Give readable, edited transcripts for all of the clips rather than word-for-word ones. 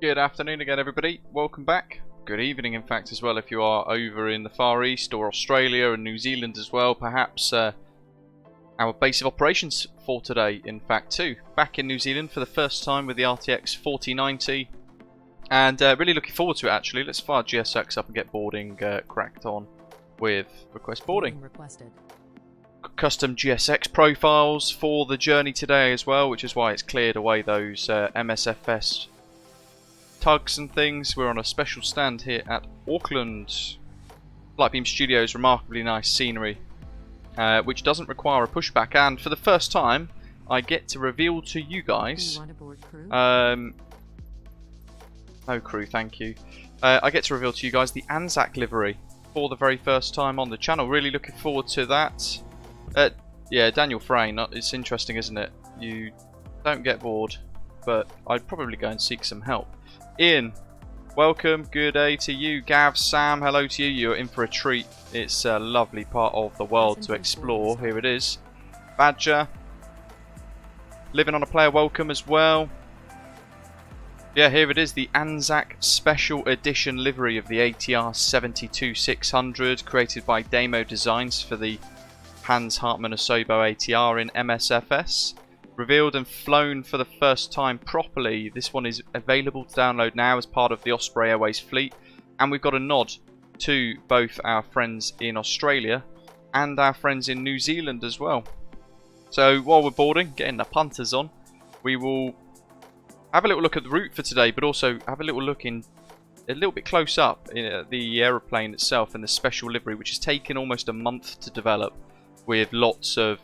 Good afternoon again, everybody. Welcome back. Good evening, in fact, as well, if you are over in the Far East or Australia and New Zealand as well. Perhaps our base of operations for today, in fact, too. Back in New Zealand for the first time with the RTX4090. And really looking forward to it, actually. Let's fire GSX up and get boarding cracked on with request boarding. Requested. Custom GSX profiles for the journey today as well, which is why it's cleared away those MSFS tugs and things. We're on a special stand here at Auckland. Flightbeam Studios, remarkably nice scenery, which doesn't require a pushback. And for the first time, I get to reveal to you guys. No crew, thank you. I get to reveal to you guys the ANZAC livery for the very first time on the channel. Really looking forward to that. Yeah, Daniel Frayne, it's interesting, isn't it? You don't get bored, but I'd probably go and seek some help. Ian, welcome, good day to you. Gav, Sam, hello to you. You're in for a treat. It's a lovely part of the world to explore. Here it is. Badger, living on a player, welcome as well. Yeah, here it is, the ANZAC Special Edition livery of the ATR72-600, created by DamoDesigns for the Hans Hartmann Asobo ATR in MSFS. Revealed and flown for the first time properly. This one is available to download now as part of the Osprey Airways fleet. And we've got a nod to both our friends in Australia and our friends in New Zealand as well. So while we're boarding, getting the punters on, we will have a little look at the route for today, but also have a little look in a little bit close up in the aeroplane itself and the special livery, which has taken almost a month to develop, with lots of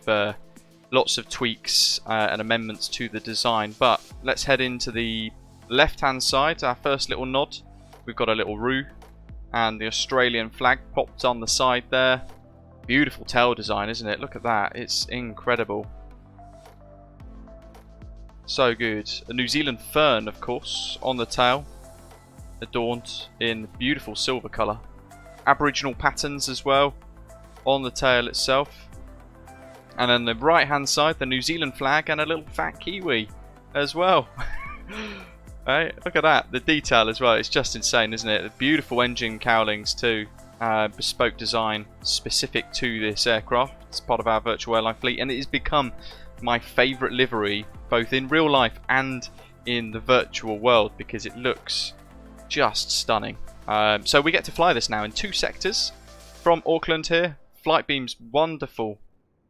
tweaks and amendments to the design. But let's head into the left-hand side. Our first little nod. We've got a little roo and the Australian flag popped on the side there. Beautiful tail design, isn't it? Look at that. It's incredible. So good. A New Zealand fern, of course, on the tail, adorned in beautiful silver colour. Aboriginal patterns as well on the tail itself. And on the right hand side, the New Zealand flag and a little fat kiwi as well. Right, look at that, the detail as well, it's just insane, isn't it? The beautiful engine cowlings too, bespoke design specific to this aircraft. It's part of our virtual airline fleet, and it has become my favourite livery both in real life and in the virtual world because it looks just stunning. So we get to fly this now in 2 sectors from Auckland here. Flightbeam's wonderful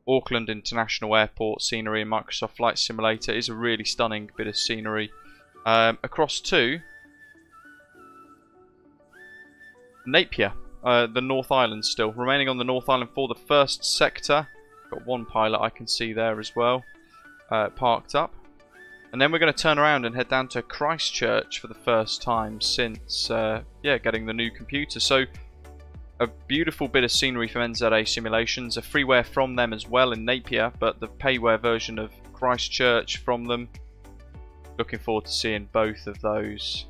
Auckland International Airport scenery in Microsoft Flight Simulator is a really stunning bit of scenery. Across to Napier, the North Island still. Remaining on the North Island for the first sector. Got one pilot I can see there as well, parked up. And then we're going to turn around and head down to Christchurch for the first time since getting the new computer. So a beautiful bit of scenery from NZA Simulations, a freeware from them as well in Napier, but the payware version of Christchurch from them. Looking forward to seeing both of those.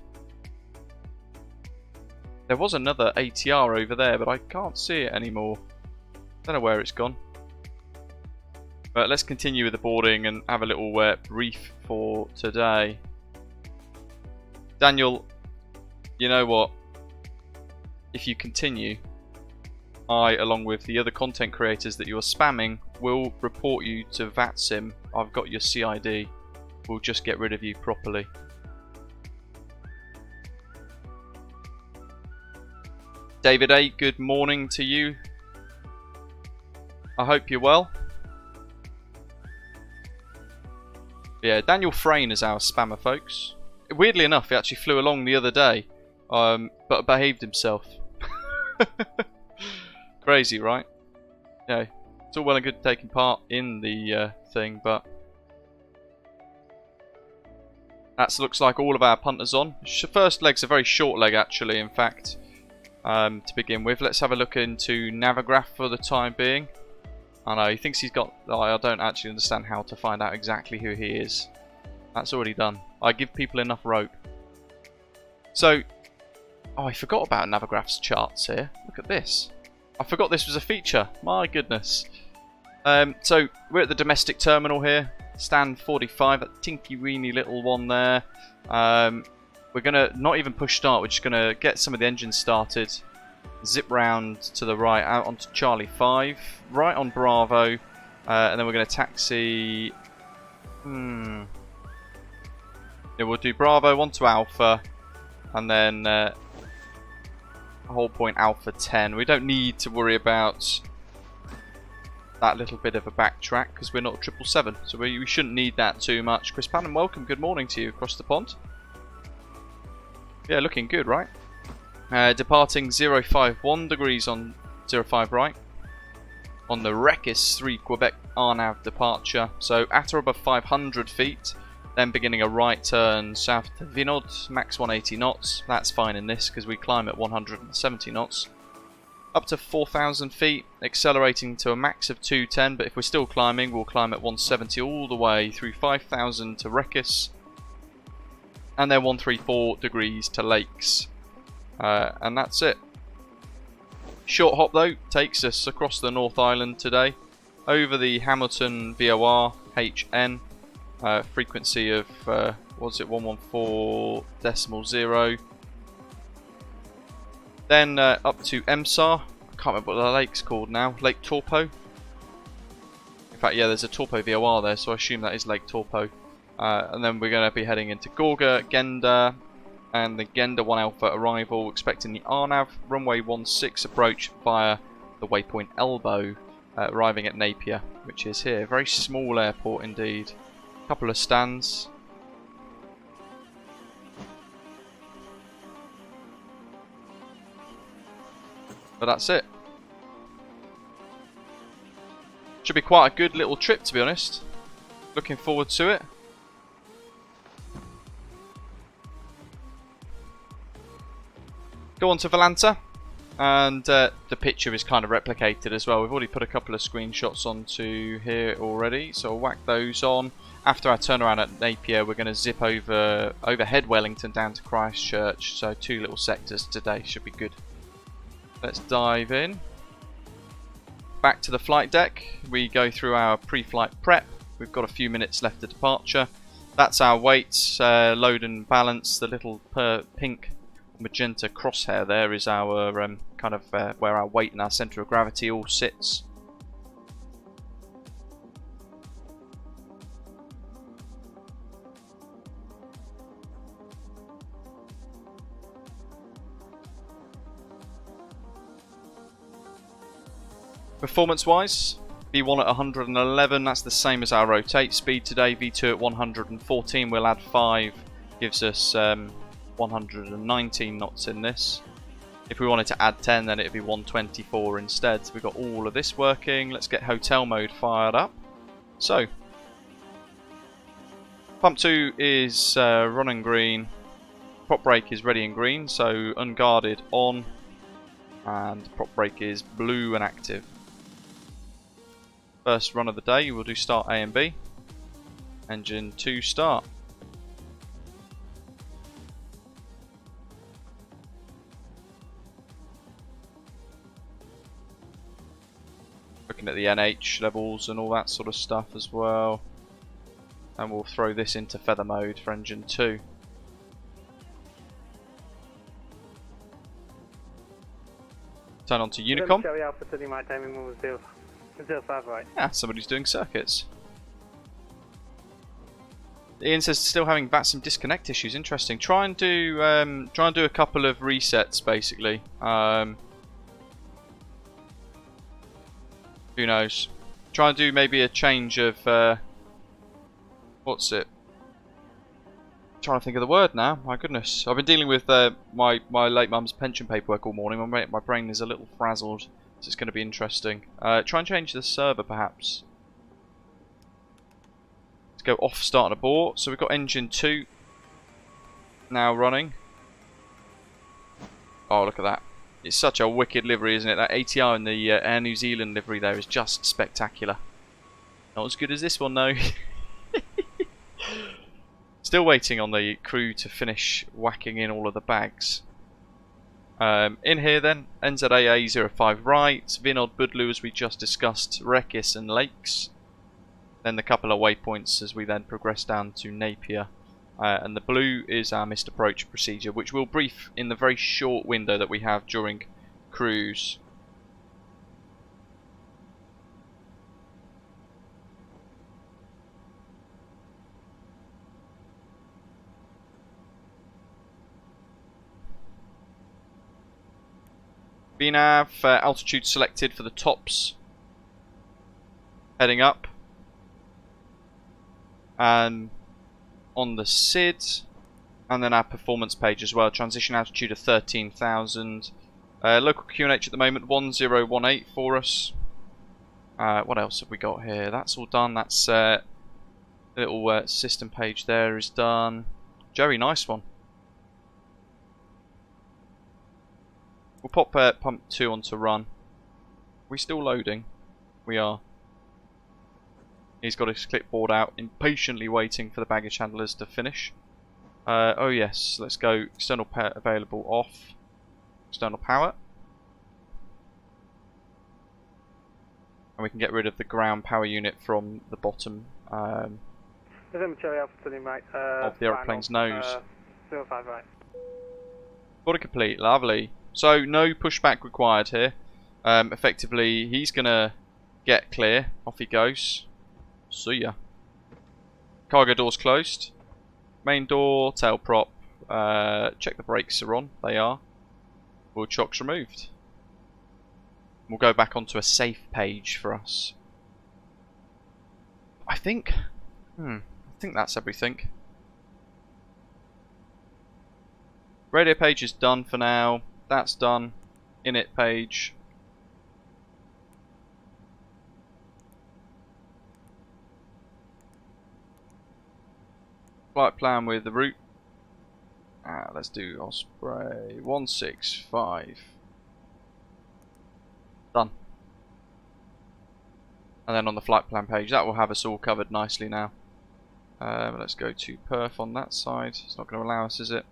There was another ATR over there, but I can't see it anymore. Don't know where it's gone. But let's continue with the boarding and have a little brief for today. Daniel, you know what? If you continue, I, along with the other content creators that you are spamming, will report you to VATSIM. I've got your CID. We'll just get rid of you properly. David A, good morning to you. I hope you're well. Yeah, Daniel Frayne is our spammer, folks. Weirdly enough, he actually flew along the other day, but behaved himself. Crazy, right? Yeah, it's all well and good taking part in the thing, but that looks like all of our punters on. First leg's a very short leg, actually, in fact, to begin with. Let's have a look into Navigraph for the time being. I know, he thinks he's got... I don't actually understand how to find out exactly who he is. That's already done. I give people enough rope. So, oh, I forgot about Navigraph's charts here. Look at this. I forgot this was a feature. My goodness. So, we're at the domestic terminal here. Stand 45, that tinky weeny little one there. we're going to not even push start. We're just going to get some of the engines started, zip round to the right, out onto Charlie 5, right on Bravo, and then we're going to taxi. Yeah, we'll do Bravo, onto Alpha, and then whole point Alpha 10. We don't need to worry about that little bit of a backtrack because we're not 777, so we shouldn't need that too much. Chris Pannon, welcome. Good morning to you across the pond. Yeah, looking good, right? Departing 051 degrees on 05 right. On the Rekis 3 Quebec RNAV departure, so at or above 500 feet. Then beginning a right turn south to Vinod, max 180 knots. That's fine in this because we climb at 170 knots. Up to 4,000 feet, accelerating to a max of 210, but if we're still climbing, we'll climb at 170 all the way through 5,000 to Rekis. And then 134 degrees to Lakes. And that's it. Short hop though, takes us across the North Island today, over the Hamilton VOR HN. Frequency of, what's it, 114.0. Then up to MSAR. I can't remember what the lake's called now. Lake Taupo. In fact, yeah, there's a Taupo VOR there, so I assume that is Lake Taupo. And then we're going to be heading into Gorga, Genda, and the Genda 1 Alpha arrival. Expecting the RNAV runway 16 approach via the waypoint Elbow, arriving at Napier, which is here. Very small airport indeed. Couple of stands. But that's it. Should be quite a good little trip, to be honest. Looking forward to it. Go on to Valanta. And the picture is kind of replicated as well. We've already put a couple of screenshots onto here already, so I'll whack those on. After our turnaround at Napier, we're going to zip overhead Wellington down to Christchurch. So 2 little sectors today, should be good. Let's dive in. Back to the flight deck. We go through our pre-flight prep. We've got a few minutes left to departure. That's our weights, load and balance. The little pink magenta crosshair there is our kind of where our weight and our centre of gravity all sits. Performance wise, V1 at 111, that's the same as our rotate speed today. V2 at 114, we'll add 5, gives us 119 knots in this. If we wanted to add 10, then it'd be 124 instead. So we've got all of this working. Let's get hotel mode fired up. So, pump 2 is running green. Prop brake is ready and green, so unguarded on. And prop brake is blue and active. First run of the day, we'll do start A and B. Engine 2 start. Looking at the NH levels and all that sort of stuff as well. And we'll throw this into feather mode for engine 2. Turn on to Unicom. Yeah, somebody's doing circuits. Ian says still having VATSIM disconnect issues. Interesting. Try and do a couple of resets basically. Who knows? Try and do maybe a change of what's it? I'm trying to think of the word now. My goodness, I've been dealing with my late mum's pension paperwork all morning. My brain is a little frazzled. So it's going to be interesting. Try and change the server perhaps. Let's go off start and abort. So we've got engine 2 now running. Oh, look at that. It's such a wicked livery, isn't it? That ATR in the Air New Zealand livery there is just spectacular. Not as good as this one though. Still waiting on the crew to finish whacking in all of the bags. In here then, NZAA 05 right, Vinod Budlu as we just discussed, Rekis and Lakes. Then the couple of waypoints as we then progress down to Napier. and the blue is our missed approach procedure, which we'll brief in the very short window that we have during cruise. VNAV, altitude selected for the tops, heading up, and on the SID, and then our performance page as well. Transition altitude of 13,000. Local QNH at the moment 1018 for us. What else have we got here? That's all done. That's little system page there is done. Jerry, nice one. We'll pop pump 2 onto run. We still loading? We are. He's got his clipboard out, impatiently waiting for the baggage handlers to finish. Oh yes, let's go. External power available off. External power. And we can get rid of the ground power unit from the bottom of the aeroplane's nose. 05 right. Got it complete, lovely. So no pushback required here. Effectively, he's gonna get clear. Off he goes. See ya. Cargo doors closed. Main door, tail prop. Check the brakes are on. They are. Wheel chocks removed. We'll go back onto a safe page for us. I think that's everything. Radio page is done for now. That's done. Init page. Flight plan with the route. Let's do Osprey 165. Done. And then on the flight plan page, that will have us all covered nicely now. Let's go to perf on that side. It's not going to allow us, is it?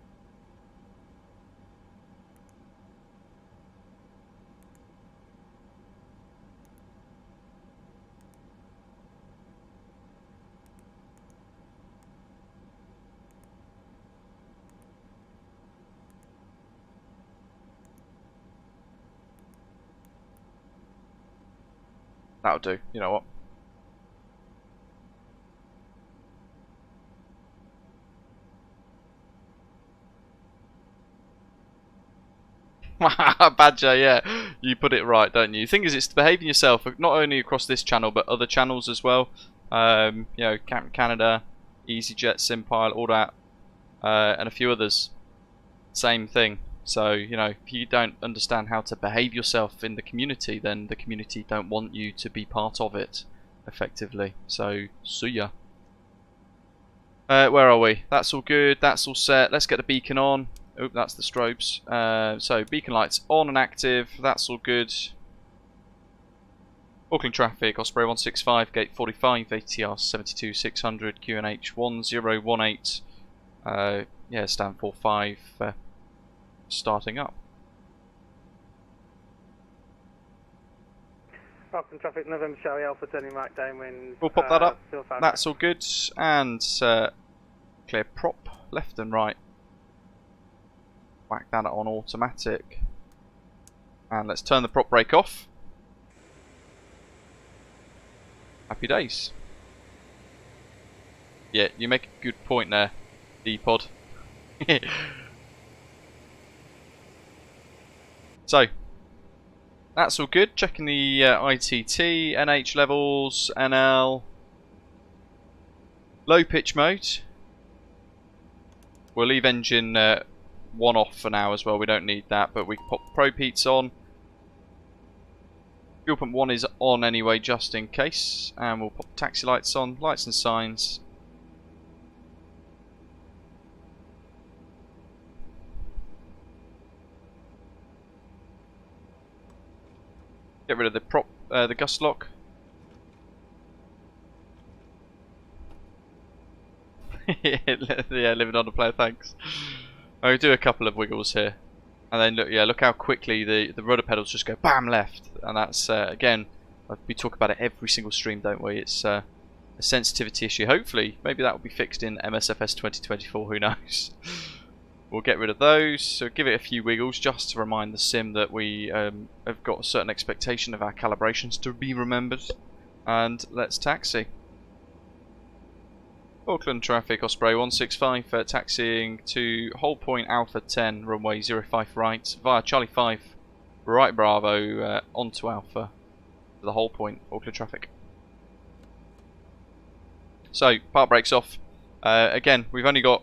That'll do. You know what? Badger, yeah. You put it right, don't you? The thing is, it's behaving yourself, not only across this channel, but other channels as well. You know, Canada, EasyJet, Simpile, all that, and a few others. Same thing. So, you know, if you don't understand how to behave yourself in the community, then the community don't want you to be part of it, effectively. So, see ya. Where are we? That's all good. That's all set. Let's get the beacon on. Oop, that's the strobes. So, beacon lights on and active. That's all good. Auckland traffic, Osprey 165, gate 45, ATR72-600, QNH 1018. Yeah, stand 45. Starting up. Auckland traffic, November Charlie Alpha, turning right downwind. We'll pop that up. That's all good. And clear prop left and right. Whack that on automatic. And let's turn the prop brake off. Happy days. Yeah, you make a good point there, D-Pod. So, that's all good. Checking the ITT, NH levels, NL. Low pitch mode. We'll leave engine 1 off for now as well. We don't need that, but we can pop probe heats on. Fuel pump 1 is on anyway, just in case. And we'll pop taxi lights on, lights and signs. Get rid of the prop, the gust lock. Yeah, living on the player, thanks. I'll do a couple of wiggles here, and then look, yeah, look how quickly the rudder pedals just go bam left, and that's again, we talk about it every single stream, don't we? It's a sensitivity issue. Hopefully, maybe that will be fixed in MSFS 2024, who knows. We'll get rid of those, so give it a few wiggles just to remind the sim that we have got a certain expectation of our calibrations to be remembered. And let's taxi. Auckland traffic, Osprey 165, taxiing to hold point Alpha 10, runway 05 right, via Charlie 5, right Bravo, onto Alpha, to the hold point, Auckland traffic. So, park brakes off. Again, we've only got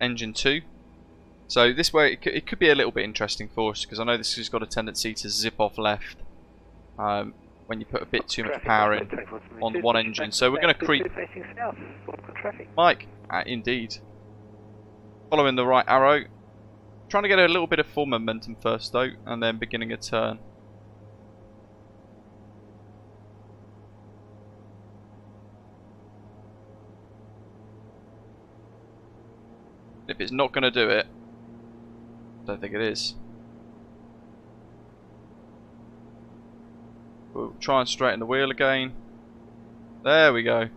engine 2. So this way, it could be a little bit interesting for us, because I know this has got a tendency to zip off left when you put a bit too much power in on one engine. So we're going to creep. Mike, indeed. Following the right arrow. Trying to get a little bit of full momentum first though, and then beginning a turn. If it's not going to do it, don't think it is. We'll try and straighten the wheel again. There we go.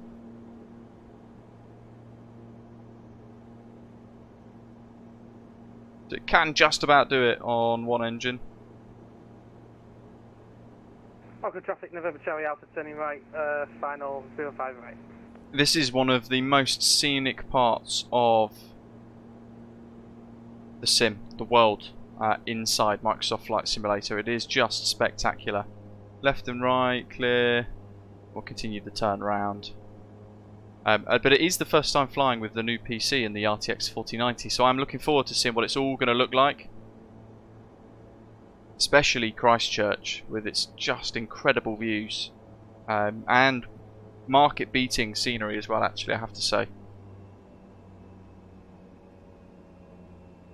It can just about do it on one engine. Auckland traffic, November Charlie Alpha turning right, final 05 right. This is one of the most scenic parts of the sim, the world, inside Microsoft Flight Simulator. It is just spectacular. Left and right, clear. We'll continue the turn round. But it is the first time flying with the new PC and the RTX4090, so I'm looking forward to seeing what it's all going to look like. Especially Christchurch, with its just incredible views. And market-beating scenery as well, actually, I have to say.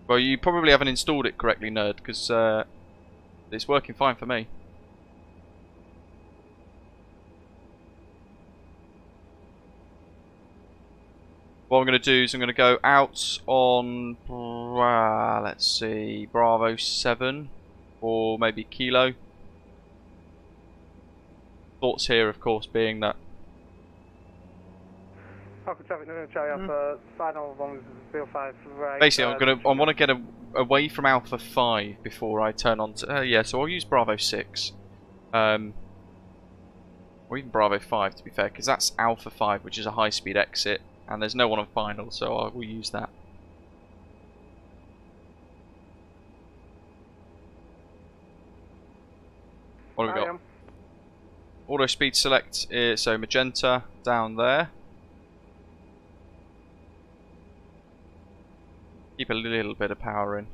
Well, you probably haven't installed it correctly, nerd, because it's working fine for me. What I'm going to do is I'm going to go out on, let's see, Bravo 7 or maybe Kilo. Thoughts here, of course, being that Auckland traffic, November Charlie Alpha, final one 05 right. basically I want to get away from Alpha 5 before I turn on to, yeah, so I'll use Bravo 6. Or even Bravo 5 to be fair, because that's Alpha 5, which is a high-speed exit. And there's no one on final, so I will use that. What have we got? Auto speed select, so magenta down there. Keep a little bit of power in.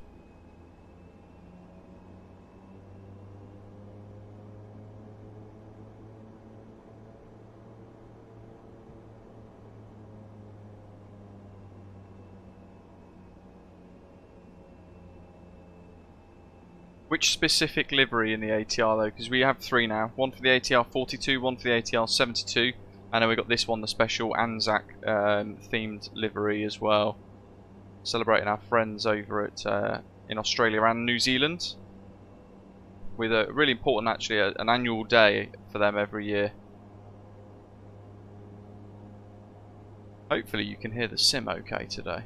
Which specific livery in the ATR though? Because we have 3 now. One for the ATR42, one for the ATR72, and then we've got this one, the special ANZAC themed livery as well. Celebrating our friends over at in Australia and New Zealand. With a really important, actually, an annual day for them every year. Hopefully you can hear the sim okay today.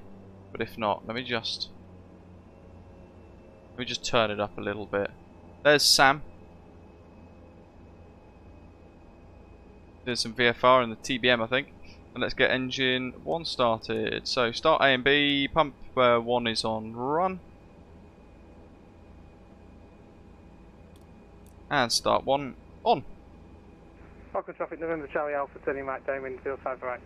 But if not, let me just turn it up a little bit. There's Sam. There's some VFR and the TBM, I think. And let's get engine 1 started. So start A and B. Pump 1 is on run. And start 1 on. Auckland traffic, November Charlie Alpha turning right downwind 05 right.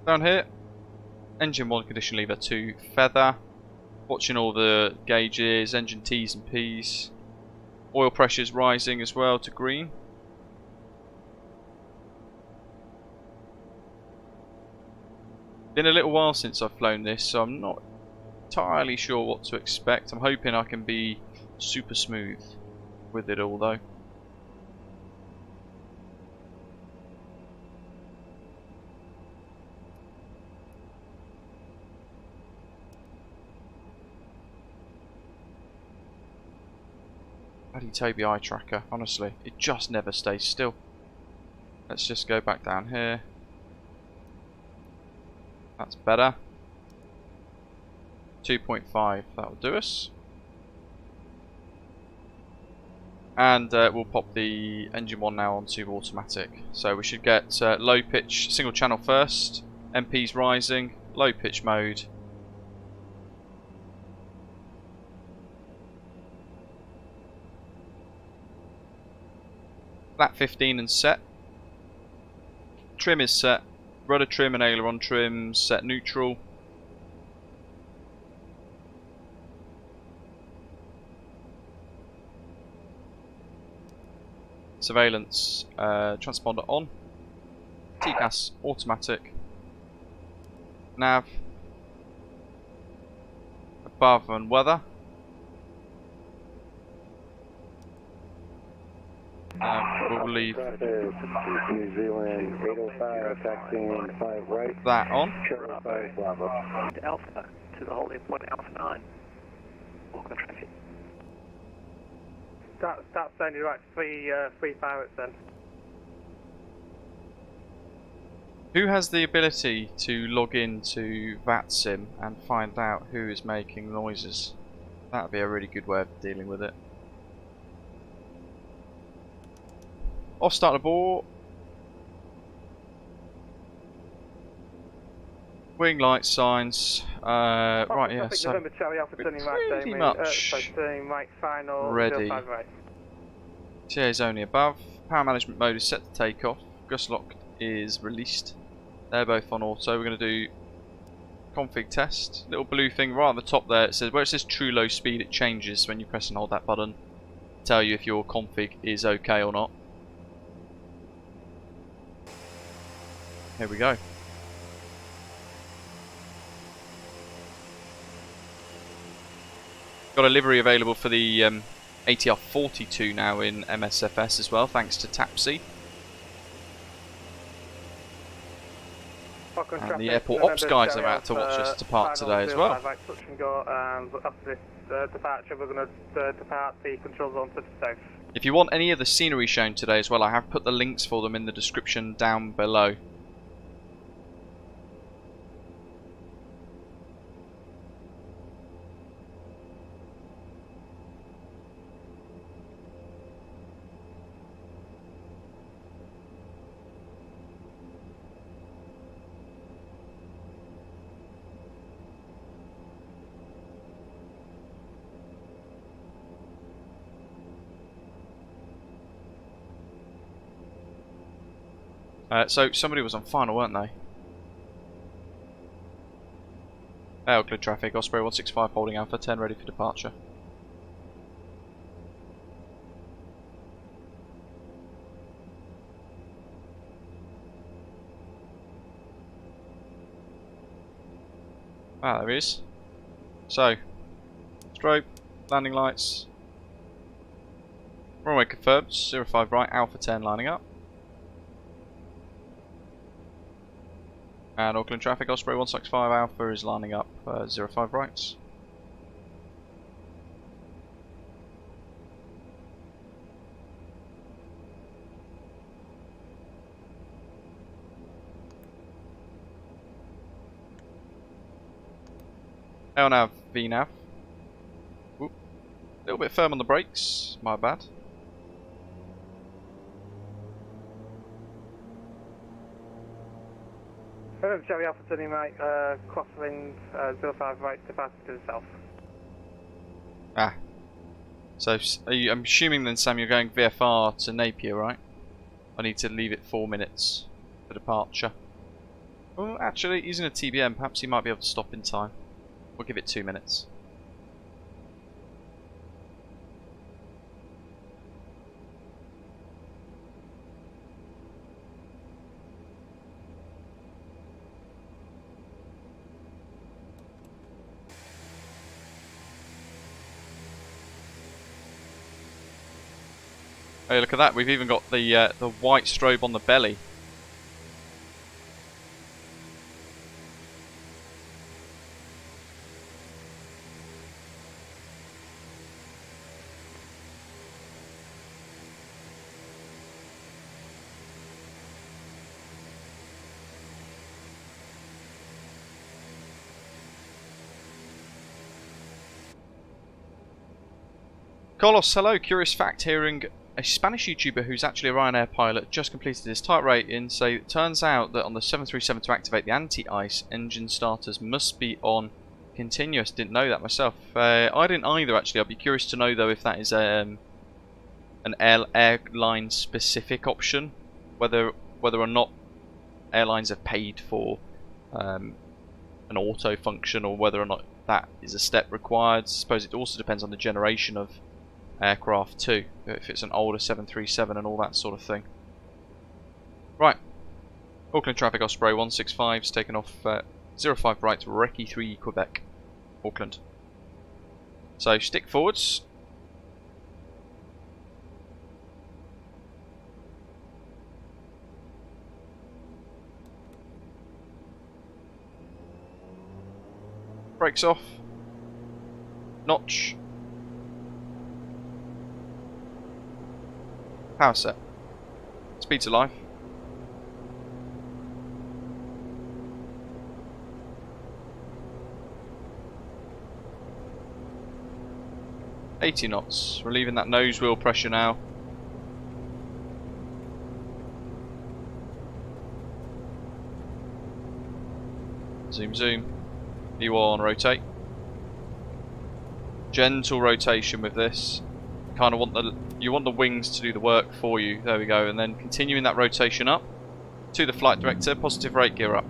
Down here. Engine 1 condition lever 2 feather. Watching all the gauges, engine T's and P's. Oil pressure's rising as well to green. Been a little while since I've flown this, so I'm not entirely sure what to expect. I'm hoping I can be super smooth with it all though. Bloody Toby eye tracker, honestly. It just never stays still. Let's just go back down here. That's better. 2.5, that'll do us. And we'll pop the engine one now onto automatic. So we should get low pitch, single channel first, MPs rising, low pitch mode. Flat 15 and set. Trim is set. Rudder trim and aileron trim set neutral. Surveillance transponder on. TCAS automatic. Nav. Above and weather. We'll leave New Zealand 805, taxiing 5 right. that on. Alpha to the holding point Alpha 9. Auckland traffic. That's sounding right. Three pilots then. Who has the ability to log into VATSIM and find out who is making noises? That would be a really good way of dealing with it. Off start abort. Wing light signs. Right, yeah, so November Charlie Alpha turning right, pretty much turning right final. ready. 05 right. TA is only above. Power management mode is set to take off. Gust lock is released. They're both on auto. We're going to do config test. Little blue thing right at the top there. It says where it says true low speed. It changes when you press and hold that button. Tell you if your config is okay or not. Here we go. Got a livery available for the ATR42 now in MSFS as well, thanks to Tapsy. And the airport ops guys are out to watch us depart today as well. Touch and go, after this departure, we're going to depart the control zone to the south. If you want any of the scenery shown today as well, I have put the links for them in the description down below. So somebody was on final, weren't they? Auckland traffic, Osprey 165 holding Alpha 10 ready for departure. Ah, there he is. So, strobe, landing lights. Runway confirmed, 05 right, Alpha 10 lining up. And Auckland traffic, Osprey 165 Alpha is lining up 05 rights. LNAV, VNAV. Oop. A little bit firm on the brakes, my bad. Charlie Alpha turning right, crosswind 05 right, departure to the south. Ah. So, I'm assuming then, Sam, you're going VFR to Napier, right? I need to leave it 4 minutes for departure. Well, actually, using a TBM, perhaps he might be able to stop in time. We'll give it 2 minutes. Hey, look at that! We've even got the white strobe on the belly. Carlos, hello. Curious fact, hearing a Spanish YouTuber who's actually a Ryanair pilot just completed his type rating say it turns out that on the 737 to activate the anti-ice, engine starters must be on continuous. Didn't know that myself. I didn't either actually. I'd be curious to know though if that is an airline specific option, whether or not airlines have paid for an auto function, or whether or not that is a step required. I suppose it also depends on the generation of aircraft too, if it's an older 737 and all that sort of thing. Right, Auckland traffic, Osprey 165's taken off 05 right to Recce 3 Quebec, Auckland. So stick forwards. Brakes off. Notch. Power set. Speed to life. $80 knots. Relieving that nose wheel pressure now. Zoom, zoom. E1 rotate. Gentle rotation with this. Kind of want the wings to do the work for you. There we go, and then continuing that rotation up to the flight director. Positive rate, gear up,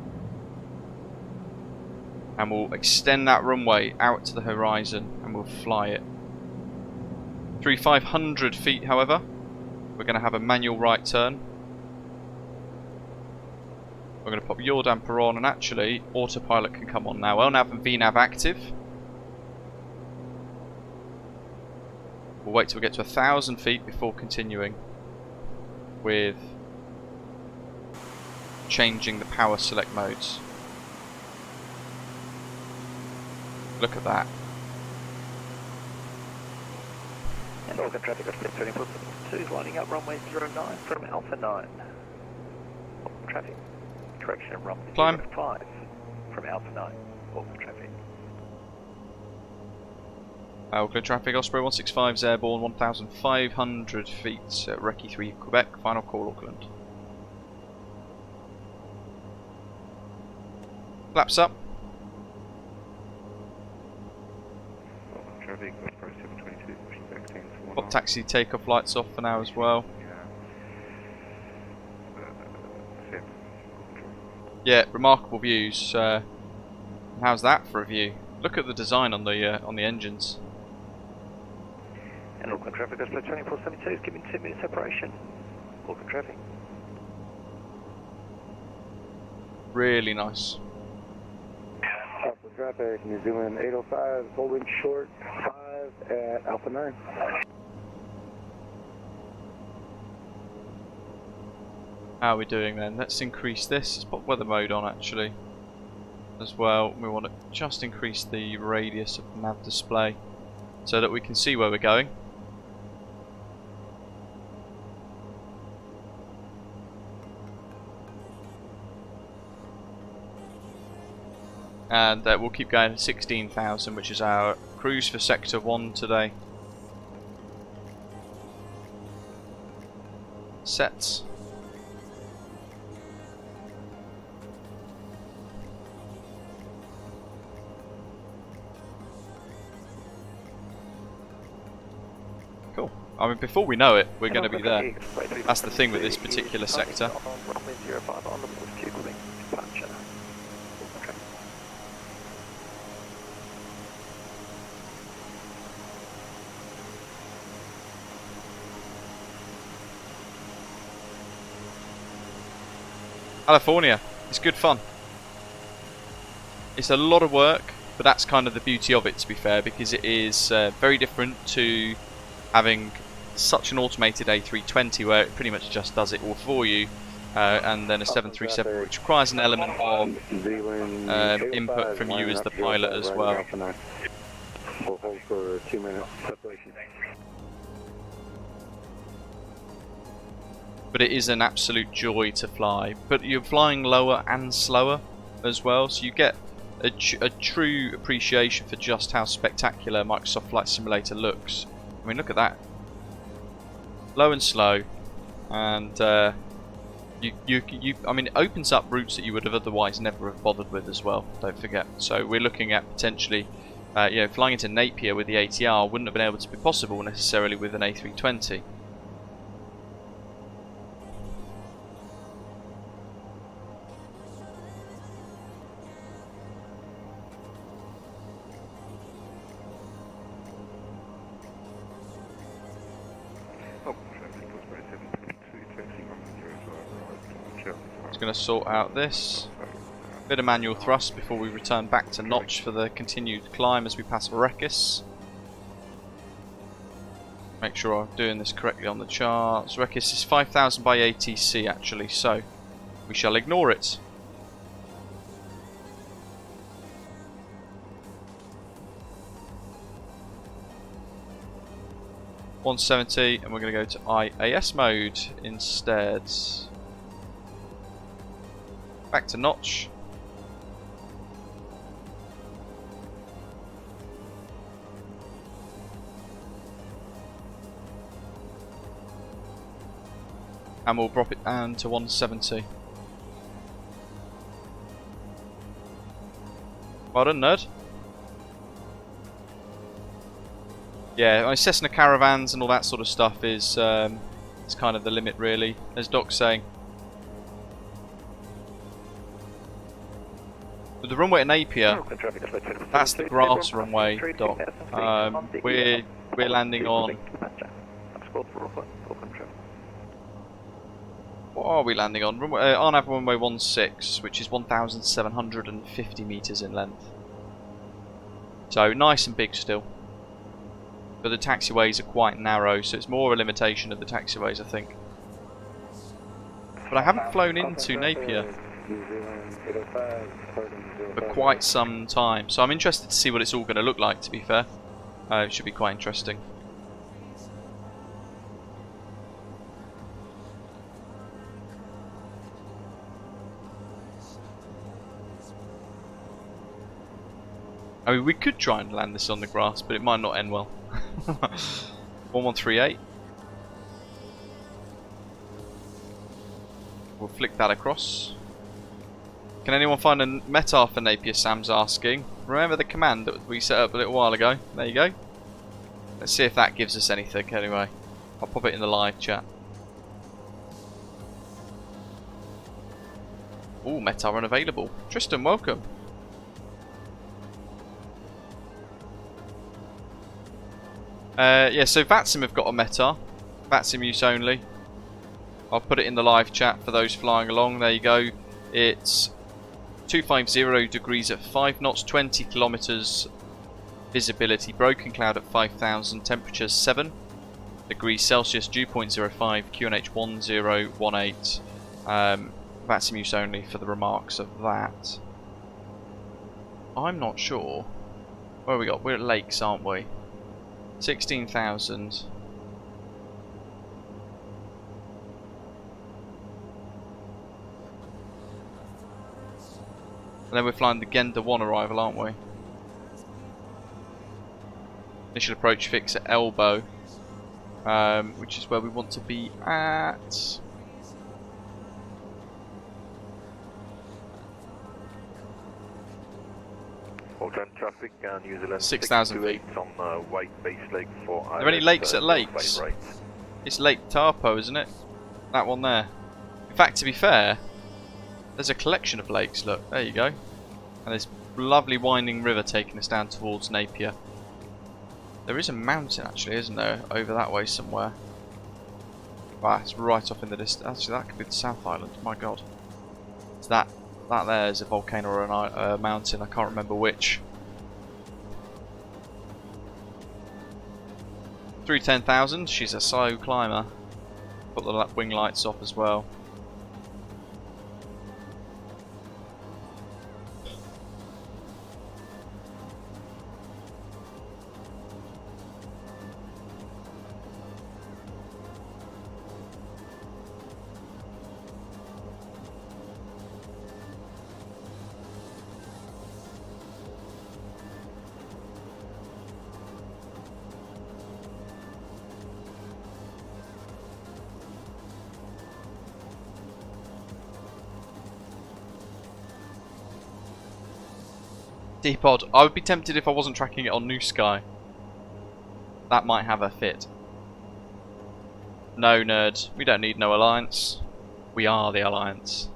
and we'll extend that runway out to the horizon, and we'll fly it. 3,500 feet, however, we're going to have a manual right turn. We're going to pop yaw damper on, and actually autopilot can come on now. LNAV and VNAV active. We'll wait till we get to 1,000 feet before continuing with changing the power select modes. Look at that. And Auckland traffic at 2472 lining up runway 09 from Alpha 9. Auckland traffic, correction, runway Climb. 05 from Alpha 9. Auckland traffic. Auckland traffic, Osprey 165's airborne 1,500 feet at Recce 3 Quebec. Final call, Auckland. Flaps up. Auckland traffic, Osprey 722, pushing back 10 to Pop taxi takeoff lights off for now as well. Yeah, remarkable views. How's that for a view? Look at the design on the engines. And Auckland traffic, Osprey 2472 is giving 2 minutes separation. Auckland traffic. Really nice. Auckland traffic, New Zealand 805, holding short 5 at Alpha 9. How are we doing then? Let's increase this. Let's put weather mode on actually as well. We want to just increase the radius of the nav display so that we can see where we're going. And we'll keep going to 16,000, which is our cruise for Sector 1 today. Sets. Cool. I mean, before we know it, we're going to be there. That's the thing with this particular sector. California, it's good fun. It's a lot of work, but that's kind of the beauty of it, to be fair, because it is very different to having such an automated A320 where it pretty much just does it all for you, and then a 737 which requires an element of input from you as the pilot as well. We'll hold for 2 minutes separation. But it is an absolute joy to fly. But you're flying lower and slower as well, so you get a true appreciation for just how spectacular Microsoft Flight Simulator looks I mean, look at that. Low and slow, and I mean, it opens up routes that you would have otherwise never have bothered with as well. Don't forget. So we're looking at potentially, you know, flying into Napier with the ATR wouldn't have been able to be possible necessarily with an A320. It's going to sort out this bit of manual thrust before we return back to notch for the continued climb as we pass Rekis. Make sure I'm doing this correctly on the charts. Rekis is 5,000 by ATC actually, so we shall ignore it. .170, and we're going to go to IAS mode instead. Back to notch. And we'll drop it down to 170. Well done, nerd. Yeah, I mean, Cessna caravans and all that sort of stuff is it's kind of the limit, really, as Doc's saying. With the runway at Napier, that's the grass runway, Doc. We're landing on. What are we landing on? RNAV runway 16, which is 1,750 meters in length. So nice and big still. But the taxiways are quite narrow, so it's more a limitation of the taxiways, I think. But I haven't flown into Napier for quite some time, so I'm interested to see what it's all going to look like, to be fair. It should be quite interesting. I mean, we could try and land this on the grass, but it might not end well. 1138. We'll flick that across. Can anyone find a METAR for Napier, Sam's asking. Remember the command that we set up a little while ago? There you go. Let's see if that gives us anything anyway. I'll pop it in the live chat. Ooh, METAR unavailable. Tristan, welcome. Yeah, so VATSIM have got a METAR. VATSIM use only. I'll put it in the live chat for those flying along. There you go. It's 250 degrees at 5 knots, 20 kilometers visibility, broken cloud at 5,000, temperature 7 degrees Celsius, dew point 0.05, QNH 1018. VATSIM use only for the remarks of that. I'm not sure. Where we got? We're at lakes, aren't we? 16,000. And then we're flying the Genda 1 arrival, aren't we? Initial approach fix at Elbow, which is where we want to be at. Auckland traffic, New Zealand 6,000 feet. On White Base Lake for Are there any lakes at Lakes? It's Lake Tarpo, isn't it? That one there. In fact, to be fair, there's a collection of lakes, look, there you go. And there's a lovely winding river taking us down towards Napier. There is a mountain actually, isn't there, over that way somewhere. Wow, it's right off in the distance. Actually, that could be the South Island, my god. It's that there is a volcano or a mountain, I can't remember which. Through 10,000, she's a slow climber. Put the wing lights off as well. D-Pod. I would be tempted if I wasn't tracking it on New Sky. That might have a fit. No, nerds. We don't need no alliance. We are the alliance.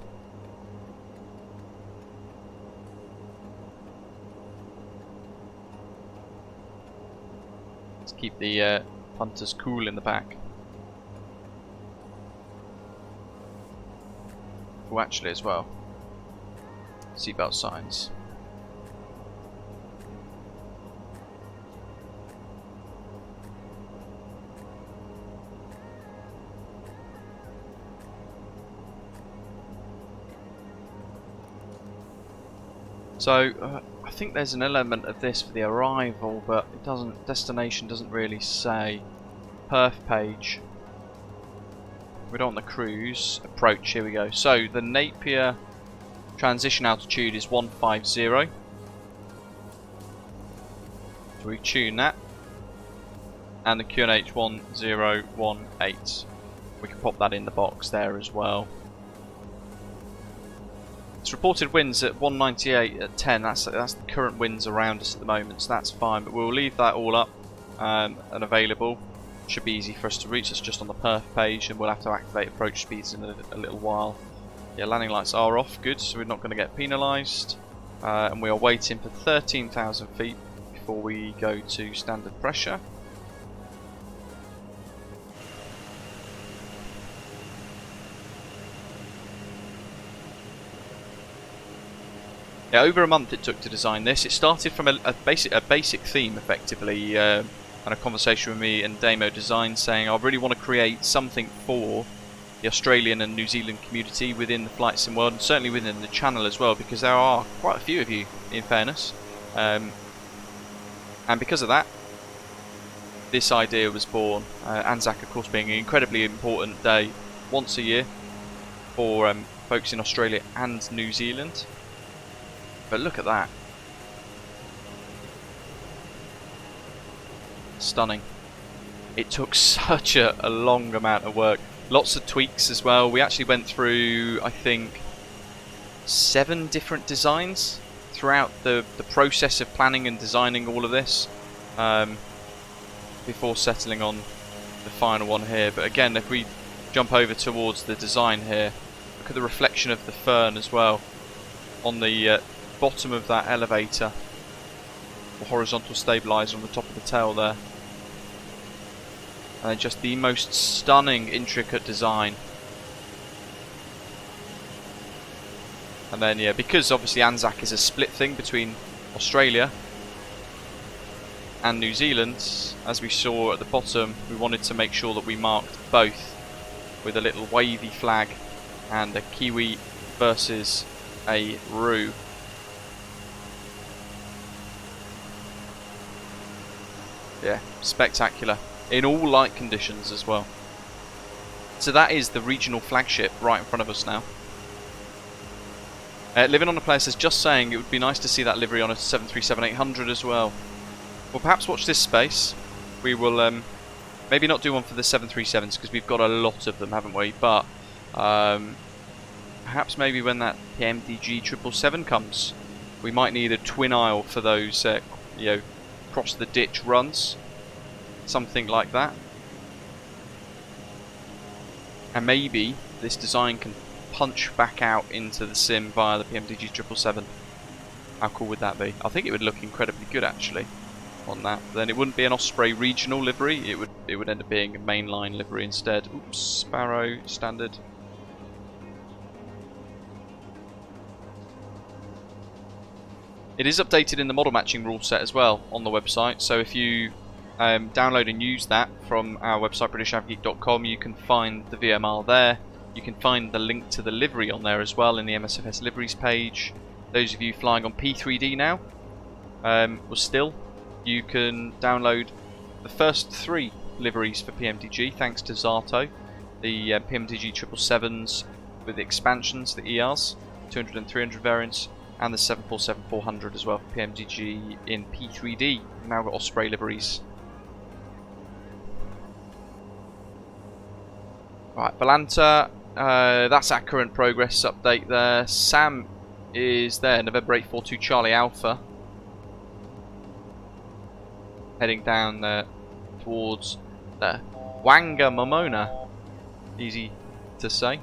Let's keep the punters cool in the back. Oh, actually, as well. Seatbelt signs. So I think there's an element of this for the arrival, but it doesn't. Destination doesn't really say. Perf page. We're on the cruise. Approach. Here we go. So the Napier transition altitude is 150. So we tune that, and the QNH 1018. We can pop that in the box there as well. It's reported winds at 198 at 10. That's the current winds around us at the moment, so that's fine. But we'll leave that all up and available. Should be easy for us to reach. It's just on the perf page, and we'll have to activate approach speeds in a little while. Yeah, landing lights are off. Good, so we're not going to get penalised. And we are waiting for 13,000 feet before we go to standard pressure. Yeah, over a month it took to design this. It started from a basic theme, effectively, and a conversation with me and DamoDesigns saying I really want to create something for the Australian and New Zealand community within the flight sim world, and certainly within the channel as well, because there are quite a few of you, in fairness. And because of that, this idea was born. ANZAC, of course, being an incredibly important day once a year for folks in Australia and New Zealand. But look at that. Stunning. It took such a long amount of work. Lots of tweaks as well. We actually went through, I think, 7 different designs throughout the process of planning and designing all of this before settling on the final one here. But again, if we jump over towards the design here, look at the reflection of the fern as well on the bottom of that elevator, the horizontal stabilizer on the top of the tail there, and just the most stunning, intricate design. And then, yeah, because obviously ANZAC is a split thing between Australia and New Zealand, as we saw at the bottom, we wanted to make sure that we marked both with a little wavy flag and a Kiwi versus a Roo. Yeah, spectacular. In all light conditions as well. So that is the regional flagship right in front of us now. Living on a Player says, just saying it would be nice to see that livery on a 737-800 as well. Well, perhaps watch this space. We will maybe not do one for the 737s because we've got a lot of them, haven't we? But perhaps maybe when that PMDG 777 comes, we might need a twin aisle for those, you know, cross the ditch runs, something like that. And maybe this design can punch back out into the sim via the PMDG 777. How cool would that be? I think it would look incredibly good actually on that. Then it wouldn't be an Osprey Regional livery, it would end up being a mainline livery instead. Oops, Sparrow standard. It is updated in the model matching rule set as well on the website, so if you download and use that from our website britishavgeek.com, you can find the VMR there. You can find the link to the livery on there as well in the MSFS liveries page. Those of you flying on P3D now, you can download the first 3 liveries for PMDG thanks to Zato, the PMDG 777s with the expansions, the ERs, 200 and 300 variants, and the 747-400 as well for PMDG in P3D. We've now got Osprey liveries. Right, Balanta, that's our current progress update there. Sam is there, November 842 Charlie Alpha. heading down towards Wanga Momona. Easy to say.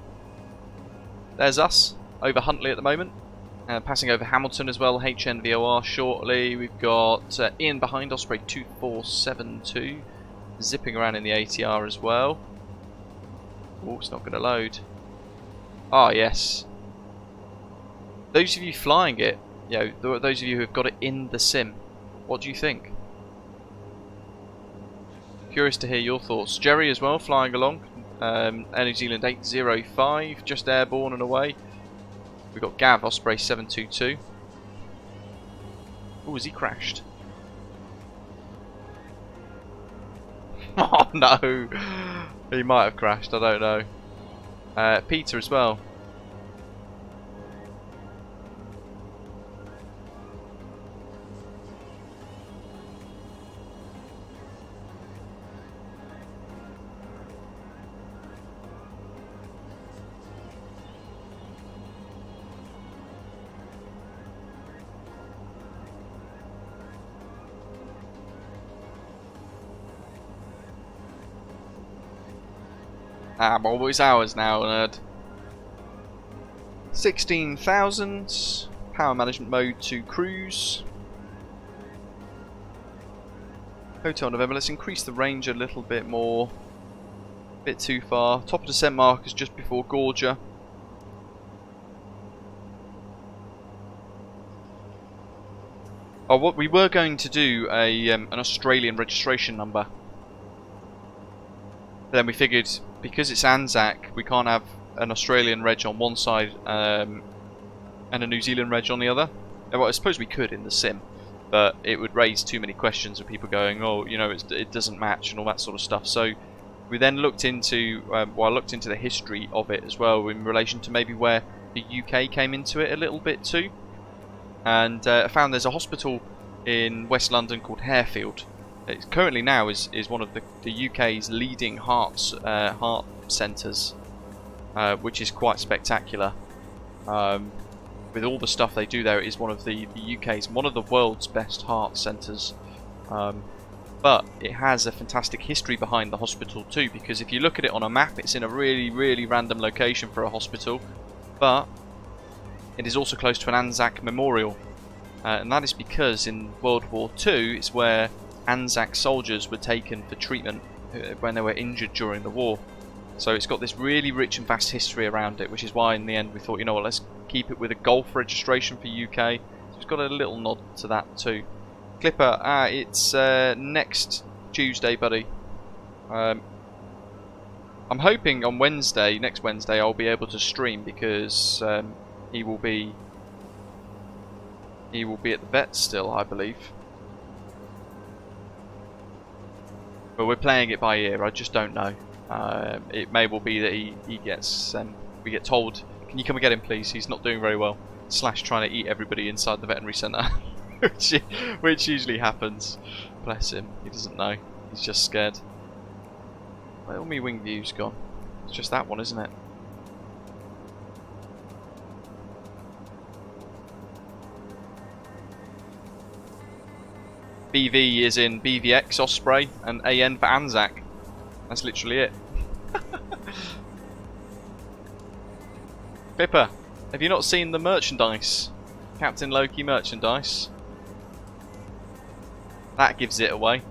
There's us over Huntley at the moment. Passing over Hamilton as well, HNVOR shortly. We've got Ian behind, Osprey 2472. Zipping around in the ATR as well. Oh, it's not going to load. Ah, yes. Those of you flying it, you know, those of you who have got it in the sim, what do you think? Curious to hear your thoughts. Jerry as well, flying along. Air New Zealand 805, just airborne and away. We've got Gav, Osprey 722. Oh, has he crashed? Oh no! He might have crashed, I don't know. Peter as well. What was ours now, nerd? 16,000. Power management mode to cruise. Hotel November. Let's increase the range a little bit more. Bit too far. Top of descent markers just before Gorgia. Oh, what we were going to do an Australian registration number. Then we figured, because it's ANZAC, we can't have an Australian reg on one side and a New Zealand reg on the other. Well, I suppose we could in the sim, but it would raise too many questions of people going, oh, you know, it doesn't match and all that sort of stuff. So we then looked into, well, I looked into the history of it as well in relation to maybe where the UK came into it a little bit too. And I found there's a hospital in West London called Harefield. It currently now is one of the UK's leading heart centres, which is quite spectacular. With all the stuff they do there, it is one of the UK's, one of the world's best heart centres. But it has a fantastic history behind the hospital too, because if you look at it on a map, it's in a really, really random location for a hospital, but it is also close to an ANZAC Memorial, and that is because in World War II, it's where ANZAC soldiers were taken for treatment when they were injured during the war. So it's got this really rich and vast history around it, which is why in the end we thought, you know what, let's keep it with a Golf registration for UK. So it's got a little nod to that too. Clipper, it's next Tuesday, buddy. I'm hoping on Wednesday, next Wednesday, I'll be able to stream because he will be at the vet still, I believe. But we're playing it by ear. I just don't know. It may well be that he gets. We get told, "Can you come and get him, please? He's not doing very well." / trying to eat everybody inside the veterinary centre, which usually happens. Bless him. He doesn't know. He's just scared. Where all my wing view's gone? It's just that one, isn't it? BV is in BVX Osprey and AN for ANZAC. That's literally it. Pippa, have you not seen the merchandise? Captain Loki merchandise? That gives it away.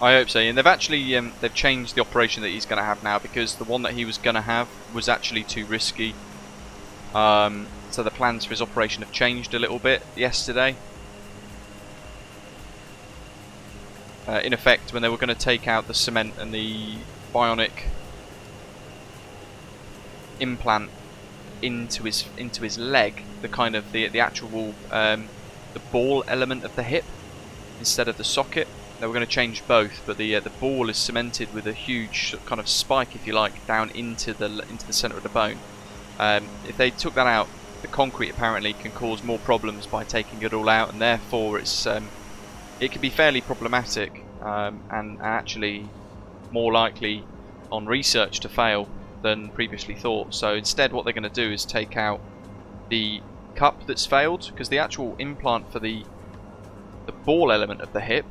I hope so, and they've actually they've changed the operation that he's going to have now, because the one that he was going to have was actually too risky. So the plans for his operation have changed a little bit yesterday. In effect, when they were going to take out the cement and the bionic implant into his leg, the kind of the actual the ball element of the hip instead of the socket. They were going to change both, but the ball is cemented with a huge kind of spike, if you like, down into the centre of the bone. If they took that out, the concrete apparently can cause more problems by taking it all out, and therefore it's it can be fairly problematic and actually more likely on research to fail than previously thought. So instead what they're going to do is take out the cup that's failed, because the actual implant for the ball element of the hip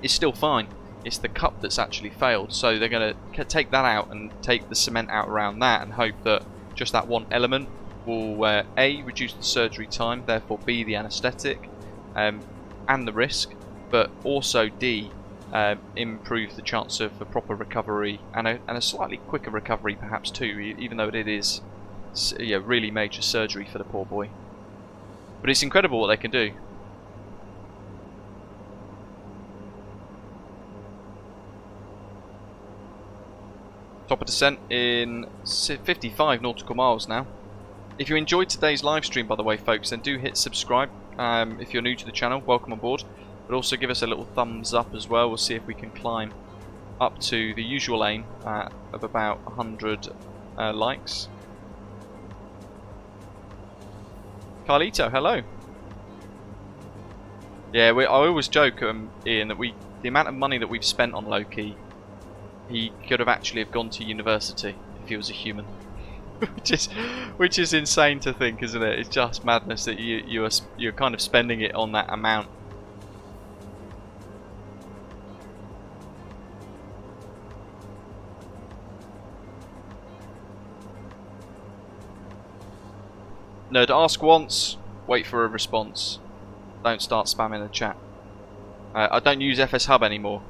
is still fine. It's the cup that's actually failed. So they're going to take that out and take the cement out around that and hope that just that one element will A, reduce the surgery time, therefore B, the anaesthetic and the risk, but also D, improve the chance of a proper recovery and a slightly quicker recovery perhaps too, even though it is really major surgery for the poor boy. But it's incredible what they can do. Top of descent in 55 nautical miles now. If you enjoyed today's live stream, by the way, folks, then do hit subscribe. If you're new to the channel, welcome on board. But also give us a little thumbs up as well. We'll see if we can climb up to the usual aim of about 100 likes. Carlito, hello. Yeah, I always joke, Ian, that the amount of money that we've spent on Loki, he could have actually have gone to university if he was a human. which is insane to think, isn't it? It's just madness that you're kind of spending it on that amount. No, to ask once, wait for a response. Don't start spamming the chat. I don't use FS Hub anymore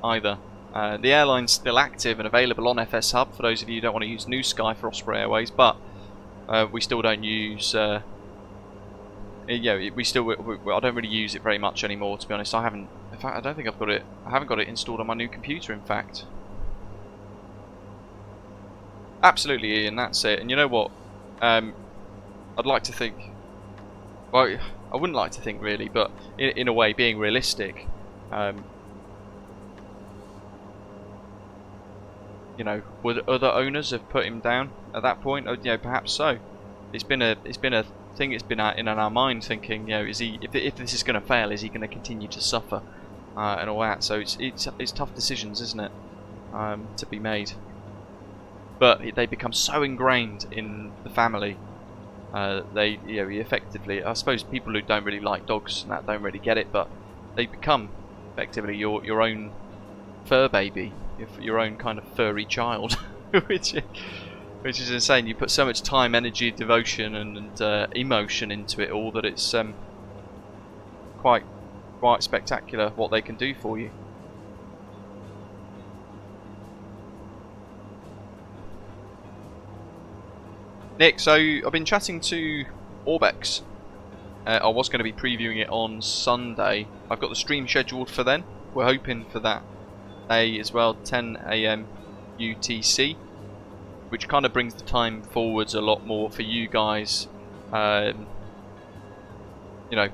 either. The airline's still active and available on FS Hub for those of you who don't want to use New Sky for Osprey Airways, but we still don't use. I don't really use it very much anymore, to be honest. I haven't. In fact, I don't think I've got it. I haven't got it installed on my new computer. In fact, absolutely, Ian. That's it. And you know what? I'd like to think. Well, I wouldn't like to think really, but in a way, being realistic. You know, would other owners have put him down at that point? You know, perhaps so. It's been a thing. It's been in our mind, thinking, you know, is he? If this is going to fail, is he going to continue to suffer and all that? So it's tough decisions, isn't it, to be made. But they become so ingrained in the family. They, you know, effectively, I suppose people who don't really like dogs and that don't really get it, but they become effectively your own fur baby. Your own kind of furry child, which is insane. You put so much time, energy, devotion, and emotion into it all that it's quite spectacular what they can do for you. Nick, so I've been chatting to Orbex. I was going to be previewing it on Sunday. I've got the stream scheduled for then. We're hoping for that as well, 10 AM UTC, which kind of brings the time forwards a lot more for you guys. You know,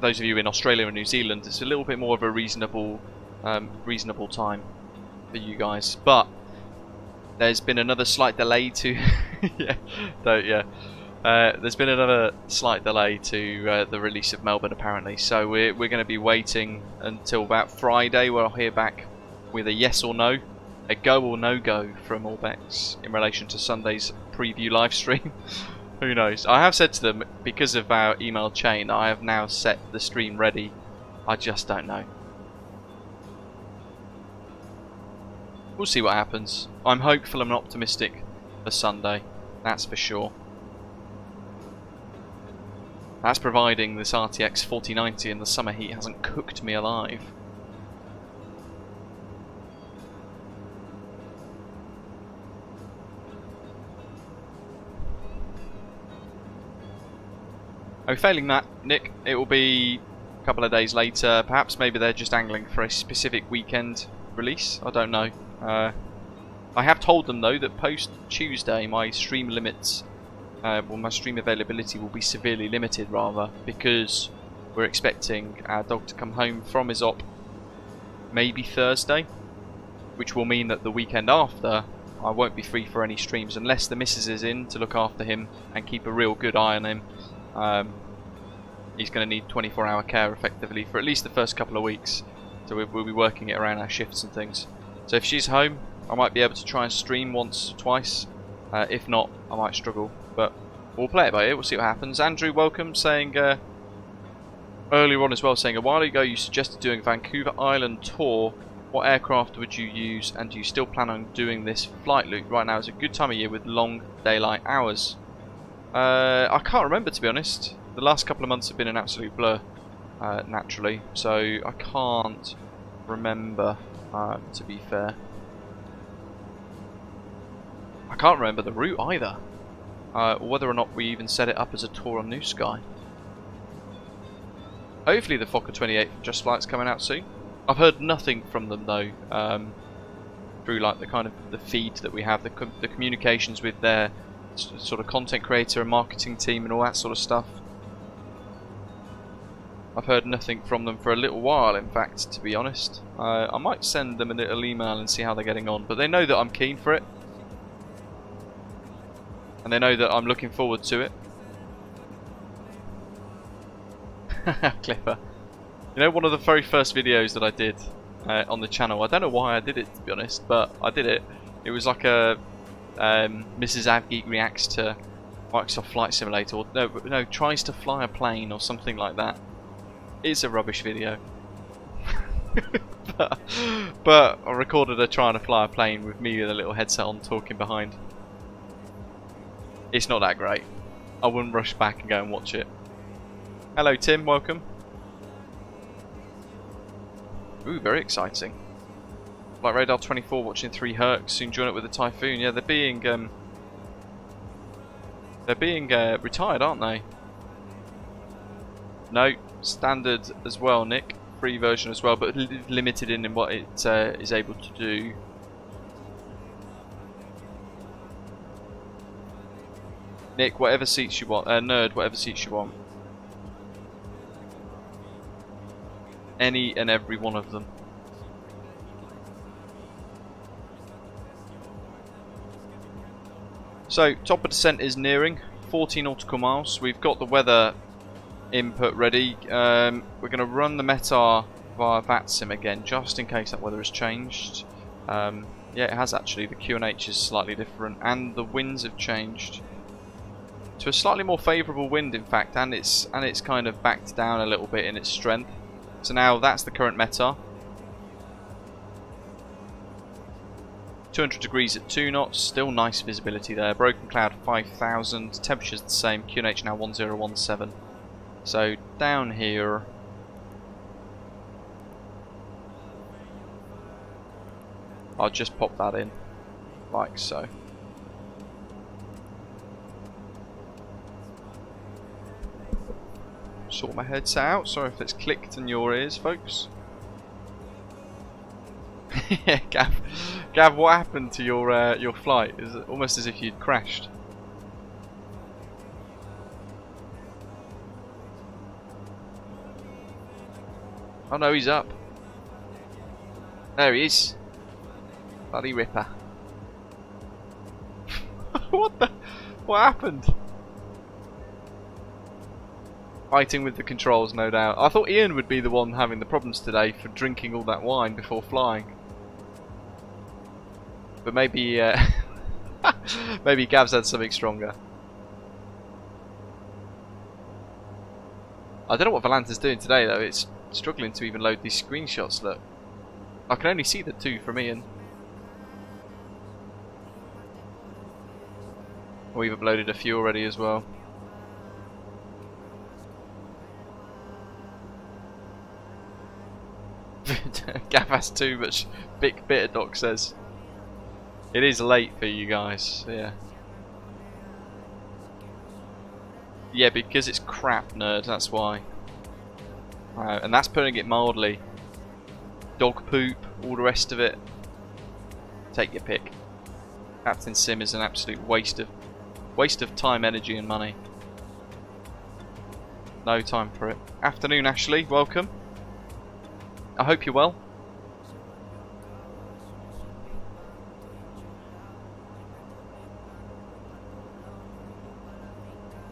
those of you in Australia and New Zealand, it's a little bit more of a reasonable time for you guys. But there's been another slight delay to there's been another slight delay to the release of Melbourne apparently. So we're going to be waiting until about Friday, where I'll hear back with a yes or no, a go or no go from Orbex in relation to Sunday's preview live stream. Who knows? I have said to them, because of our email chain, I have now set the stream ready. I just don't know. We'll see what happens. I'm hopeful and optimistic for Sunday, that's for sure. That's providing this RTX4090 in the summer heat hasn't cooked me alive. Oh, failing that, Nick, it will be a couple of days later. Perhaps maybe they're just angling for a specific weekend release. I don't know. I have told them though that post Tuesday my stream limits, my stream availability will be severely limited rather, because we're expecting our dog to come home from his op maybe Thursday, which will mean that the weekend after I won't be free for any streams unless the missus is in to look after him and keep a real good eye on him. he's going to need 24-hour care effectively for at least the first couple of weeks. So we'll be working it around our shifts and things. So if she's home, I might be able to try and stream once or twice. If not, I might struggle. But we'll play it by ear, we'll see what happens. Andrew, welcome, saying earlier on as well, saying a while ago you suggested doing a Vancouver Island tour. What aircraft would you use, and do you still plan on doing this flight loop? Right now is a good time of year with long daylight hours. I can't remember, to be honest. The last couple of months have been an absolute blur, naturally, so I can't remember, to be fair. I can't remember the route either, or whether or not we even set it up as a tour on New Sky. Hopefully the Fokker 28 from Just Flight's coming out soon. I've heard nothing from them though, through like the kind of the feed that we have, the communications with their sort of content creator and marketing team and all that sort of stuff. I've heard nothing from them for a little while, in fact, to be honest. I might send them a little email and see how they're getting on, but they know that I'm keen for it. And they know that I'm looking forward to it. Clipper. You know, one of the very first videos that I did on the channel, I don't know why I did it, to be honest, but I did it. It was like a Mrs. Avgeek reacts to Microsoft Flight Simulator, or no, tries to fly a plane or something like that. It's a rubbish video. but I recorded her trying to fly a plane with me with a little headset on talking behind. It's not that great. I wouldn't rush back and go and watch it. Hello Tim, welcome. Ooh, very exciting. Flight Radar 24 watching 3 Hercs, soon join it with a Typhoon. Yeah, they're being retired, aren't they? No, standard as well, Nick. Free version as well, but limited in what it is able to do. Nick, whatever seats you want. Nerd, whatever seats you want. Any and every one of them. So, top of descent is nearing. 40 nautical miles. We've got the weather input ready. We're going to run the METAR via VATSIM again, just in case that weather has changed. Yeah, it has actually. The QNH is slightly different, and the winds have changed to a slightly more favourable wind, in fact, and it's kind of backed down a little bit in its strength. So now that's the current METAR. 200 degrees at 2 knots, still nice visibility there. Broken cloud 5,000, temperature's the same. QNH now 1017. So down here, I'll just pop that in, like so. Sort my headset out. Sorry if it's clicked in your ears, folks. Gav, what happened to your flight? Is it almost as if you'd crashed? Oh no, he's up. There he is. Bloody ripper. What happened? Fighting with the controls, no doubt. I thought Ian would be the one having the problems today for drinking all that wine before flying. But maybe, maybe Gav's had something stronger. I don't know what Volanta's doing today though. It's struggling to even load these screenshots. Look, I can only see the 2 from Ian. We've uploaded a few already as well. Gav has too much. Big Bitter Doc says. It is late for you guys, yeah. Yeah, because it's crap, nerd, that's why. And that's putting it mildly. Dog poop, all the rest of it. Take your pick. Captain Sim is an absolute waste of time, energy and money. No time for it. Afternoon, Ashley, welcome. I hope you're well.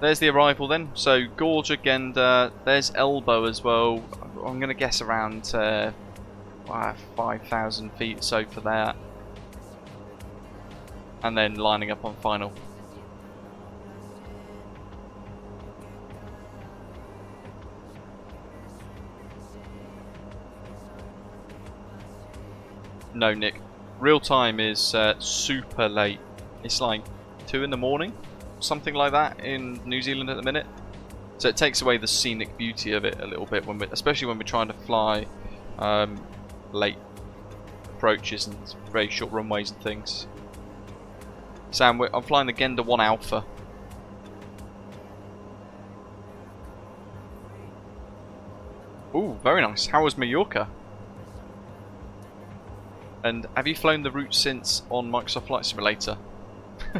there's the arrival then. So Gorge again, there's Elbow as well. I'm going to guess around 5,000 feet or so for that. And then lining up on final. No, Nick. Real time is super late. It's like 2 in the morning, something like that in New Zealand at the minute. So it takes away the scenic beauty of it a little bit, especially when we're trying to fly late approaches and very short runways and things. Sam, I'm flying the Gender 1 Alpha. Ooh, very nice. How was Mallorca? And have you flown the route since on Microsoft Flight Simulator?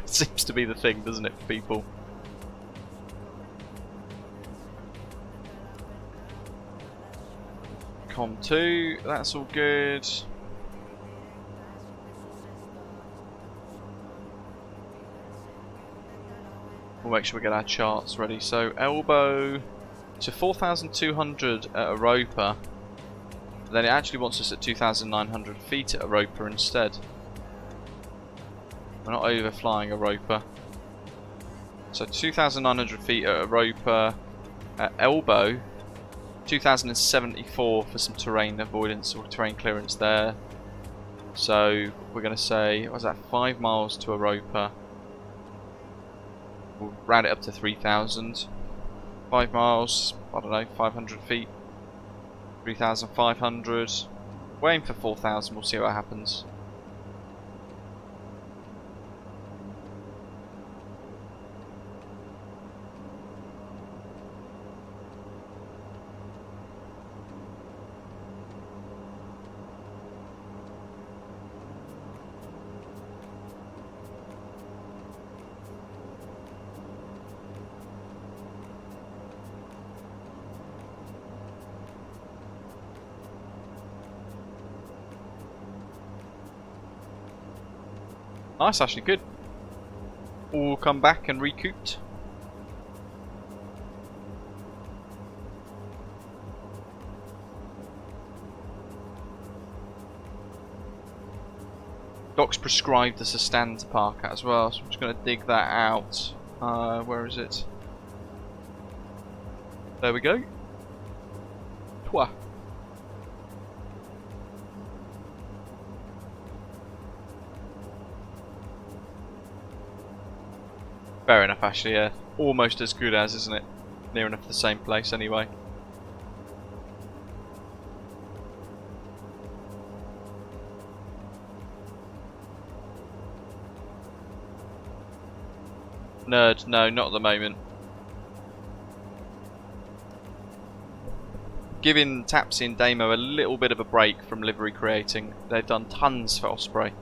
Seems to be the thing, doesn't it, for people? Com2, that's all good. We'll make sure we get our charts ready. So Elbow to 4,200 at Europa. Then it actually wants us at 2,900 feet at Europa instead. We're not overflying Europa. So 2,900 feet at Europa. At Elbow, 2,074 for some terrain avoidance or terrain clearance there. So we're going to say, what was that, 5 miles to Europa. We'll round it up to 3,000. 5 miles, I don't know, 500 feet. 3,500. We're aiming for 4,000, we'll see what happens. Nice, actually good. All come back and recouped. Docks prescribed us a stand to park at as well, so I'm just going to dig that out. Where is it? There we go. Twa. Fair enough, actually, yeah. Almost as good as, isn't it? Near enough the same place, anyway. Nerd, no, not at the moment. Giving Tapsy and Damo a little bit of a break from livery creating. They've done tons for Osprey,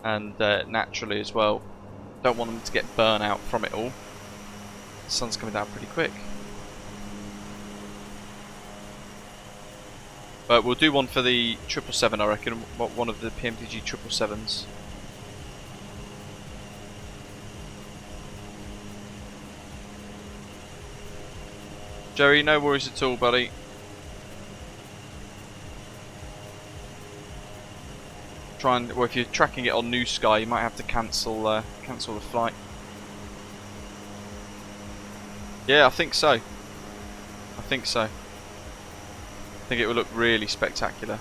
and naturally as well. Don't want them to get burnout from it all. The sun's coming down pretty quick. But we'll do one for the 777, I reckon. One of the PMPG 777s. Jerry, no worries at all, buddy. Try and, well, if you're tracking it on New Sky, you might have to cancel the flight. Yeah, I think so. I think so. I think it will look really spectacular.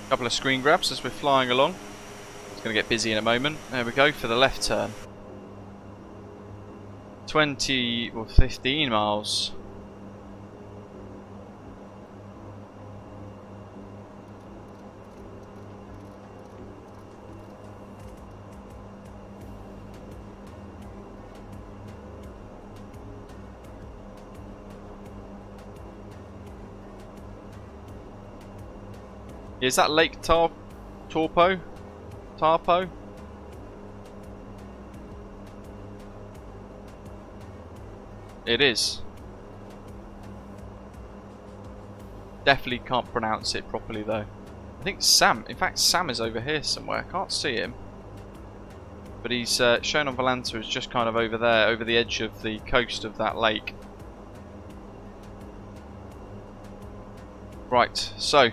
Couple of screen grabs as we're flying along. It's going to get busy in a moment. There we go for the left turn. 20 or 15 miles. Is that Lake Taupo? Tarpo? It is. Definitely can't pronounce it properly though. I think Sam, in fact Sam is over here somewhere. I can't see him. But he's shown on Volanta as just kind of over there, over the edge of the coast of that lake. Right, so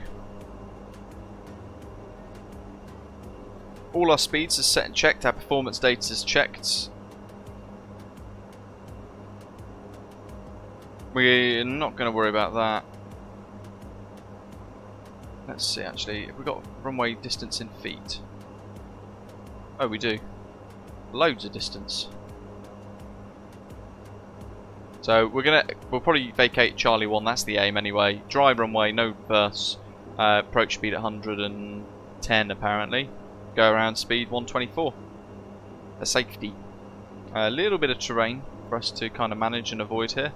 all our speeds are set and checked, our performance data is checked. We're not going to worry about that. Let's see actually, have we got runway distance in feet? Oh, we do. Loads of distance. So we'll probably vacate Charlie 1, that's the aim anyway. Dry runway, no reverse. Approach speed at 110 apparently. Go around speed 124. A safety. A little bit of terrain for us to kind of manage and avoid here.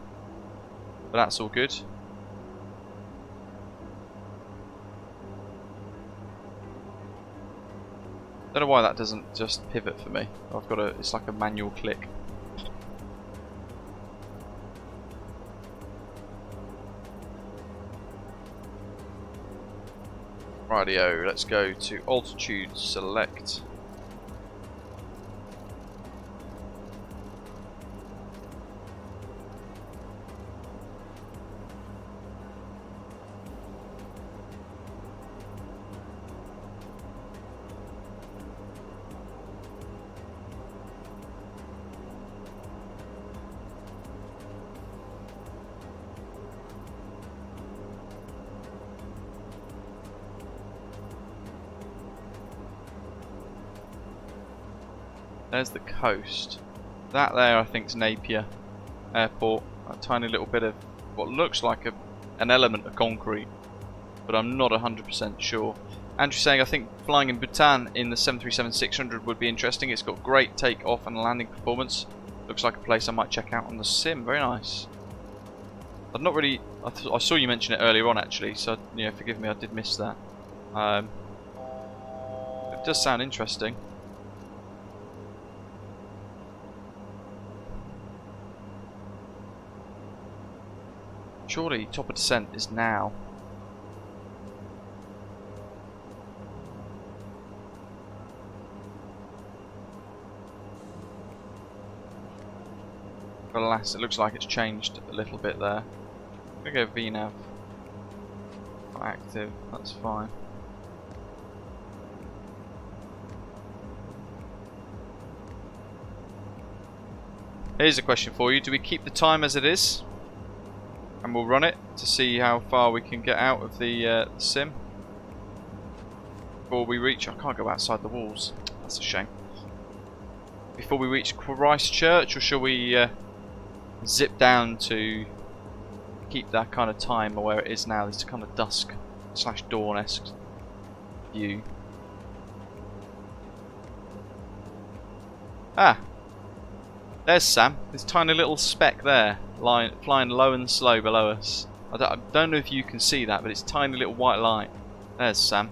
But that's all good. Don't know why that doesn't just pivot for me. I've got it's like a manual click. Radio, let's go to altitude, select. There's the coast. That there I think is Napier Airport. A tiny little bit of what looks like an element of concrete, but I'm not 100% sure. Andrew saying I think flying in Bhutan in the 737-600 would be interesting. It's got great take-off and landing performance. Looks like a place I might check out on the sim. Very nice. I've not really. I saw you mention it earlier on actually, so yeah, forgive me, I did miss that. It does sound interesting. Surely top of descent is now. But alas, it looks like it's changed a little bit there. I'm gonna go VNav. Active, that's fine. Here's a question for you. Do we keep the time as it is? And we'll run it to see how far we can get out of the sim before we reach. I can't go outside the walls. That's a shame. Before we reach Christchurch, or shall we zip down to keep that kind of time where it is now? This kind of dusk / dawn-esque view. Ah, there's Sam. This tiny little speck there. Flying low and slow below us. I don't know if you can see that, but it's tiny little white light. There's Sam.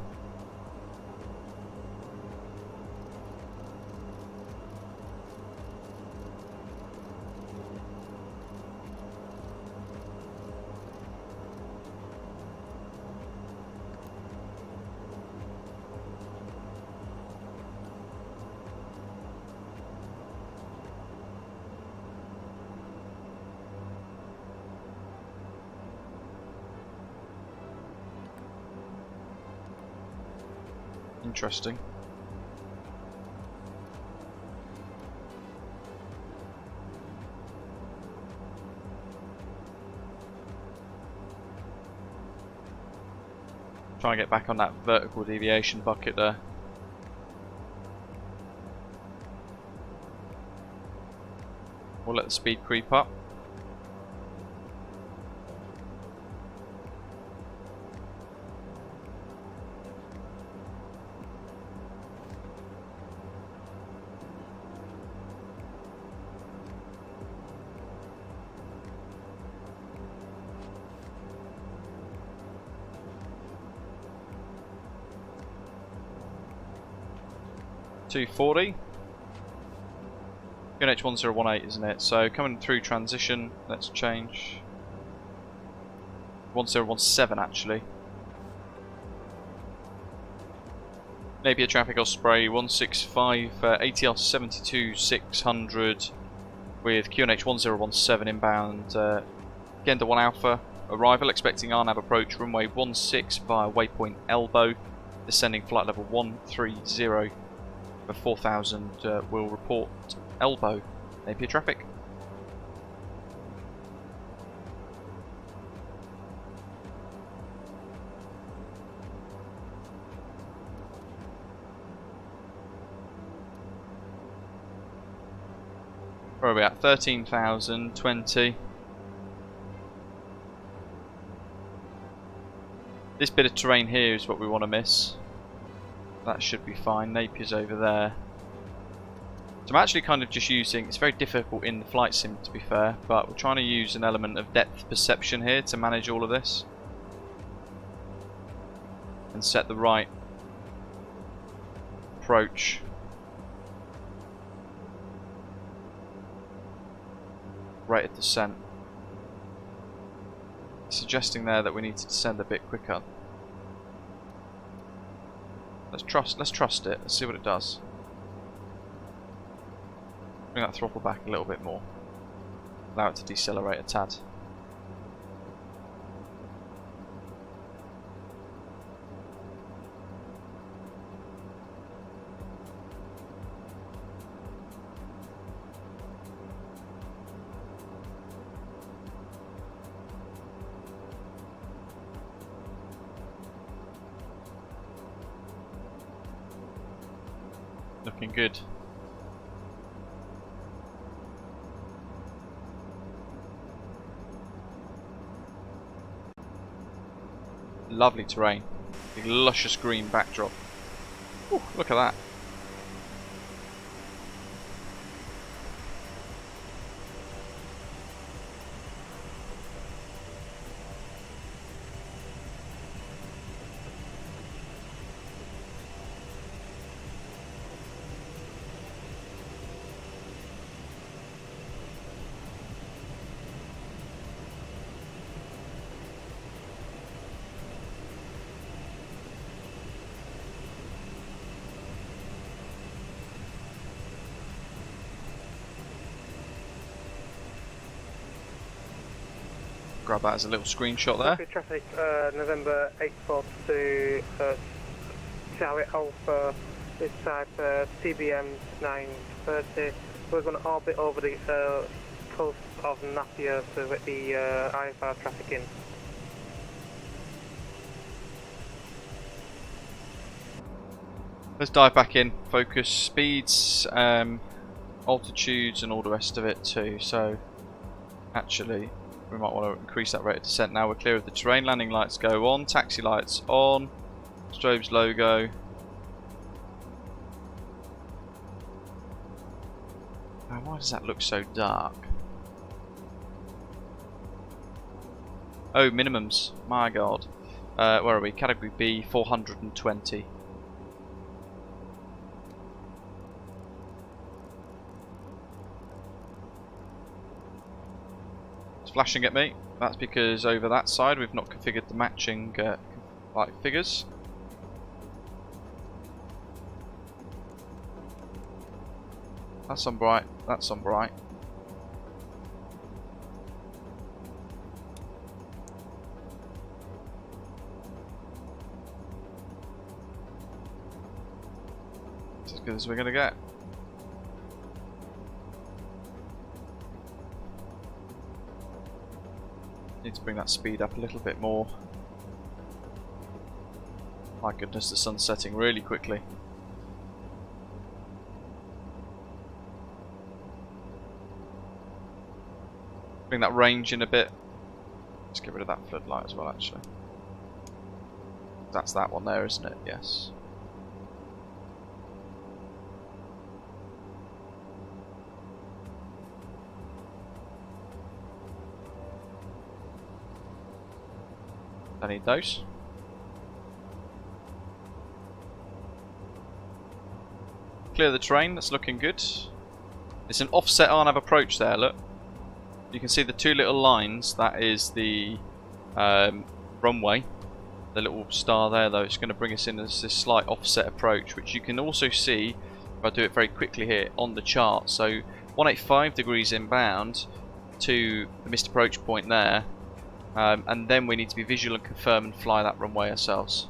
Interesting. Try and get back on that vertical deviation bucket there. We'll let the speed creep up. .240. QNH1018, isn't it? So coming through transition, let's change. 1017 actually. Napier traffic Osprey 165 ATR72-600 with QNH 1017 inbound. Gander 1 Alpha arrival, expecting RNAV approach runway 16 via waypoint Elbow, descending flight level 130 for 4000. Will report Elbow. Napier traffic. Where are we at? 13,020. This bit of terrain here is what we want to miss. That should be fine. Napier's over there. So I'm actually kind of just using, it's very difficult in the flight sim to be fair, but we're trying to use an element of depth perception here to manage all of this. And set the right approach. Rate of descent. Suggesting there that we need to descend a bit quicker. Let's trust it. Let's see what it does. Bring that throttle back a little bit more. Allow it to decelerate a tad. Looking good. Lovely terrain. Big luscious green backdrop. Ooh, look at that. Grab that as a little screenshot there. Traffic, November 842, Charlie Alpha, this type CBM 930. We're going to orbit over the coast of Napier to get the IFR traffic in. Let's dive back in. Focus speeds, altitudes and all the rest of it too. So actually we might want to increase that rate of descent now. We're clear of the terrain. Landing lights go on. Taxi lights on. Strobes logo. Now, why does that look so dark? Oh, minimums. My god. Where are we? Category B, 420. Flashing at me. That's because over that side we've not configured the matching light figures. That's on bright. That's on bright. It's as good as we're gonna get. Need to bring that speed up a little bit more. My goodness, the sun's setting really quickly. Bring that range in a bit. Let's get rid of that floodlight as well, actually. That's that one there, isn't it? Yes. I need those. Clear the terrain, that's looking good. It's an offset RNAV approach there, look. You can see the two little lines, that is the runway. The little star there though, it's going to bring us in as this slight offset approach, which you can also see if I do it very quickly here on the chart. So 185 degrees inbound to the missed approach point there, and then we need to be visual and confirm and fly that runway ourselves.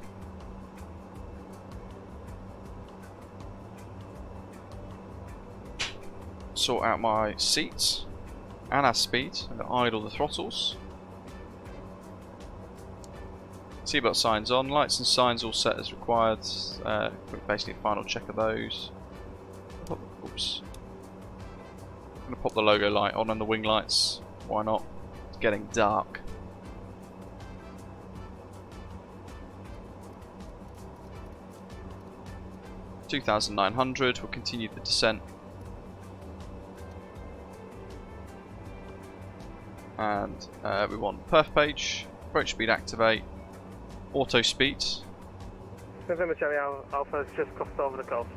Sort out my seats and our speed. I'm going to idle the throttles. Seatbelt signs on, lights and signs all set as required. Basically, final check of those. Oops. I'm going to pop the logo light on and the wing lights. Why not? It's getting dark. $2,900. We'll continue the descent. And we want perf page, approach speed activate, auto speed. November Charlie Alpha has just crossed over the coast.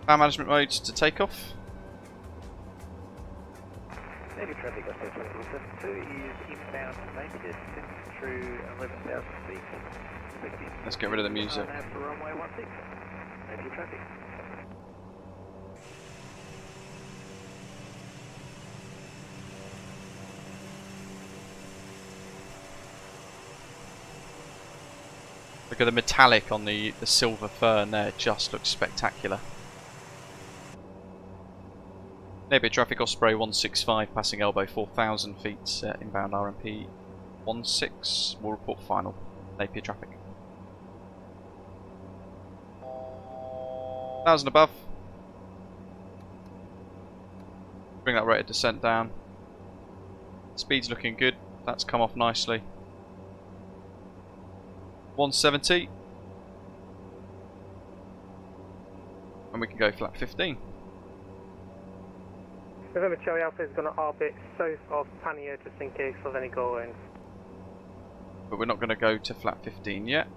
Power management mode to take off. Napier traffic Osprey 2072 is inbound to Napier, descent through 11,000 feet. Let's get rid of the music. For runway 16. Napier traffic. Look at the metallic on the silver fern there, just looks spectacular. Napier traffic Osprey 165 passing elbow 4,000 feet inbound RMP 16. We'll report final. Napier traffic. 1,000 above. Bring that rate of descent down. Speed's looking good. That's come off nicely. 170. And we can go flat 15. November Charlie Alpha is going to orbit south of Pannier just in case of any go-ins. But we're not going to go to flat 15 yet,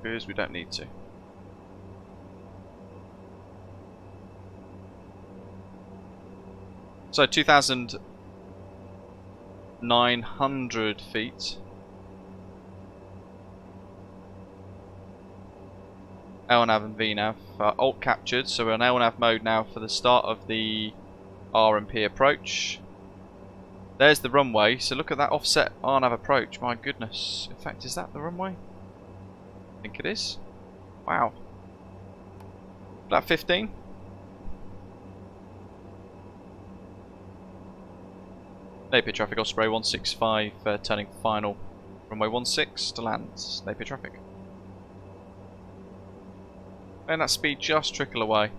because we don't need to. So 2,900 feet. LNAV and VNAV. Alt captured, so we're on LNAV mode now for the start of the RMP approach. There's the runway, so look at that offset RNAV approach, my goodness. In fact, is that the runway? I think it is. Wow. Flat 15. Napier traffic Osprey 165 turning final. Runway 16 to land. Napier traffic. And that speed just trickle away.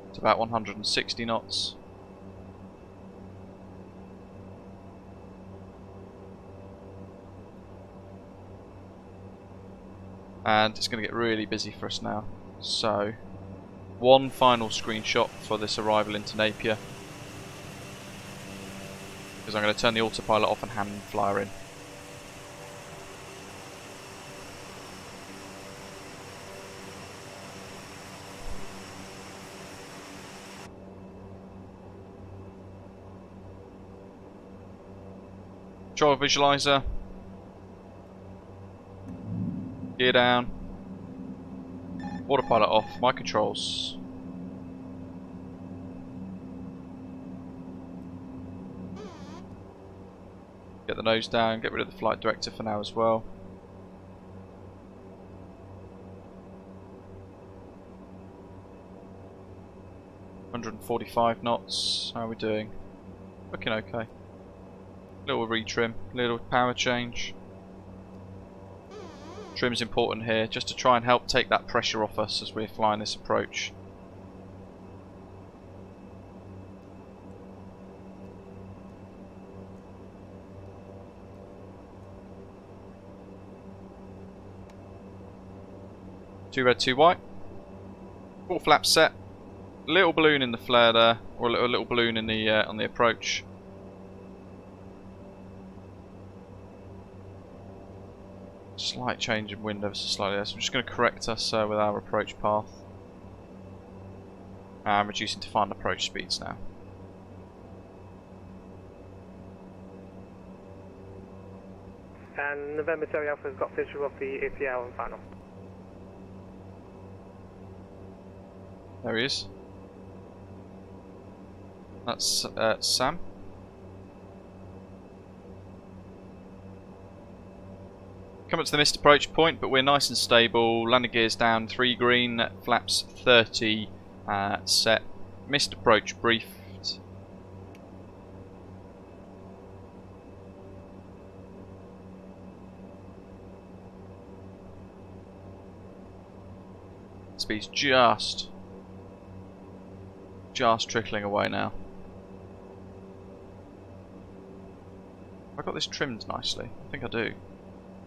It's about 160 knots. And it's going to get really busy for us now. So, one final screenshot for this arrival into Napier. Because I'm going to turn the autopilot off and hand flyer in. Control visualizer. Gear down. Autopilot off. My controls. Get the nose down. Get rid of the flight director for now as well. .145 knots. How are we doing? Looking okay. Little retrim, little power change. Trim's important here, just to try and help take that pressure off us as we're flying this approach. Two red, two white. Full flap set. Little balloon in the flare there, or a little balloon in the on the approach. Slight change in wind ever so slightly there, so I'm just going to correct us with our approach path. And reducing to final approach speeds now. And November Charlie Alpha's got visual of the ATR on final. There he is. That's Sam. Come up to the missed approach point, but we're nice and stable. Landing gears down, 3 green, flaps 30, set. Missed approach briefed. Speed's just trickling away now. Have I got this trimmed nicely? I think I do.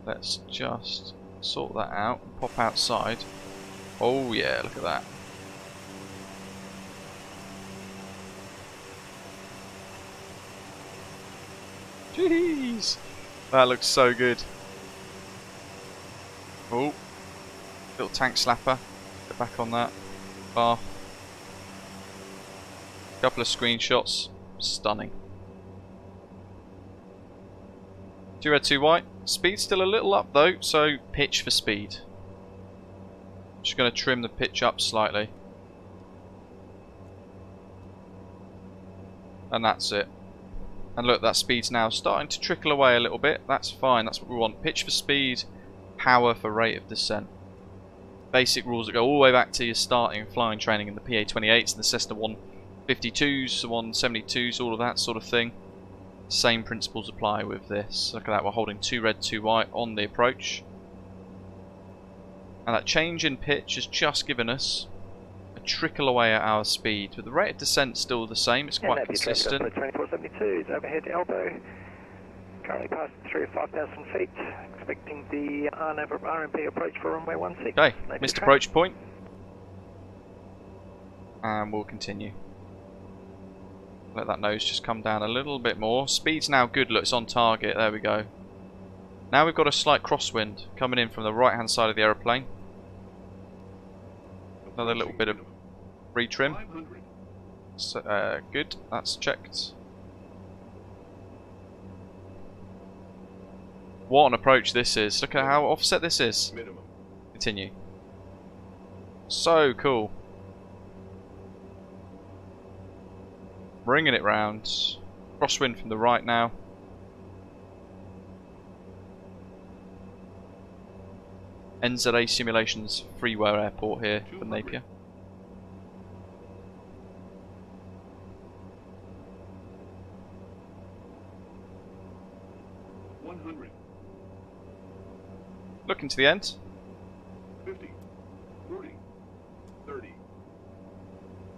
Let's just sort that out and pop outside. Oh yeah, look at that. Jeez! That looks so good. Oh, little tank slapper. Get back on that. Bar. Couple of screenshots. Stunning. 2 red, 2 white. Speed's still a little up though, so pitch for speed. Just going to trim the pitch up slightly. And that's it. And look, that speed's now starting to trickle away a little bit. That's fine, that's what we want. Pitch for speed, power for rate of descent. Basic rules that go all the way back to your starting flying training in the PA-28s and the Cessna 152s, the 172s, all of that sort of thing. Same principles apply with this. Look at that, we're holding 2 red, 2 white on the approach. And that change in pitch has just given us a trickle away at our speed. With the rate of descent still the same, it's quite consistent. Napier 2472 is overhead elbow. Currently passed through 5,000 feet. Expecting the RMP approach for runway 16. Okay, missed approach point. And we'll continue. Let that nose just come down a little bit more. Speed's now good, look, it's on target, there we go. Now we've got a slight crosswind coming in from the right hand side of the aeroplane. Another little bit of retrim. So, good, that's checked. What an approach this is. Look at how offset this is. Continue. So cool. Bringing it round. Crosswind from the right now. NZA Simulations Freeware Airport here for Napier. Looking to the end. 50, 40, 30,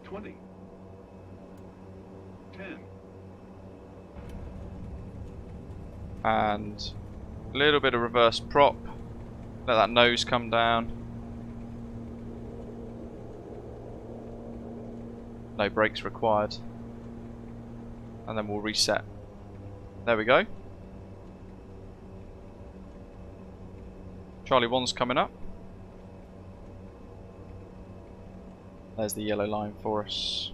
20, 10. And a little bit of reverse prop. Let that nose come down. No brakes required. And then we'll reset. There we go. Charlie 1's coming up. There's the yellow line for us.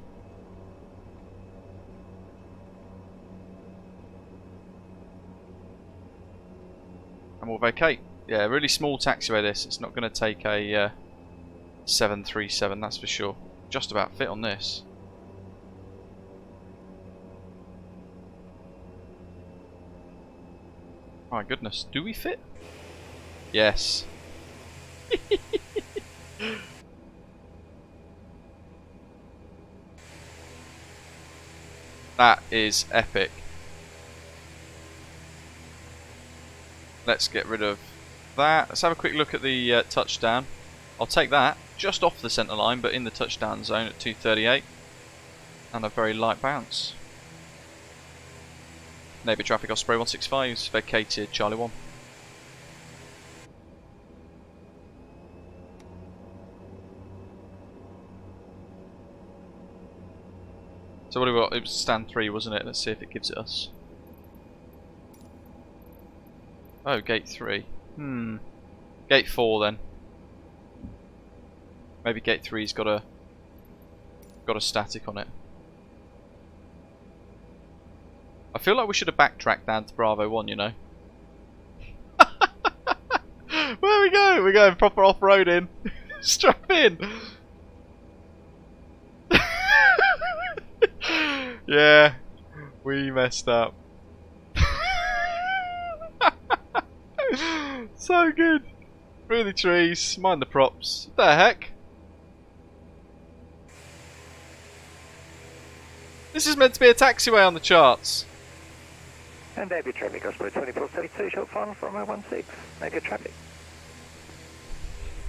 And we'll vacate. Yeah, really small taxiway this. It's not going to take a 737, that's for sure. Just about fit on this. My goodness, do we fit? Yes. That is epic. Let's get rid of that. Let's have a quick look at the touchdown. I'll take that just off the centre line, but in the touchdown zone at 238. And a very light bounce. Napier traffic Osprey 165's vacated Charlie 1. So what do we got? It was stand 3, wasn't it? Let's see if it gives it us. Oh, gate 3. Gate 4 then. Maybe gate 3's got a static on it. I feel like we should have backtracked down to Bravo 1, you know. There we go. We're going proper off-roading. Strap in. Yeah, we messed up. So good. Through the trees, mind the props. What the heck? This is meant to be a taxiway on the charts. And Napier traffic, Osprey 2432, short final from 016. Napier traffic.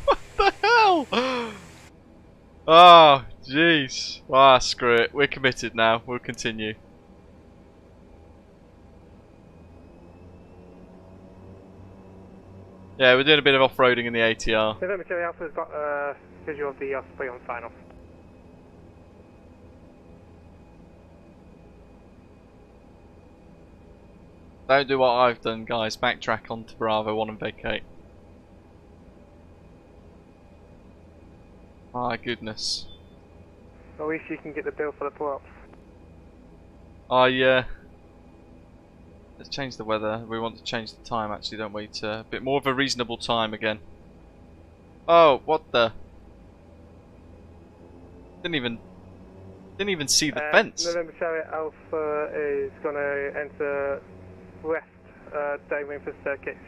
What the hell? Oh, jeez. Ah, screw it. We're committed now. We'll continue. Yeah, we're doing a bit of off-roading in the ATR. November Charlie Alpha's got a visual of the Osprey on final. Don't do what I've done, guys. Backtrack onto Bravo 1 and vacate. My goodness. At least you can get the bill for the pull-ups. Let's change the weather. We want to change the time, actually, don't we? To a bit more of a reasonable time again. Oh, what the? Didn't even see the fence. November Charlie Alpha is going to enter west downwind for circuits.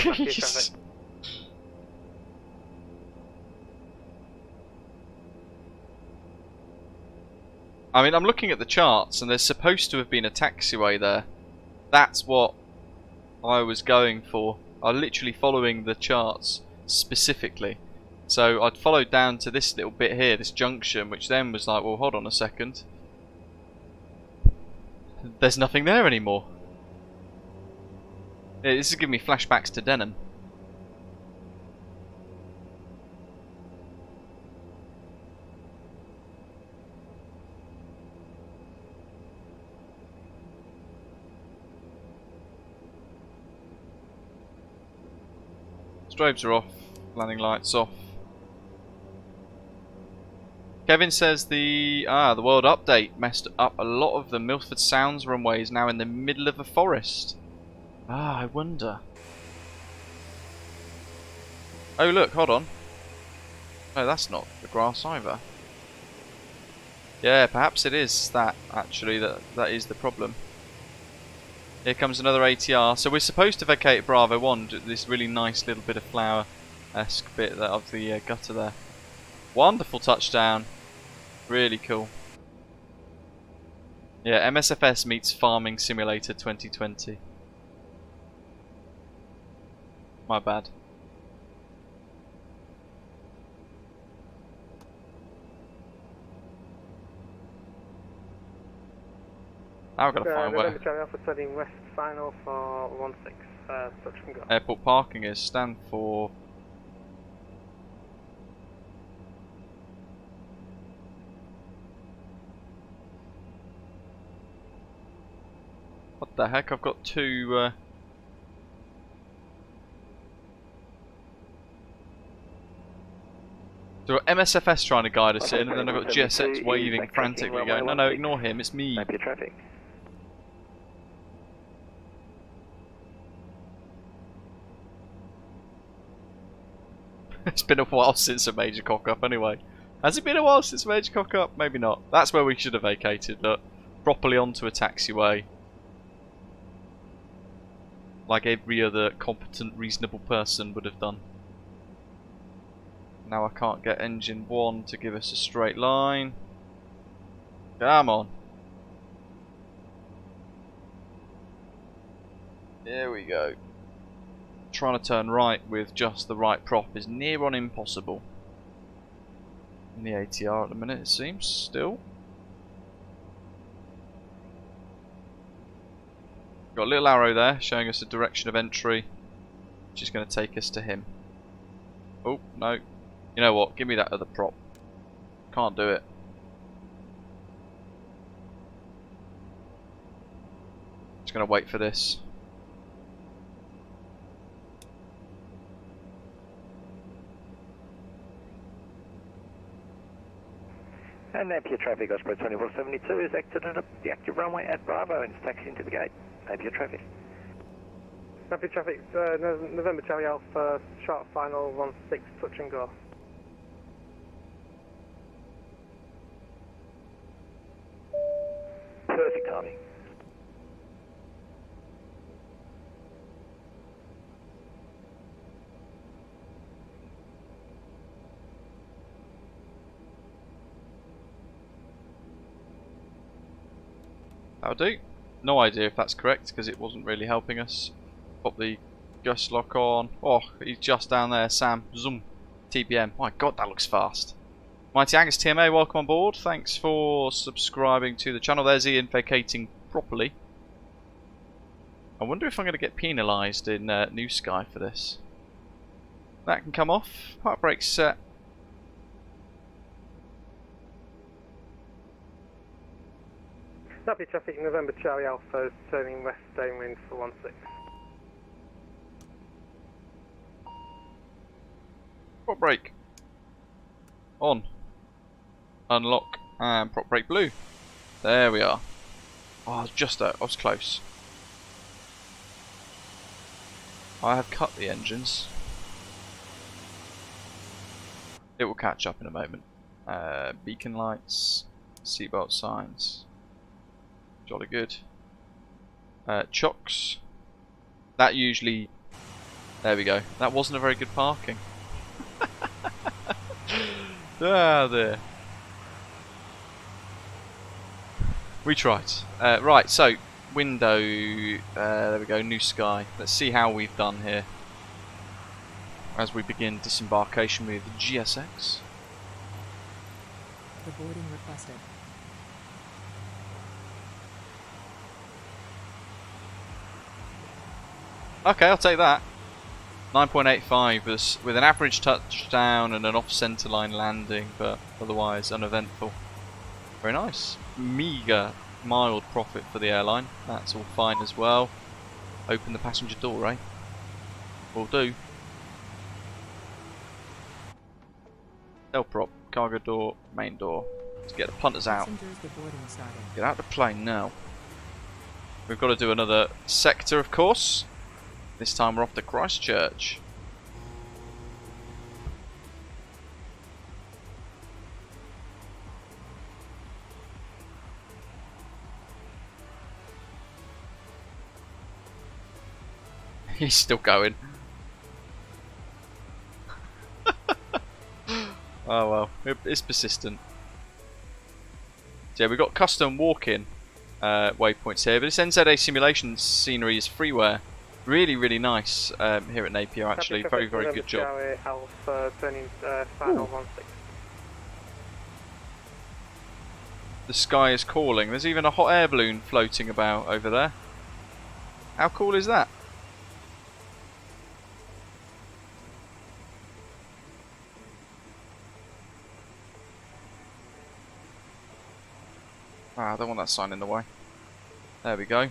Napier traffic. I mean, I'm looking at the charts, and there's supposed to have been a taxiway there. That's what I was going for. I'm literally following the charts specifically. So I'd followed down to this little bit here, this junction, which then was like, well, hold on a second. There's nothing there anymore. Yeah, this is giving me flashbacks to Denham. Strobes are off, landing lights off. Kevin says the world update messed up a lot of the Milford Sounds runway is now in the middle of a forest. I wonder. Oh look, hold on. No, that's not the grass either. Yeah, perhaps it is that actually that is the problem. Here comes another ATR. So we're supposed to vacate Bravo 1, this really nice little bit of flower-esque bit of the gutter there. Wonderful touchdown. Really cool. Yeah, MSFS meets Farming Simulator 2020. My bad. Now I've got to find where Charlie Alpha studying west final for 16. Touch and go. airport parking is. Stand for. What the heck? I've got two. So MSFS trying to guide us in, and then I've got GSX waving frantically going, no, ignore him, it's me. Napier traffic. It's been a while since a major cock-up anyway. Has it been a while since a major cock-up? Maybe not. That's where we should have vacated, look. Properly onto a taxiway. Like every other competent, reasonable person would have done. Now I can't get engine 1 to give us a straight line. Come on. There we go. Trying to turn right with just the right prop is near on impossible. In the ATR at the minute, it seems, still. Got a little arrow there showing us a direction of entry, which is going to take us to him. Oh, no. You know what? Give me that other prop. Can't do it. Just going to wait for this. And Napier traffic, Osprey 2472 is exited at the active runway at Bravo and is taxiing to the gate. Napier traffic. Napier traffic, November Charlie Alpha, short final 16, touch and go. Perfect timing. That'll do. No idea if that's correct because it wasn't really helping us. Pop the gust lock on. Oh, he's just down there, Sam. Zoom. TBM. My god, that looks fast. Mighty Angus TMA, welcome on board. Thanks for subscribing to the channel. There's Ian vacating properly. I wonder if I'm going to get penalised in New Sky for this. That can come off. Park brake set. Napier traffic, November Charlie Alpha is turning west downwind for 16. Prop brake. On. Unlock and prop brake blue. There we are. Oh, just I was close. I have cut the engines. It will catch up in a moment. Beacon lights, seatbelt signs. Jolly good. Chocks. That usually... There we go. That wasn't a very good parking. There. We tried. Right, so window. There we go. New Sky. Let's see how we've done here as we begin disembarkation with GSX. The boarding requested. Okay, I'll take that. 9.85 with an average touchdown and an off-centre line landing, but otherwise uneventful. Very nice. Meagre, mild profit for the airline. That's all fine as well. Open the passenger door, eh? Will do. Tail prop, cargo door, main door. Let's get the punters out. Passengers, the boarding started. Get out of the plane now. We've got to do another sector, of course. This time we're off to Christchurch. He's still going. Oh well, it's persistent. So yeah, we've got custom walk-in waypoints here, but this NZA Simulations scenery is freeware. Really, really nice here at Napier, actually. Very, very good job. Alpha, turning final 16. The sky is calling. There's even a hot air balloon floating about over there. How cool is that? Ah, I don't want that sign in the way. There we go.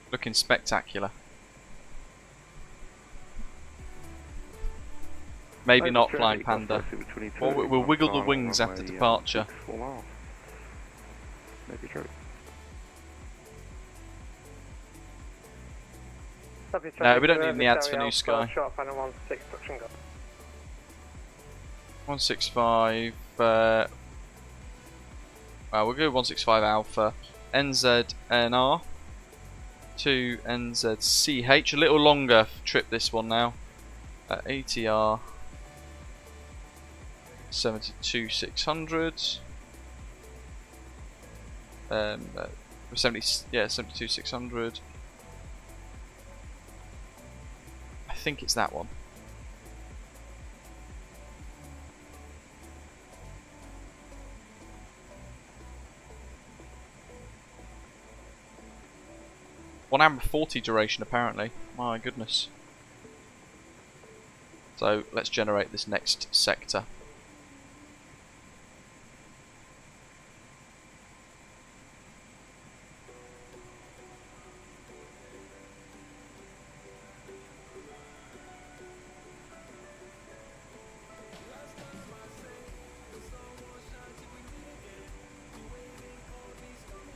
Looking spectacular. Maybe not Flying Panda. Or we'll wiggle the wings after departure. No, we don't need any ads for New Sky. 165. We'll go 165 Alpha. NZNR to NZCH. A little longer trip this one now. ATR72-600. 72-600. I think it's that one. One hour 40 duration apparently. My goodness. So let's generate this next sector.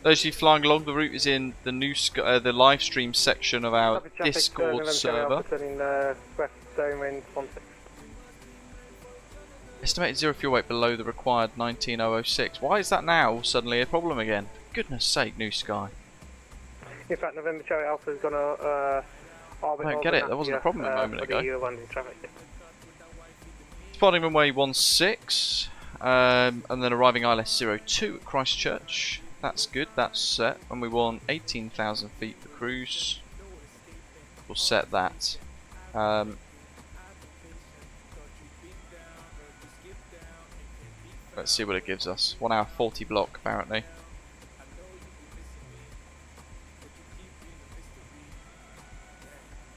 Those of you flying along, the route is in the the live stream section of our Discord server. Estimated zero fuel weight below the required 19006. Why is that now suddenly a problem again? For goodness sake, New Sky. In fact, November Charlie Alpha is going to orbit I don't get it, that wasn't a problem a moment ago. landing traffic. Spotting runway 16, and then arriving ILS02 at Christchurch. That's good, that's set. And we want 18,000 feet for cruise. We'll set that. Let's see what it gives us. 1 hour 40 block apparently.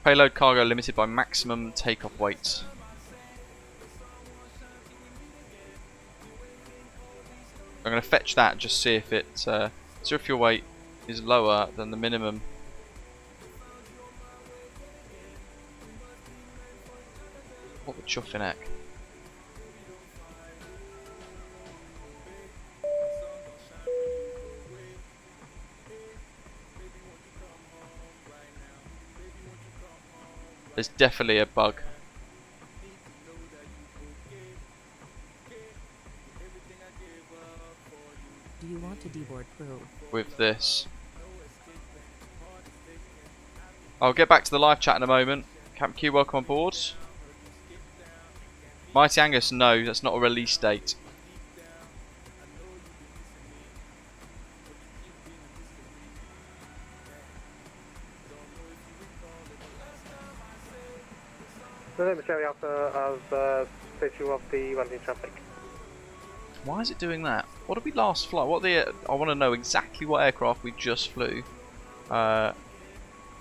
Payload cargo limited by maximum takeoff weight. I'm going to fetch that and just see if it zero fuel weight is lower than the minimum. What the chuffing heck? There's definitely a bug. Do you want to deboard crew? With this. I'll get back to the live chat in a moment. Camp Q, welcome on board. Mighty Angus, no, that's not a release date. November Charlie Alpha has visual of the landing traffic. Why is it doing that? What did we last fly? What the? I want to know exactly what aircraft we just flew, and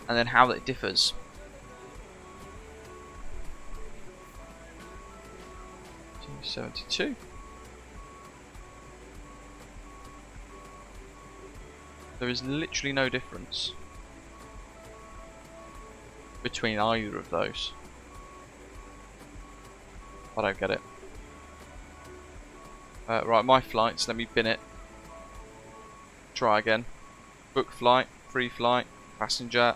then how that differs. ATR72. There is literally no difference between either of those. I don't get it. Right, my flights, let me bin it. Try again. Book flight, free flight, passenger.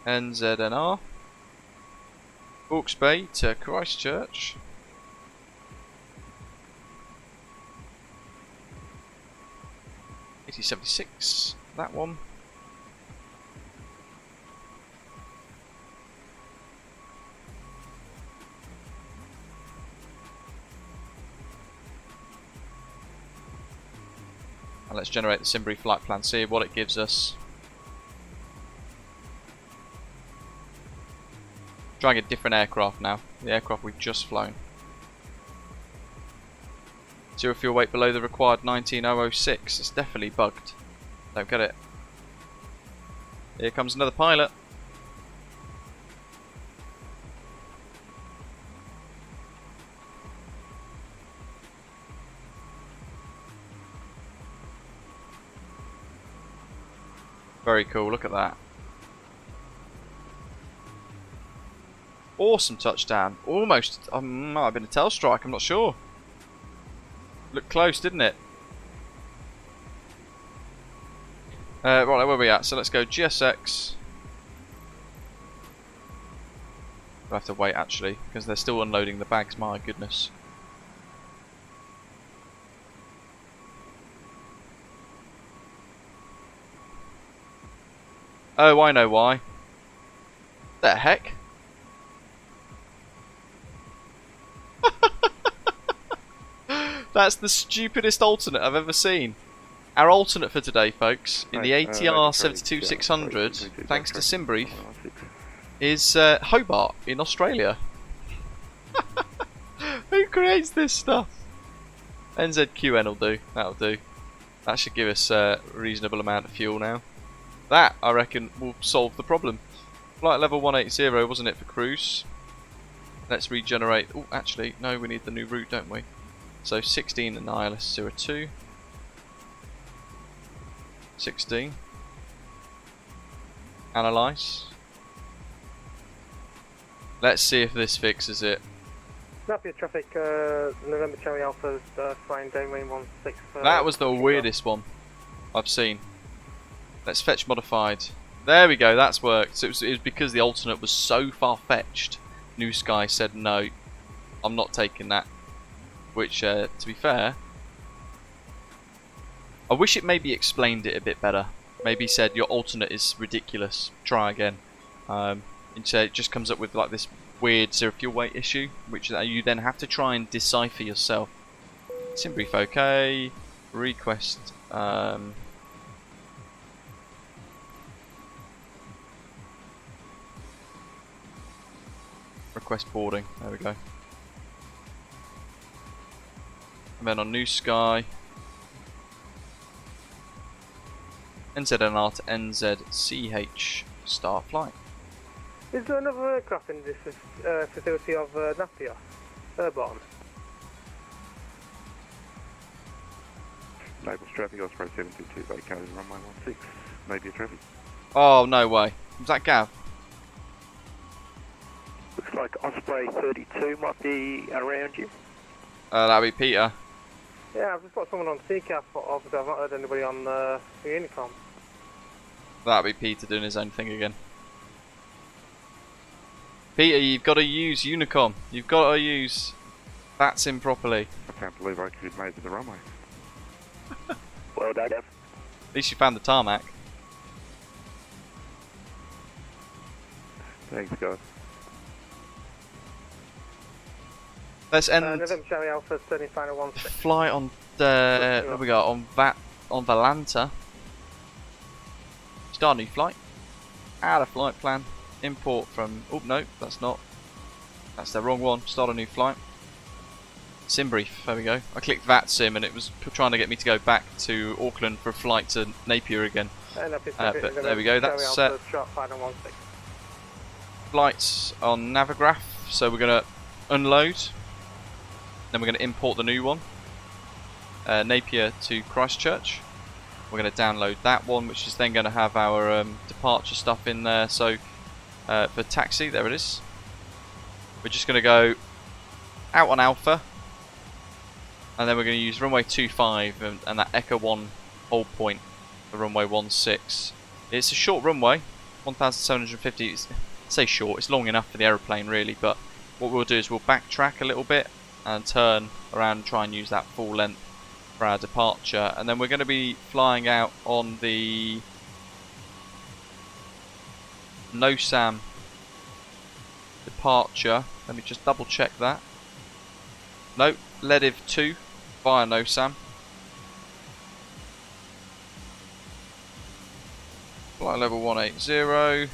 NZNR. Hawke's Bay to Christchurch. ATR76, that one. And let's generate the Simbury flight plan, see what it gives us. Trying a different aircraft now, the aircraft we've just flown. Zero fuel weight below the required 19006. It's definitely bugged. Don't get it. Here comes another pilot. Very cool, look at that. Awesome touchdown. Almost, might have been a tail strike, I'm not sure. Looked close, didn't it? Right, where are we at? So let's go GSX. We'll have to wait actually, because they're still unloading the bags, my goodness. Oh, I know why. The heck? That's the stupidest alternate I've ever seen. Our alternate for today, folks, in the ATR72-600, thanks to Simbrief, is Hobart in Australia. Who creates this stuff? NZQN will do. That'll do. That should give us a reasonable amount of fuel now. That, I reckon, will solve the problem. Flight level 180, wasn't it, for cruise? Let's regenerate. Oh, actually, no, we need the new route, don't we? So 16 and ILS02. 16. Analyze. Let's see if this fixes it. Napier traffic, November Charlie Alpha's flying downwind 16. That was the weirdest one I've seen. Let's fetch modified. There we go, that's worked. So it was because the alternate was so far-fetched. New Sky said no, I'm not taking that. Which, to be fair, I wish it maybe explained it a bit better. Maybe said your alternate is ridiculous, try again. Instead it just comes up with like this weird zero fuel weight issue, which you then have to try and decipher yourself. Sim brief OK, request request boarding, there we go. And then on New Sky, NZNR to NZCH, start flight. Is there another aircraft in this facility of Napier? Airborne? Naples traffic, Osprey 722 vacated runway 16, maybe a traffic. Oh, no way. Was that Gav? Looks like Osprey 32 might be around you. That'd be Peter. Yeah, I've just got someone on CCAF, but obviously I've not heard anybody on the Unicom. That'd be Peter doing his own thing again. Peter, you've got to use Unicom. You've got to use VATSIM properly. I can't believe I actually made it to the runway. Well done, Gav. At least you found the tarmac. Thanks, guys. Let's end November Charlie Alpha, turning final the 16. flight on what we got on Valanta. Start new flight. Add a flight plan. Import from. Oh no, that's not. That's the wrong one. Start a new flight. Sim brief. There we go. I clicked VATSIM and it was trying to get me to go back to Auckland for a flight to Napier again. But there we go. That's set. Flights on Navigraph. So we're gonna unload. Then we're going to import the new one, Napier to Christchurch. We're going to download that one, which is then going to have our departure stuff in there. So for taxi, there it is. We're just going to go out on Alpha, and then we're going to use runway 25 and that Echo 1 hold point for runway 16. It's a short runway, 1,750. I say short, it's long enough for the aeroplane really, but what we'll do is we'll backtrack a little bit and turn around and try and use that full length for our departure, and then we're going to be flying out on the NOSAM departure. Let me just double check that. No, LEDIV 2 via NOSAM. Flight level 180.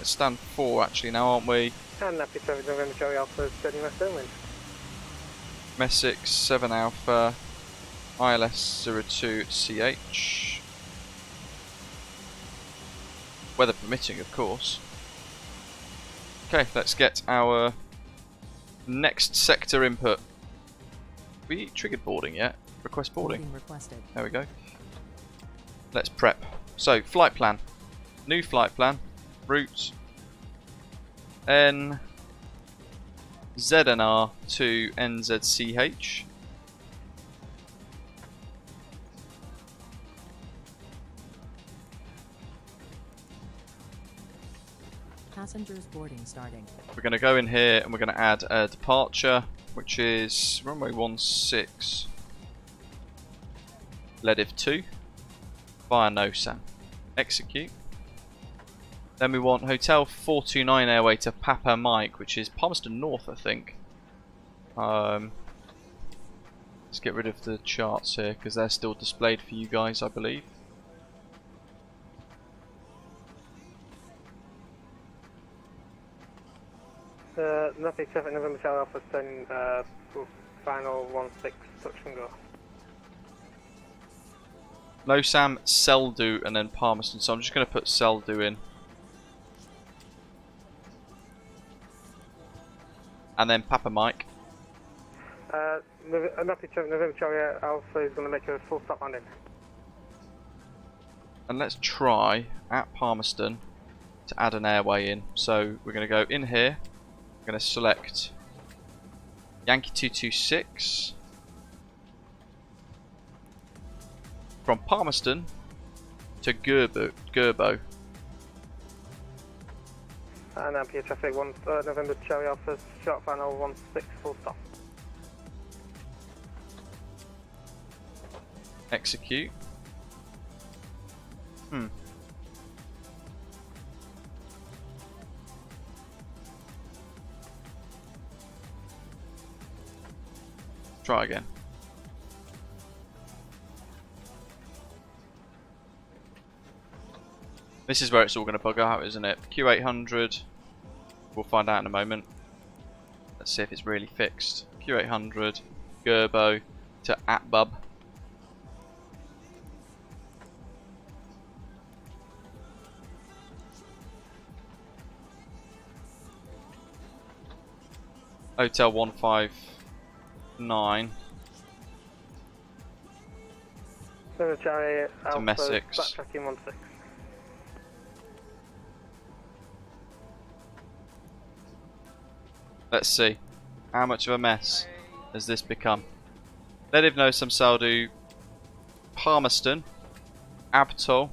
Stand 4 actually now, aren't we? And Napier traffic, November Charlie Alpha, turning west downwind. MES6 7 Alpha, ILS 02 CH. Weather permitting, of course. Okay, let's get our next sector input. Have we triggered boarding yet? Request boarding. Boarding requested. There we go. Let's prep. So, flight plan. New flight plan. Route NZNR to NZCH. Passengers boarding starting. We're going to go in here and we're going to add a departure, which is runway 16, LEDIV 2 via NOSAM. Execute. Then we want Hotel 429 airway to Papa Mike, which is Palmerston North, I think. Let's get rid of the charts here because they're still displayed for you guys, I believe. Napier traffic, November Charlie Alpha, turning final 16, touch and go. NOSAM, Seldu, and then Palmerston. So I'm just going to put Seldu in. And then Papa Mike. Napier traffic, November Charlie Alpha is going to make a full stop landing. And let's try at Palmerston to add an airway in. So we're going to go in here. We're going to select Yankee 226 from Palmerston to Gerbo. Napier traffic 1 November Charlie Alpha, short final 16 full stop. Execute. Try again. This is where it's all going to bug out, isn't it? Q800. We'll find out in a moment. Let's see if it's really fixed. Q800, Gerbo to Atbub. Hotel 159 November Charlie Alpha, Messex. backtracking 16. Let's see. How much of a mess has this become? Let him know some Saldu. Palmerston. Abtol.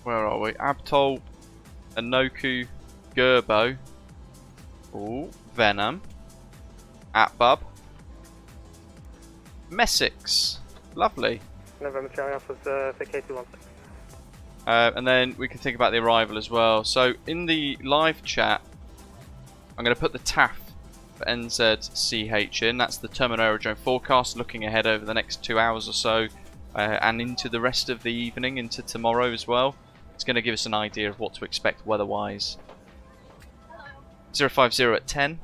Where are we? Abtol. Anoku. Gerbo. Ooh. Venom. Atbub. Messex. Lovely. November Charlie Alpha's vacated 16. And then we can think about the arrival as well. So in the live chat, I'm going to put the TAF for NZCH in. That's the Terminal Aerodrome forecast, looking ahead over the next 2 hours or so, and into the rest of the evening, into tomorrow as well. It's going to give us an idea of what to expect weather-wise. 050 at 10,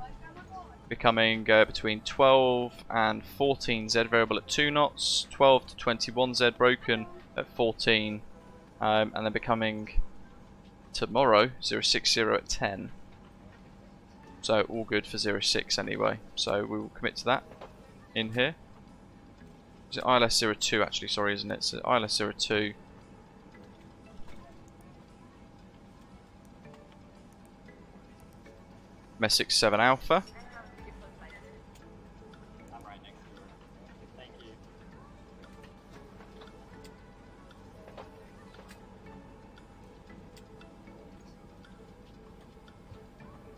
becoming between 12 and 14Z, variable at 2 knots, 12 to 21Z, broken at 14. And then becoming tomorrow 060 at 10. So all good for 06 anyway. So we will commit to that in here. Is it ILS 02 actually? Sorry, isn't it? So ILS 02. Messex 7 Alpha.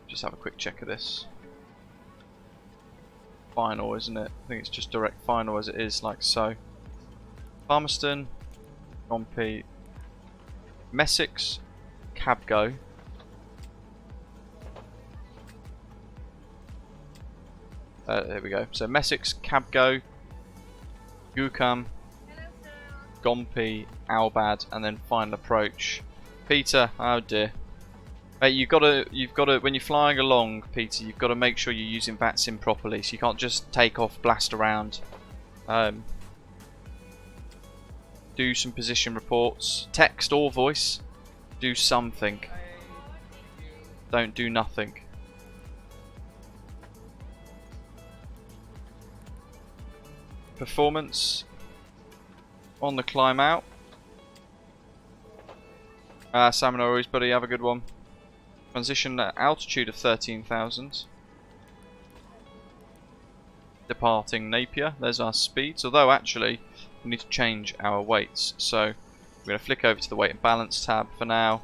Just have a quick check of this. Final, isn't it? I think it's just direct final as it is, like so. Palmerston, Gompy, Messex, Cabgo. There we go. So Messex, Cabgo, Gukam, Gompy, Albad, and then final approach. Peter, oh dear. You've got to, when you're flying along, Peter, you've got to make sure you're using VATSIM properly, so you can't just take off, blast around. Do some position reports, text or voice, do something. Don't do nothing. Performance on the climb out. Salmon always, buddy, have a good one. Transition at altitude of 13,000. Departing Napier. There's our speeds. Although actually we need to change our weights. So we're going to flick over to the weight and balance tab for now.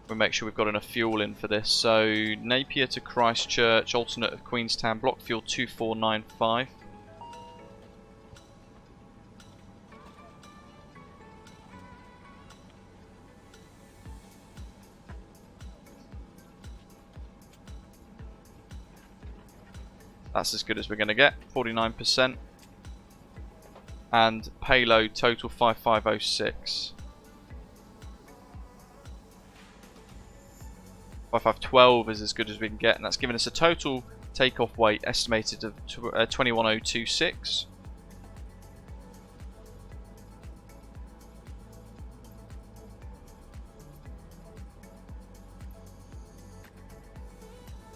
We'll make sure we've got enough fuel in for this. So Napier to Christchurch, alternate of Queenstown, block fuel 2495. That's as good as we're going to get, 49%. And payload total 5506. 5512 is as good as we can get, and that's giving us a total takeoff weight estimated of 21026.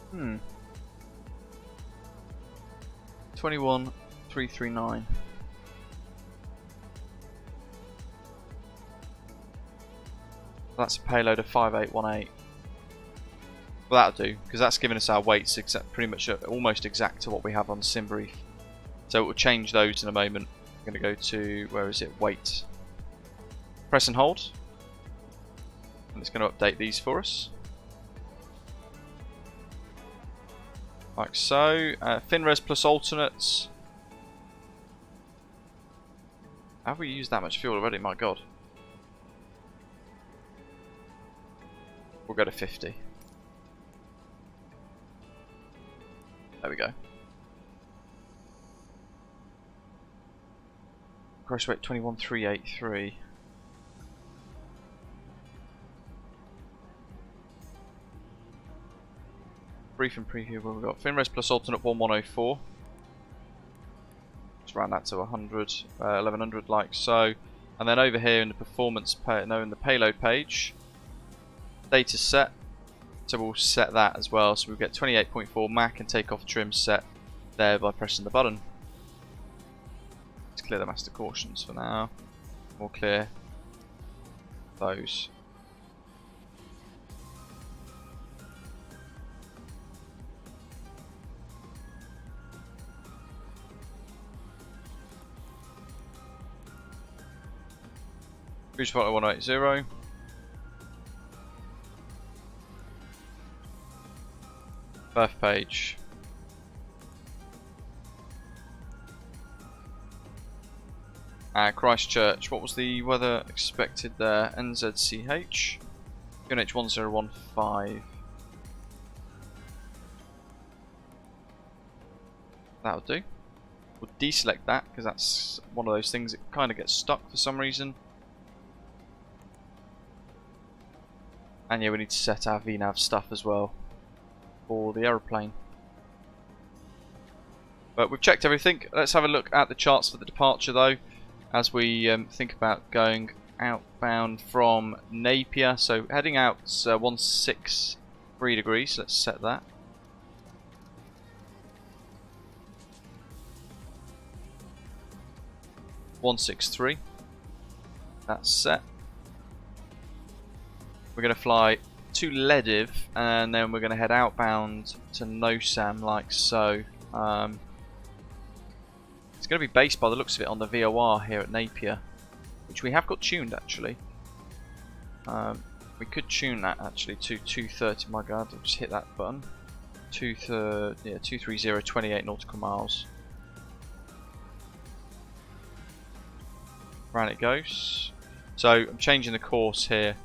Hmm. 21339. That's a payload of 5818. Well, that'll do, because that's giving us our weights pretty much almost exact to what we have on SimBrief. So it will change those in a moment. I'm going to go to, where is it, weight. Press and hold. And it's going to update these for us. Like so. FinRes plus alternates. Have we used that much fuel already? My god. We'll go to 50. There we go. Gross weight 21,383. Brief and preview, what we've got. FinRes plus alternate 1104. Let's round that to 100, 1100 like so. And then over here in the performance in the payload page, data set. So we'll set that as well. So we'll get 28.4 Mach and takeoff trim set there by pressing the button. Let's clear the master cautions for now. We'll clear those. Cruise Pilot 180. Birth page. Christchurch. What was the weather expected there? NZCH. UNH 1015. That'll do. We'll deselect that because that's one of those things that kind of gets stuck for some reason. And yeah, we need to set our VNAV stuff as well for the aeroplane. But we've checked everything. Let's have a look at the charts for the departure though, as we think about going outbound from Napier. So heading out 163 degrees. Let's set that. (163). That's set. We're going to fly to Lediv and then we're going to head outbound to Nosam like so. It's going to be based by the looks of it on the VOR here at Napier, which we have got tuned actually. We could tune that actually to 230. My god, I'll just hit that button. 230, 28 nautical miles. Round it goes. So I'm changing the course here.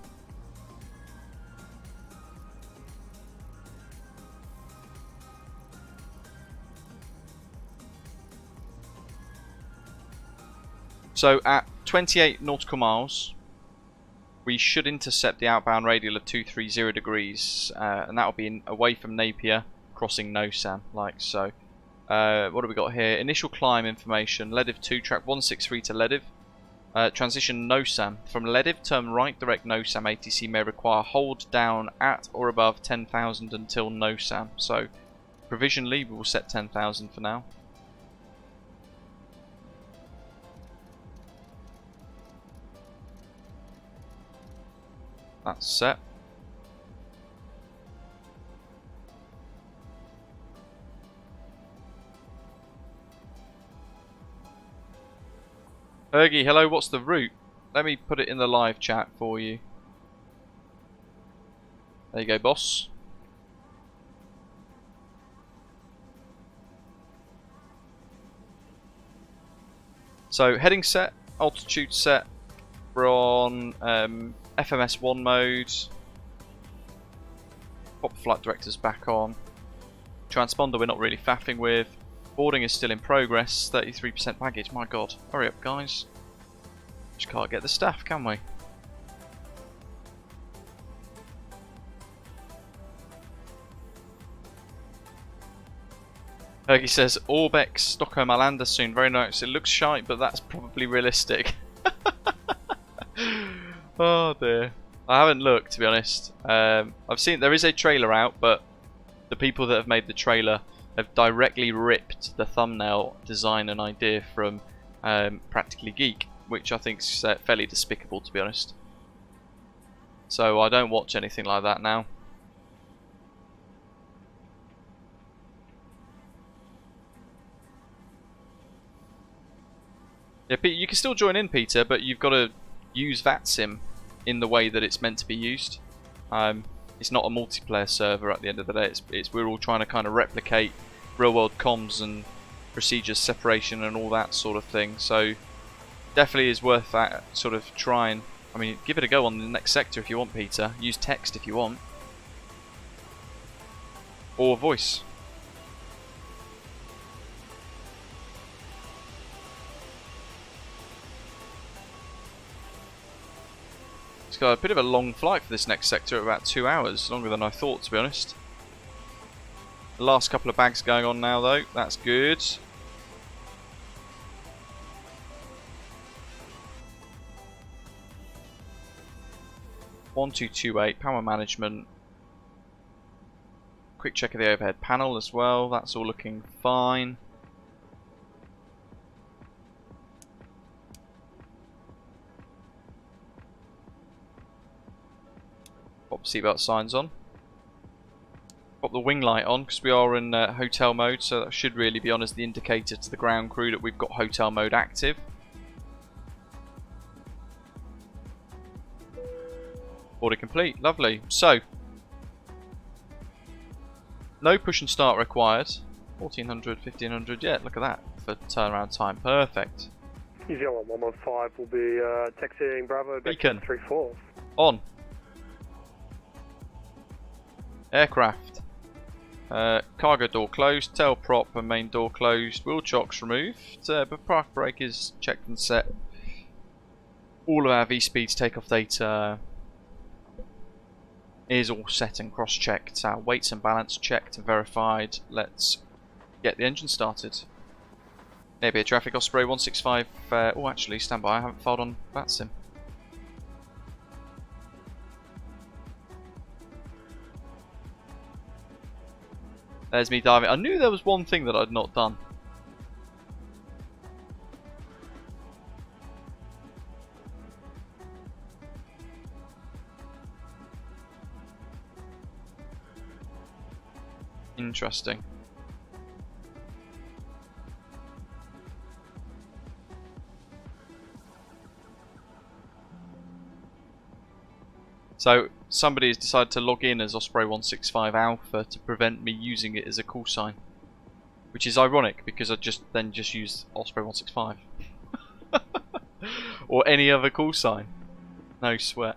So at 28 nautical miles, we should intercept the outbound radial of 230 degrees, and that will be away from Napier, crossing Nosam, like so. What have we got here? Initial climb information, Lediv 2, track 163 to Lediv. Transition Nosam. From Lediv, turn right, direct Nosam. ATC may require hold down at or above 10,000 until Nosam. So, provisionally, we will set 10,000 for now. That's set. Ergy, hello, what's the route? Let me put it in the live chat for you. There you go, boss. So, heading set, altitude set. We're on FMS 1 mode. Pop the flight directors back on. Transponder we're not really faffing with. Boarding is still in progress. 33% baggage. My god. Hurry up, guys. Just can't get the staff, can we? Hergy says, Orbex, Stockholm Arlanda soon. Very nice. It looks shite, but that's probably realistic. Oh dear. I haven't looked, to be honest. I've seen there is a trailer out, but the people that have made the trailer have directly ripped the thumbnail design and idea from Practically Geek, which I think is fairly despicable, to be honest. So I don't watch anything like that now. Yeah, you can still join in, Peter, but you've got to use VATSIM in the way that it's meant to be used. It's not a multiplayer server at the end of the day. We're all trying to kind of replicate real-world comms and procedures separation and all that sort of thing. So definitely is worth that sort of trying. I mean, give it a go on the next sector if you want, Peter. Use text if you want, or voice. It's got a bit of a long flight for this next sector, about 2 hours, longer than I thought, to be honest. The last couple of bags going on now, though. That's good. (1228) power management. Quick check of the overhead panel as well. That's all looking fine. Pop seatbelt signs on. Pop the wing light on because we are in hotel mode, so that should really be on as the indicator to the ground crew that we've got hotel mode active. Order complete, lovely. So, no push and start required. 1400, 1500, yeah, look at that for turnaround time, perfect. New Zealand 115 will be taxiing Bravo back Beacon. 34. On. Aircraft. Cargo door closed, tail prop and main door closed, wheel chocks removed, but park brake is checked and set. All of our V-speeds takeoff data is all set and cross-checked. Our weights and balance checked and verified. Let's get the engine started. Napier traffic, Osprey 165. Oh, actually, stand by. I haven't filed on VATSIM. There's me diving. I knew there was one thing that I'd not done. Interesting. So somebody has decided to log in as Osprey 165 Alpha to prevent me using it as a call sign, which is ironic because I just used Osprey 165 or any other call sign. No sweat.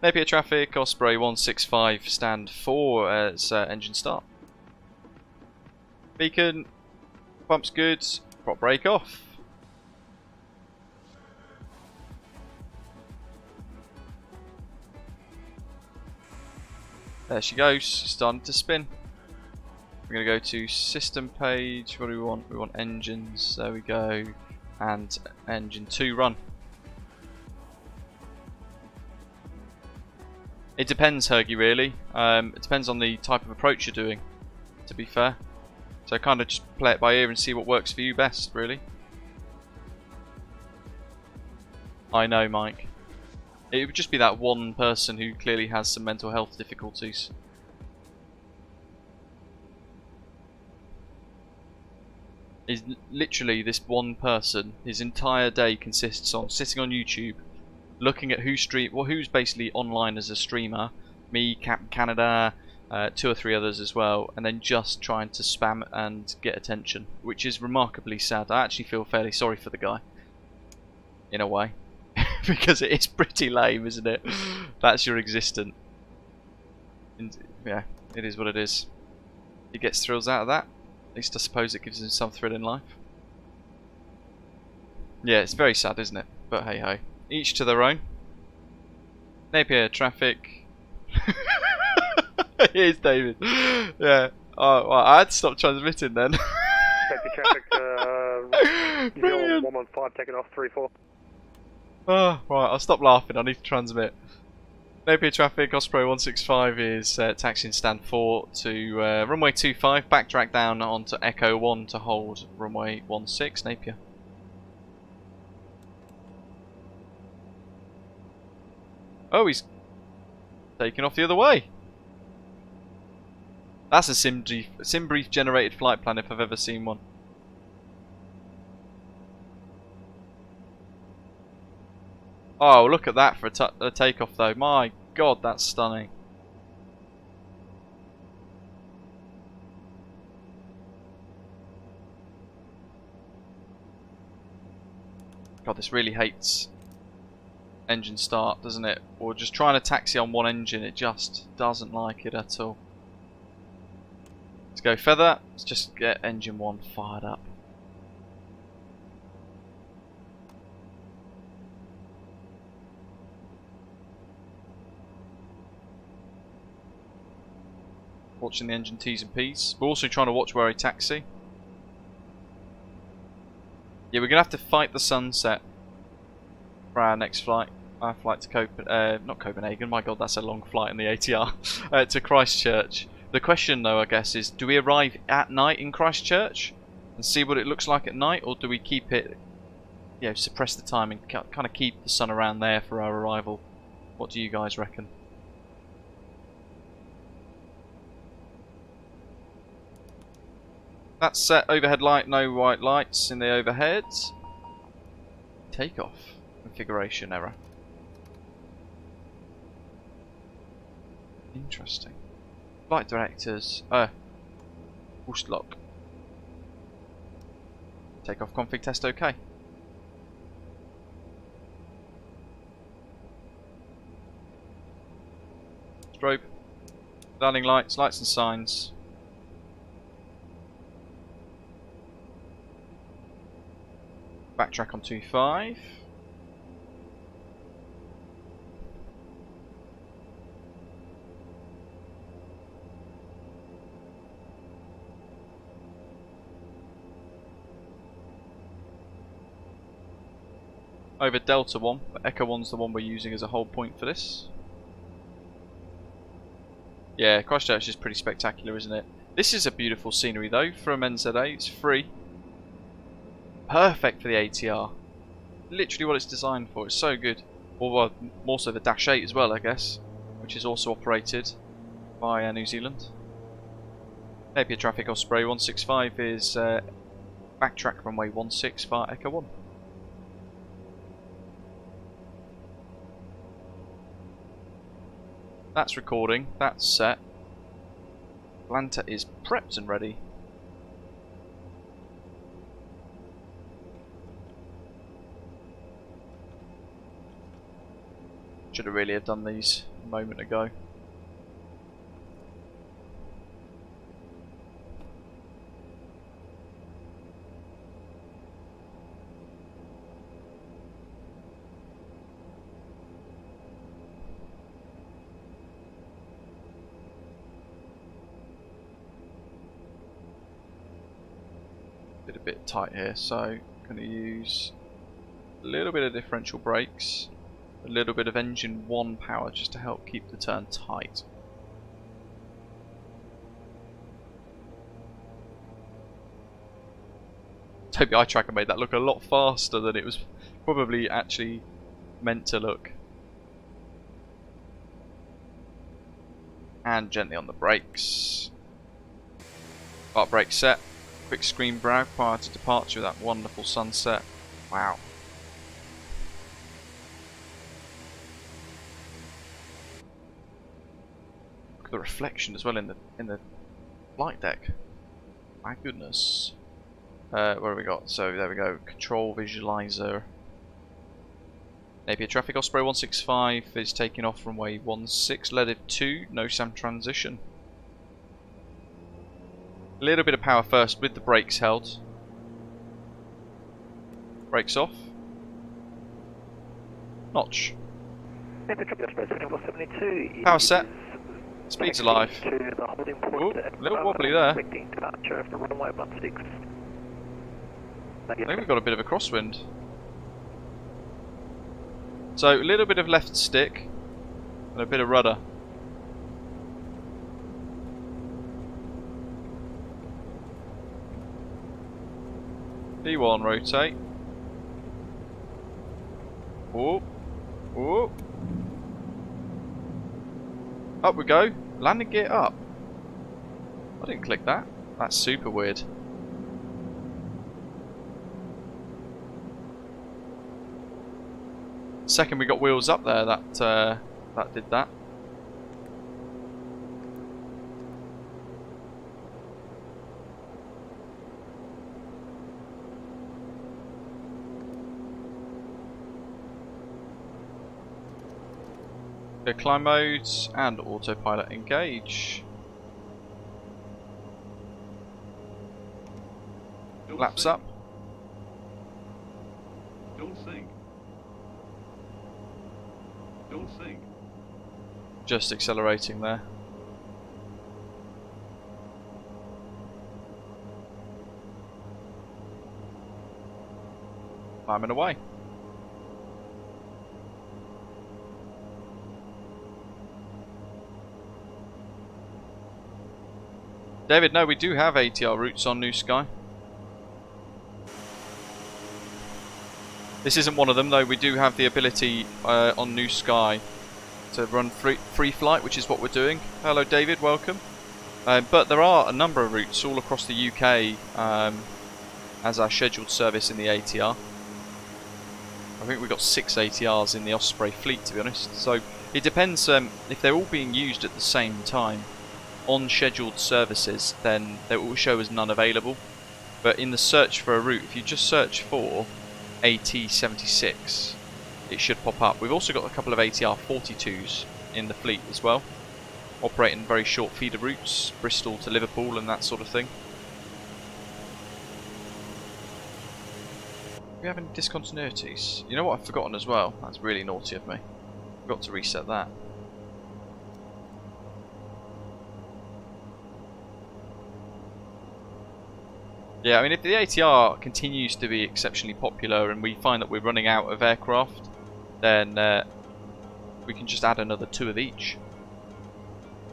Napier traffic, Osprey 165, stand 4 as engine start. Beacon, pumps good, prop brake off. There she goes, starting to spin. We're going to go to system page. What do we want? We want engines, there we go, and engine 2 run. It depends, Hergy, really. It depends on the type of approach you're doing, to be fair. So kind of just play it by ear and see what works for you best, really. I know, Mike. It would just be that one person who clearly has some mental health difficulties. Is literally this one person. His entire day consists on sitting on YouTube, looking at who's basically online as a streamer, me, Captain Canada, 2 or 3 others as well, and then just trying to spam and get attention, which is remarkably sad. I actually feel fairly sorry for the guy, in a way, because it is pretty lame, isn't it? That's your existence. And, yeah, it is what it is. He gets thrills out of that. At least I suppose it gives him some thrill in life. Yeah, it's very sad, isn't it? But hey ho. Each to their own. Napier traffic. Here's David. Yeah. Oh, well, I had to stop transmitting then. Napier traffic, New Zealand 115 taking off 34. Oh, right, I'll stop laughing. I need to transmit. Napier traffic, Osprey 165 is taxiing stand 4 to runway 25. Backtrack down onto Echo 1 to hold runway 16, Napier. Oh, he's taking off the other way. That's a sim brief generated flight plan if I've ever seen one. Oh, look at that for a takeoff though. My God, that's stunning. God, this really hates engine start, doesn't it? Or just trying to taxi on one engine, it just doesn't like it at all. Let's go feather. Let's just get engine 1 fired up. Watching the engine T's and P's. We're also trying to watch where I taxi. Yeah, we're going to have to fight the sunset for our next flight. Our flight to not Copenhagen, my God, that's a long flight in the ATR. To Christchurch. The question though, I guess, is do we arrive at night in Christchurch and see what it looks like at night, or do we keep it, you know, suppress the time and kind of keep the sun around there for our arrival? What do you guys reckon? That's set. Overhead light, no white lights in the overhead. Takeoff. Configuration error. Interesting. Flight directors. Boost lock. Takeoff config test OK. Strobe. Landing lights, lights and signs. Backtrack on 25. Over Delta 1, but Echo 1's the one we're using as a hold point for this. Yeah, Christchurch is pretty spectacular, isn't it? This is a beautiful scenery though from NZA. It's free. Perfect for the ATR. Literally what it's designed for. It's so good. Or well, more so the Dash 8 as well, I guess, which is also operated by New Zealand. Napier traffic Osprey 165 is backtrack runway 16 via Echo 1. That's recording, that's set. Atlanta is prepped and ready. Should have really have done these a moment ago. Did a bit tight here, so I'm going to use a little bit of differential brakes. A little bit of engine 1 power just to help keep the turn tight. Toby iTracker made that look a lot faster than it was probably actually meant to look. And gently on the brakes. Park brake set. Quick screen brag prior to departure with that wonderful sunset. Wow. The reflection as well in the flight deck. My goodness. What have we got? So there we go. Control visualizer. Napier traffic Osprey 165 is taking off runway 16. Leaded 2. No SAM transition. A little bit of power first with the brakes held. Brakes off. Notch. Power set. Speed's alive. Ooh, a little wobbly there. I think we've got a bit of a crosswind. So a little bit of left stick and a bit of rudder. P1 rotate. Ooh. Ooh. Up we go. Landing gear up. I didn't click that. That's super weird. Second we got wheels up there, that did that. Go climb modes and autopilot engage. Don't Laps sink. up. Don't sink. Don't sink. Just accelerating there. Climbing away. David, no, we do have ATR routes on New Sky. This isn't one of them, though. We do have the ability on New Sky to run free flight, which is what we're doing. Hello, David, welcome. But there are a number of routes all across the UK as our scheduled service in the ATR. I think we've got 6 ATRs in the Osprey fleet, to be honest. So it depends if they're all being used at the same time on scheduled services, then they will show as none available. But in the search for a route, if you just search for AT76, it should pop up. We've also got a couple of ATR42s in the fleet as well, operating very short feeder routes, Bristol to Liverpool and that sort of thing. Do we have any discontinuities? You know what I've forgotten as well? That's really naughty of me. Forgot to reset that. Yeah, I mean, if the ATR continues to be exceptionally popular and we find that we're running out of aircraft, then we can just add another 2 of each.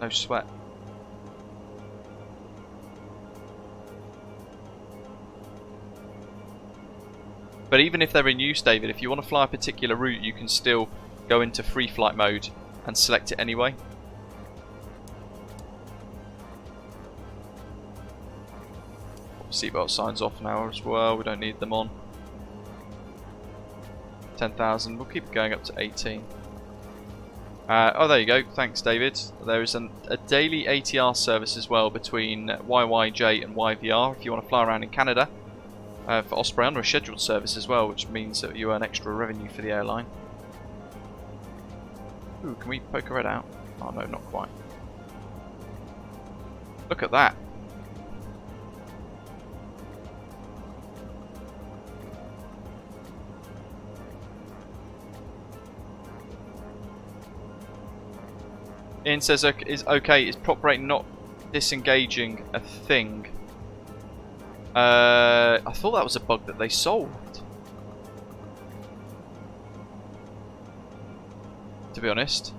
No sweat. But even if they're in use, David, if you want to fly a particular route, you can still go into free flight mode and select it anyway. Seatbelt signs off now as well, we don't need them on. 10,000, we'll keep it going up to 18. Oh, there you go, thanks David. There is a daily ATR service as well between YYJ and YVR if you want to fly around in Canada. For Osprey under a scheduled service as well, which means that you earn extra revenue for the airline. Ooh, can we poke a red out? Oh no, not quite. Look at that. Ian says, is prop brake not disengaging a thing? I thought that was a bug that they solved, to be honest.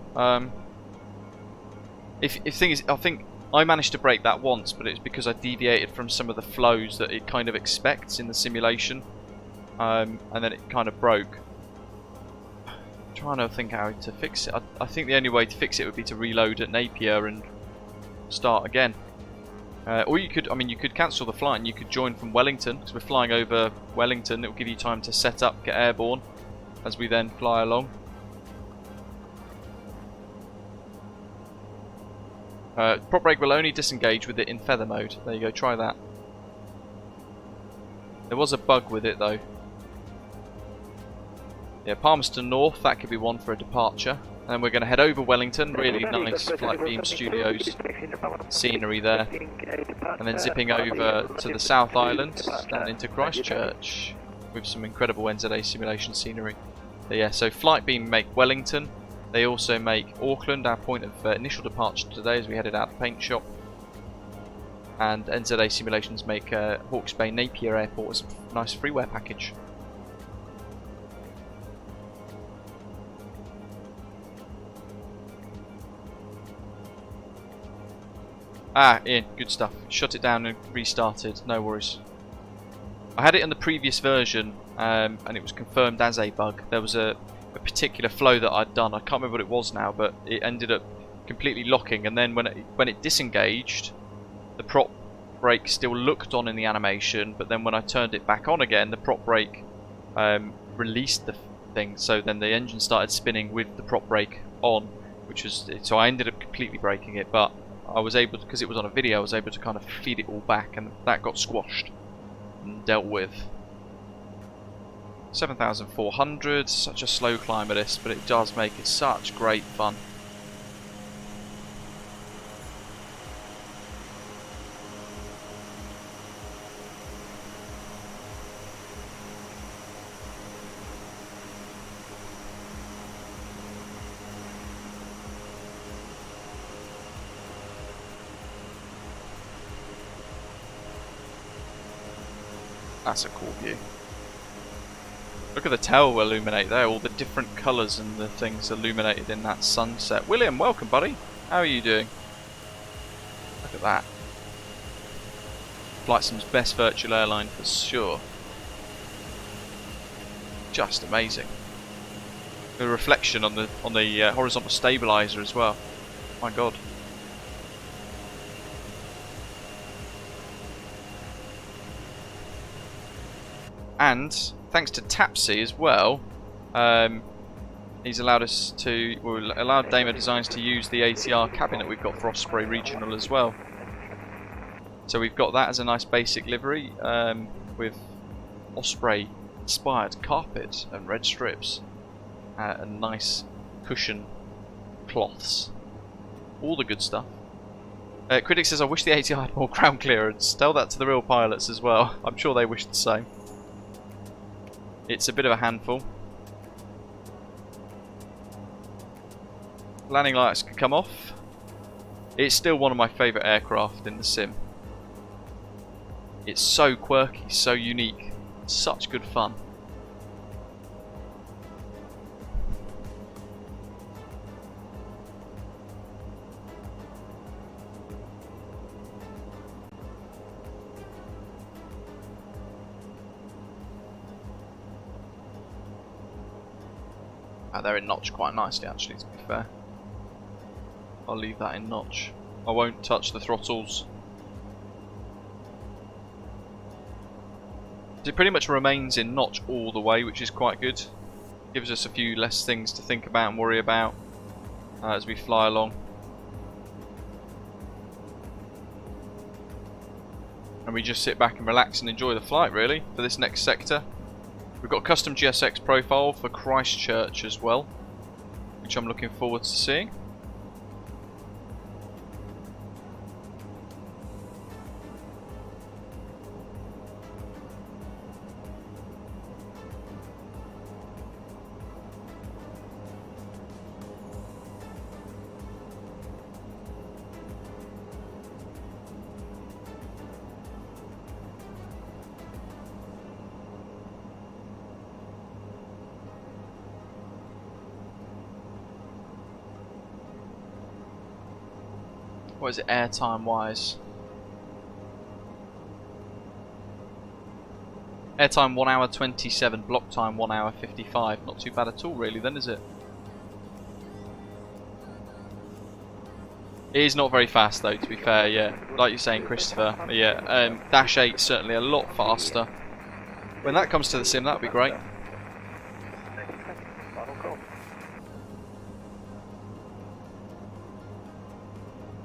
If thing is, I think I managed to break that once, but it's because I deviated from some of the flows that it kind of expects in the simulation, and then it kind of broke. Trying to think how to fix it. I think the only way to fix it would be to reload at Napier and start again. Or you could, I mean, you could cancel the flight and you could join from Wellington, because we're flying over Wellington. It will give you time to set up, get airborne, as we then fly along. Prop brake will only disengage with it in feather mode. There you go, try that. There was a bug with it though. Yeah, Palmerston North, that could be one for a departure. And we're going to head over Wellington, really nice Flight Beam Studios scenery there. And then zipping over to the South Island and into Christchurch with some incredible NZA Simulations scenery. But yeah, so Flight Beam make Wellington. They also make Auckland, our point of initial departure today as we headed out the paint shop. And NZA Simulations make Hawke's Bay Napier Airport as a nice freeware package. Ah, Ian, good stuff. Shut it down and restarted, no worries. I had it in the previous version, and it was confirmed as a bug. There was a particular flow that I'd done, I can't remember what it was now, but it ended up completely locking, and then when it disengaged, the prop brake still looked on in the animation, but then when I turned it back on again, the prop brake released thing. So then the engine started spinning with the prop brake on, which was, so I ended up completely braking it, but I was able to, because it was on a video, I was able to kind of feed it all back, and that got squashed and dealt with. 7,400, such a slow climber this, but it does make it such great fun. That's a cool view. Look at the tail illuminate there, all the different colours and the things illuminated in that sunset. William, welcome buddy. How are you doing? Look at that. FlightSim's best virtual airline for sure. Just amazing. The reflection on the horizontal stabilizer as well. My god. And thanks to Tapsy as well, he's allowed us to, well, allowed DamoDesigns to use the ATR cabin that we've got for Osprey Regional as well. So we've got that as a nice basic livery with Osprey inspired carpet and red strips and nice cushion cloths. All the good stuff. Critic says, I wish the ATR had more ground clearance. Tell that to the real pilots as well. I'm sure they wish the same. It's a bit of a handful. Landing lights can come off. It's still one of my favourite aircraft in the sim. It's so quirky, so unique, such good fun. They're in notch quite nicely actually, to be fair. I'll leave that in notch. I won't touch the throttles. It pretty much remains in notch all the way, which is quite good. Gives us a few less things to think about and worry about as we fly along. And we just sit back and relax and enjoy the flight really for this next sector. We've got a custom GSX profile for Christchurch as well, which I'm looking forward to seeing. What is it airtime wise? Airtime 1 hour 27, block time 1 hour 55. Not too bad at all really then, is it? It is not very fast though, to be fair, yeah. Like you're saying, Christopher, yeah. Dash 8 certainly a lot faster. When that comes to the sim, that would be great.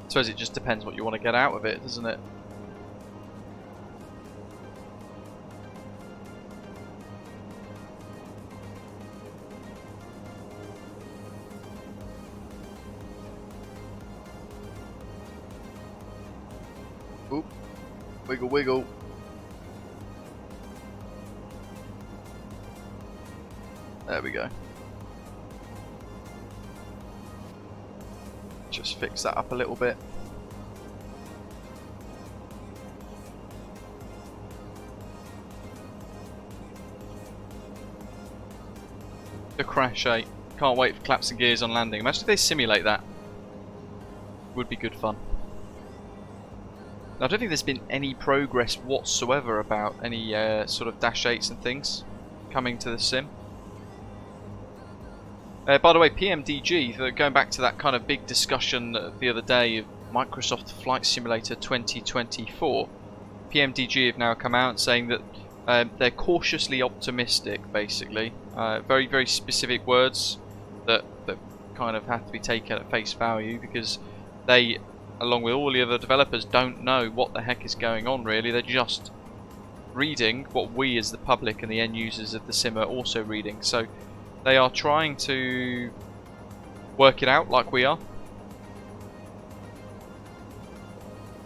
I suppose it just depends what you want to get out of it, doesn't it? Oop. Wiggle wiggle. There we go. Just fix that up a little bit. The crash 8. Can't wait for claps and gears on landing. Imagine if they simulate that. Would be good fun. Now, I don't think there's been any progress whatsoever about any sort of Dash 8s and things coming to the sim. By the way, PMDG, going back to that kind of big discussion the other day of Microsoft Flight Simulator 2024, PMDG have now come out saying that they're cautiously optimistic, basically, Very, very specific words that kind of have to be taken at face value, because they, along with all the other developers, don't know what the heck is going on really. They're just reading what we as the public and the end users of the sim are also reading. So they are trying to work it out like we are.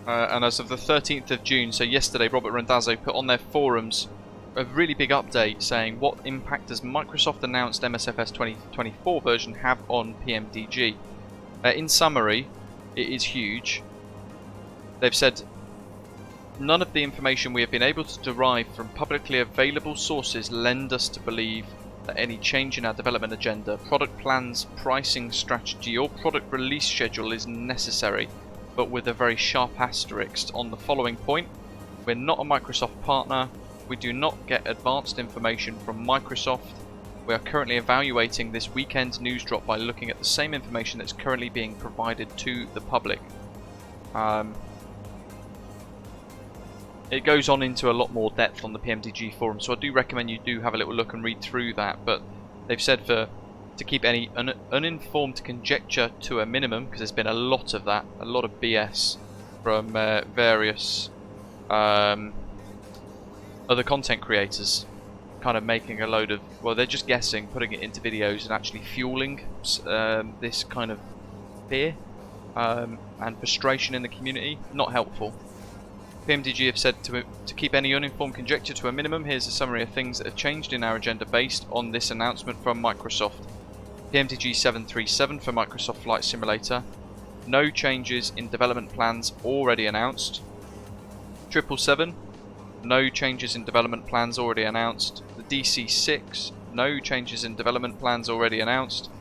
And as of the 13th of June, so yesterday, Robert Randazzo put on their forums a really big update saying what impact does Microsoft announced MSFS 2024 version have on PMDG. In summary, it is huge. They've said none of the information we have been able to derive from publicly available sources lend us to believe that any change in our development agenda, product plans, pricing strategy or product release schedule is necessary, but with a very sharp asterisk on the following point: we're not a Microsoft partner, we do not get advanced information from Microsoft, we are currently evaluating this weekend's news drop by looking at the same information that's currently being provided to the public. It goes on into a lot more depth on the PMDG forum, so I do recommend you do have a little look and read through that. But they've said to keep any uninformed conjecture to a minimum, because there's been a lot of that, a lot of BS from various other content creators, kind of making a load of, well, they're just guessing, putting it into videos and actually fueling this kind of fear and frustration in the community. Not helpful. PMDG have said to keep any uninformed conjecture to a minimum. Here's a summary of things that have changed in our agenda based on this announcement from Microsoft. PMDG 737 for Microsoft Flight Simulator. No changes in development plans already announced. 777. No changes in development plans already announced. The DC6. No changes in development plans already announced.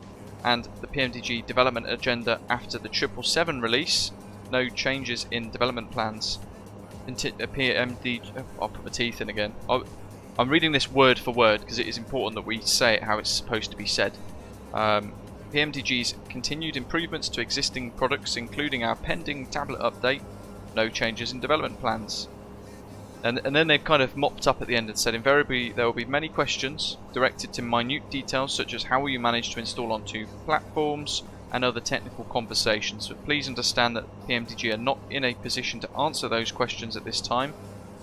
And the PMDG development agenda after the 777 release. No changes in development plans. I'll put my teeth in again. I'm reading this word for word because it is important that we say it how it's supposed to be said. PMDG's continued improvements to existing products, including our pending tablet update. No changes in development plans. And then they've kind of mopped up at the end and said invariably there will be many questions directed to minute details such as how will you manage to install onto platforms and other technical conversations. But please understand that PMDG are not in a position to answer those questions at this time,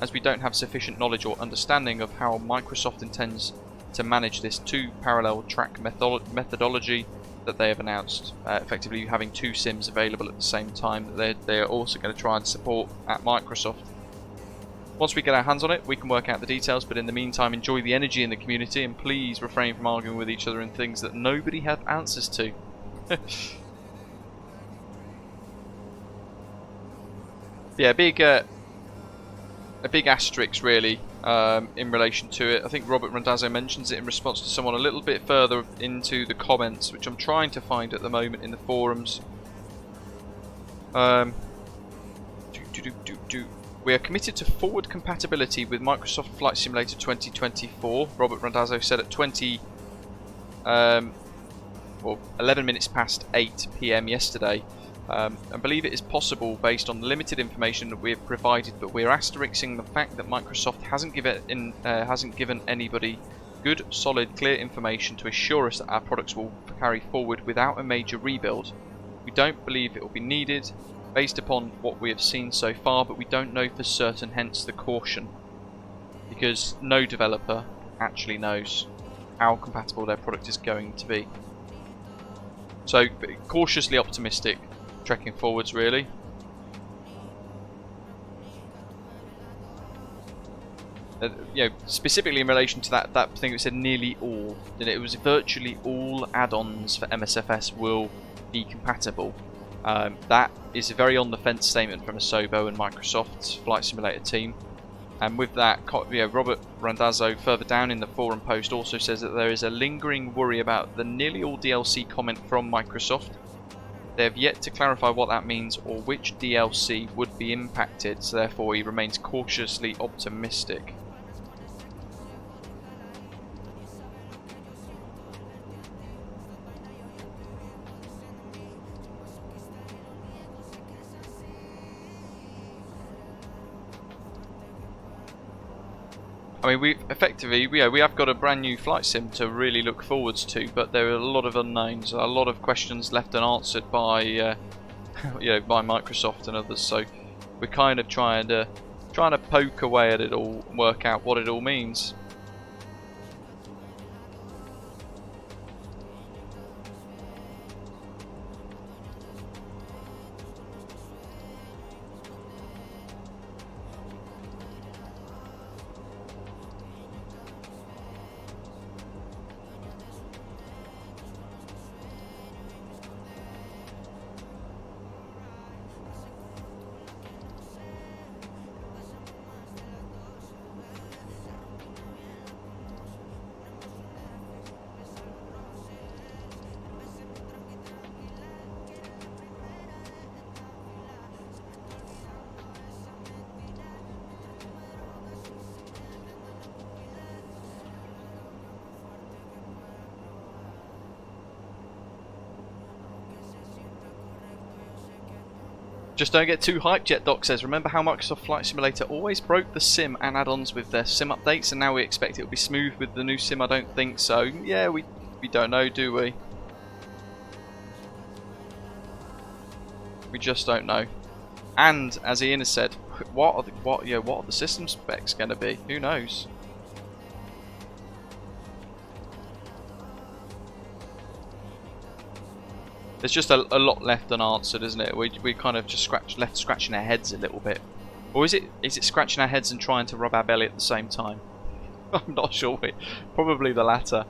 as we don't have sufficient knowledge or understanding of how Microsoft intends to manage this two parallel track methodology that they have announced, effectively having two sims available at the same time that they are also going to try and support at Microsoft. Once we get our hands on it, we can work out the details, but in the meantime enjoy the energy in the community and please refrain from arguing with each other in things that nobody has answers to. Yeah, a big asterisk really in relation to it. I think Robert Randazzo mentions it in response to someone a little bit further into the comments, which I'm trying to find at the moment in the forums. We are committed to forward compatibility with Microsoft Flight Simulator 2024, Robert Randazzo said at 11 minutes past 8 PM yesterday. And believe it is possible based on the limited information that we have provided, but we are asterisking the fact that Microsoft hasn't given anybody good, solid, clear information to assure us that our products will carry forward without a major rebuild. We don't believe it will be needed based upon what we have seen so far, but we don't know for certain, hence the caution, because no developer actually knows how compatible their product is going to be. So cautiously optimistic, trekking forwards really. Specifically in relation to that thing that said nearly all, it was virtually all add-ons for MSFS will be compatible. That is a very on the fence statement from Asobo and Microsoft's Flight Simulator team. And with that, Robert Randazzo further down in the forum post also says that there is a lingering worry about the nearly all DLC comment from Microsoft. They have yet to clarify what that means or which DLC would be impacted, so therefore he remains cautiously optimistic. I mean, we have got a brand new flight sim to really look forwards to, but there are a lot of unknowns, a lot of questions left unanswered by, by Microsoft and others. So we're kind of trying to poke away at it all, work out what it all means. Just don't get too hyped yet, Doc says. Remember how Microsoft Flight Simulator always broke the sim and add-ons with their sim updates, and now we expect it will be smooth with the new sim? I don't think so. Yeah, we don't know, do we? We just don't know. And as Ian has said, what are the system specs going to be? Who knows? There's just a lot left unanswered, isn't it? We kind of just left scratching our heads a little bit. Or is it scratching our heads and trying to rub our belly at the same time? I'm not sure. Probably the latter.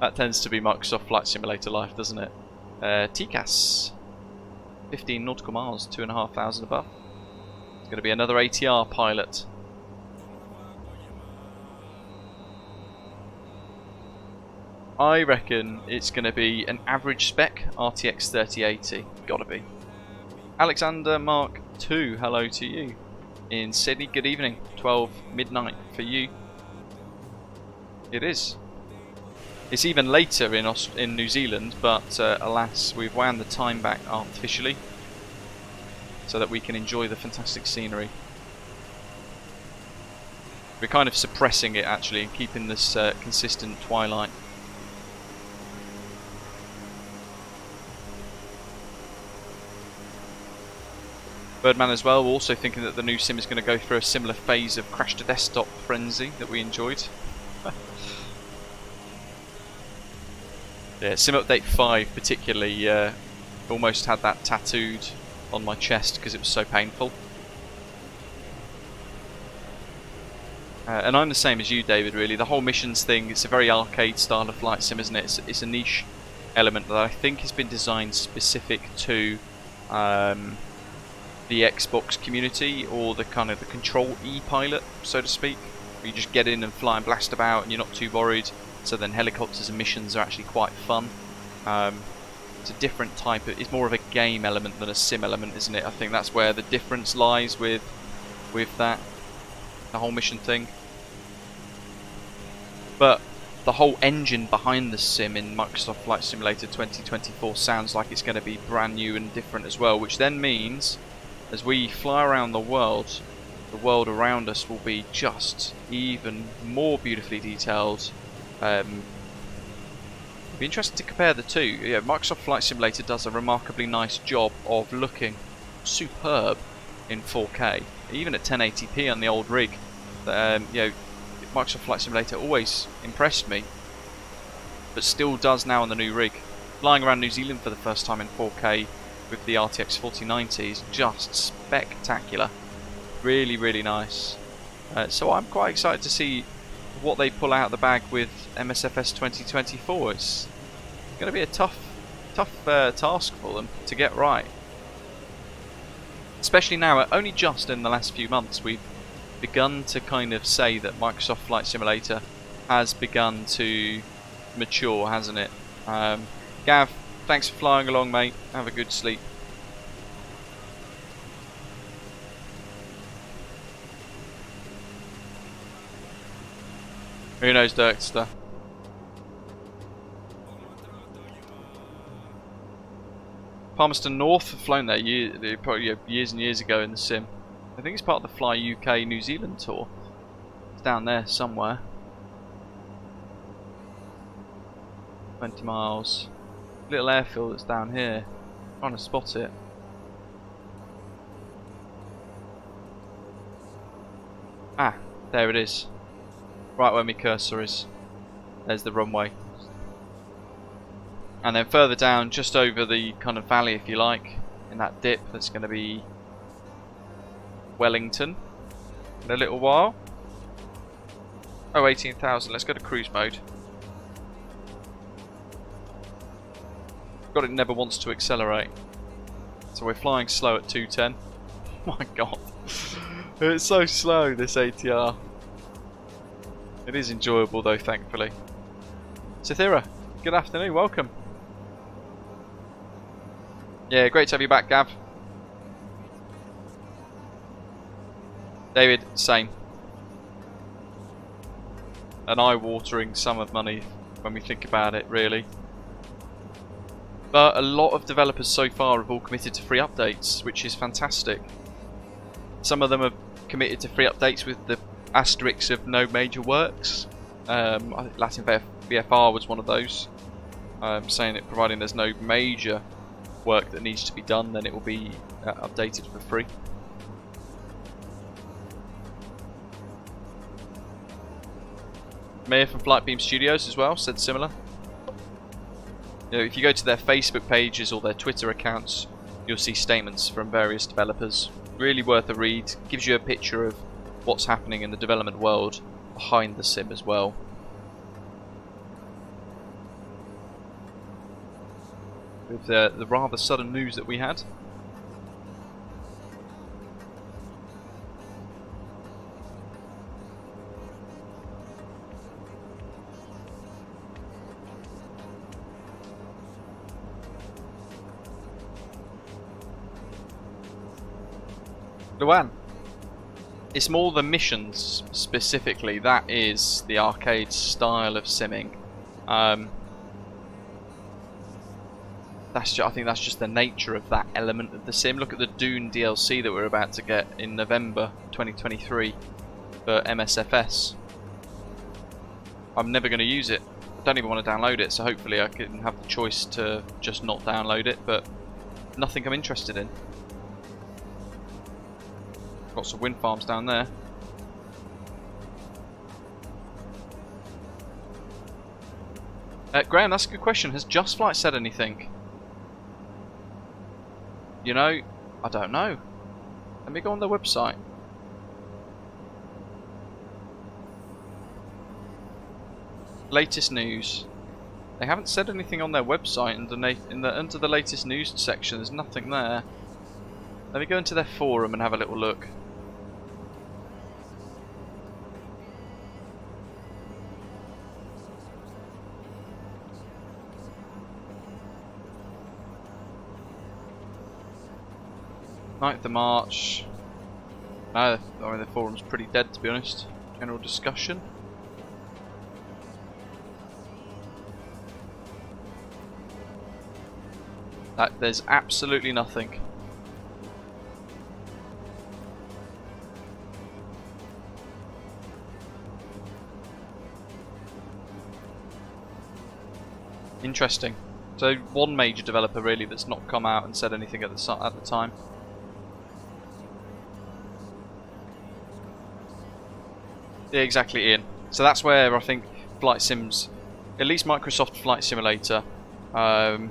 That tends to be Microsoft Flight Simulator life, doesn't it? TCAS. 15 nautical miles, 2,500 above. It's going to be another ATR pilot. I reckon it's going to be an average spec RTX 3080. Gotta be. Alexander Mark 2, hello to you. In Sydney, good evening. 12 midnight for you. It is. It's even later in New Zealand, but alas, we've wound the time back artificially so that we can enjoy the fantastic scenery. We're kind of suppressing it actually and keeping this consistent twilight. Birdman as well, also thinking that the new sim is going to go through a similar phase of crash to desktop frenzy that we enjoyed. Yeah, Sim Update 5 particularly almost had that tattooed on my chest because it was so painful. And I'm the same as you, David, really. The whole missions thing, it's a very arcade style of flight sim, isn't it? It's a niche element that I think has been designed specific to the Xbox community, or the kind of the Control E pilot, so to speak. Where you just get in and fly and blast about and you're not too worried. So then helicopters and missions are actually quite fun. It's a different type of, it's more of a game element than a sim element, isn't it? I think that's where the difference lies with that, the whole mission thing. But the whole engine behind the sim in Microsoft Flight Simulator 2024 sounds like it's going to be brand new and different as well, which then means as we fly around the world around us will be just even more beautifully detailed. It'd be interesting to compare the two. Yeah, Microsoft Flight Simulator does a remarkably nice job of looking superb in 4K, even at 1080p on the old rig. Microsoft Flight Simulator always impressed me, but still does now on the new rig. Flying around New Zealand for the first time in 4K with the RTX4090 is just spectacular. Really, really nice. So I'm quite excited to see what they pull out of the bag with MSFS 2024. It's going to be a tough task for them to get right. Especially now, only just in the last few months, we've begun to kind of say that Microsoft Flight Simulator has begun to mature, hasn't it? Gav, thanks for flying along, mate. Have a good sleep. Who knows, Dirkster? Palmerston North have flown there years and years ago in the sim. I think it's part of the Fly UK New Zealand tour. It's down there somewhere. 20 miles. Little airfield that's down here. Trying to spot it. Ah, there it is. Right where my cursor is. There's the runway. And then further down, just over the kind of valley, if you like, in that dip, that's going to be Wellington in a little while. Oh, 18,000. Let's go to cruise mode. God, it never wants to accelerate. So we're flying slow at 210. Oh my god. It's so slow, this ATR. It is enjoyable though, thankfully. Cythera, good afternoon, welcome. Yeah, great to have you back, Gav. David, same. An eye-watering sum of money when we think about it, really. But a lot of developers so far have all committed to free updates, which is fantastic. Some of them have committed to free updates with the asterisks of no major works. I think Latin VFR was one of those, saying that providing there's no major work that needs to be done, then it will be updated for free. Mayor from Flightbeam Studios as well said similar. You know, if you go to their Facebook pages or their Twitter accounts, you'll see statements from various developers. Really worth a read. Gives you a picture of what's happening in the development world behind the sim as well. With the rather sudden news that we had. Luan, it's more the missions specifically. That is the arcade style of simming. I think that's just the nature of that element of the sim. Look at the Dune DLC that we're about to get in November 2023 for MSFS. I'm never going to use it. I don't even want to download it, so hopefully I can have the choice to just not download it, but nothing I'm interested in. Got some wind farms down there. Graham, that's a good question. Has Just Flight said anything? You know, I don't know. Let me go on their website. Latest news. They haven't said anything on their website under the latest news section. There's nothing there. Let me go into their forum and have a little look. Ninth of March. No, I mean the forum's pretty dead, to be honest. General discussion. There's absolutely nothing. Interesting. So one major developer really that's not come out and said anything at the time. Yeah, exactly, Ian. So that's where I think flight sims, at least Microsoft Flight Simulator, Microsoft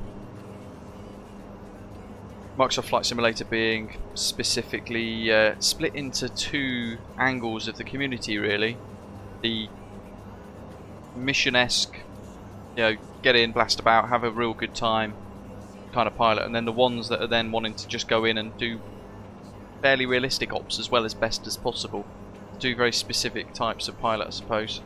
Flight Simulator being specifically split into two angles of the community, really. The mission-esque, you know, get in, blast about, have a real good time kind of pilot, and then the ones that are then wanting to just go in and do fairly realistic ops as well as best as possible. Two very specific types of pilot, I suppose.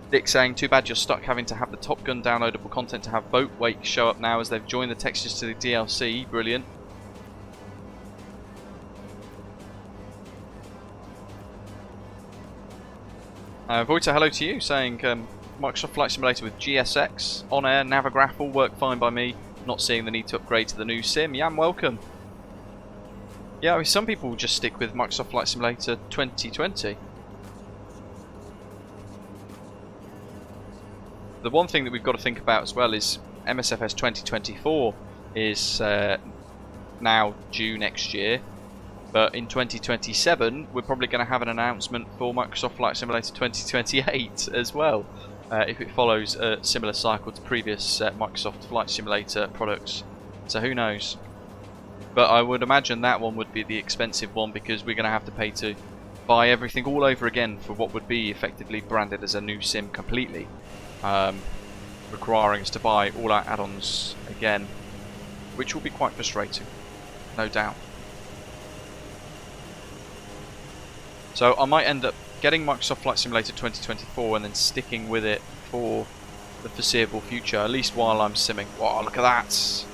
Dick saying, too bad you're stuck having to have the Top Gun downloadable content to have boat wakes show up now as they've joined the textures to the DLC. Brilliant. Voita, hello to you, saying Microsoft Flight Simulator with GSX, on air, Navigraph, all work fine by me. Not seeing the need to upgrade to the new sim. Yam, welcome. Yeah, I mean, some people just stick with Microsoft Flight Simulator 2020. The one thing that we've got to think about as well is MSFS 2024 is now due next year, but in 2027 we're probably going to have an announcement for Microsoft Flight Simulator 2028 as well, if it follows a similar cycle to previous Microsoft Flight Simulator products. So who knows? But I would imagine that one would be the expensive one, because we're going to have to pay to buy everything all over again for what would be effectively branded as a new sim completely, requiring us to buy all our add-ons again, which will be quite frustrating, no doubt. So I might end up getting Microsoft Flight Simulator 2024 and then sticking with it for the foreseeable future, at least while I'm simming. Wow, look at that!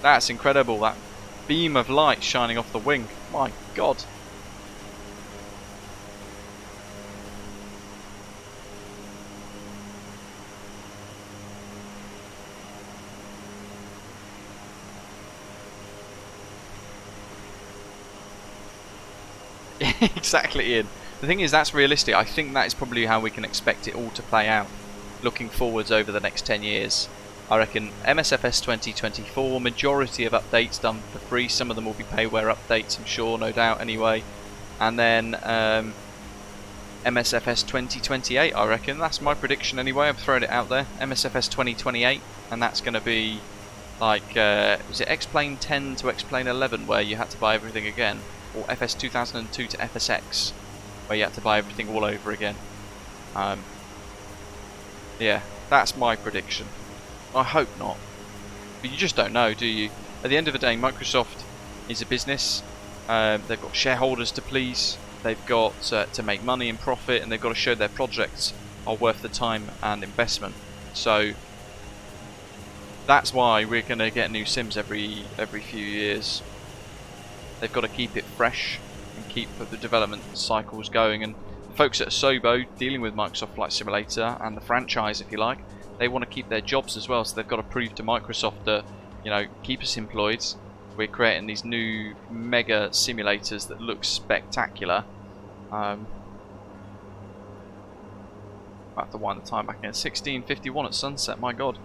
That's incredible, that beam of light shining off the wing. My god. Exactly, Ian. The thing is, that's realistic. I think that is probably how we can expect it all to play out, looking forwards over the next 10 years. I reckon MSFS 2024, majority of updates done for free. Some of them will be payware updates, I'm sure, no doubt, anyway. And then MSFS 2028, I reckon. That's my prediction anyway. I've thrown it out there. MSFS 2028, and that's going to be like, was it X-Plane 10 to X-Plane 11, where you had to buy everything again? Or FS 2002 to FSX, where you had to buy everything all over again. Yeah, that's my prediction. I hope not, but you just don't know, do you? At the end of the day, Microsoft is a business. They've got shareholders to please. They've got to make money and profit, and they've got to show their projects are worth the time and investment. So that's why we're going to get new sims every few years. They've got to keep it fresh and keep the development cycles going. And the folks at Asobo dealing with Microsoft Flight Simulator and the franchise, if you like, they want to keep their jobs as well. So they've got to prove to Microsoft that, you know, keep us employed. We're creating these new mega simulators that look spectacular. I have to wind the time back in. 16:51 at sunset. My God,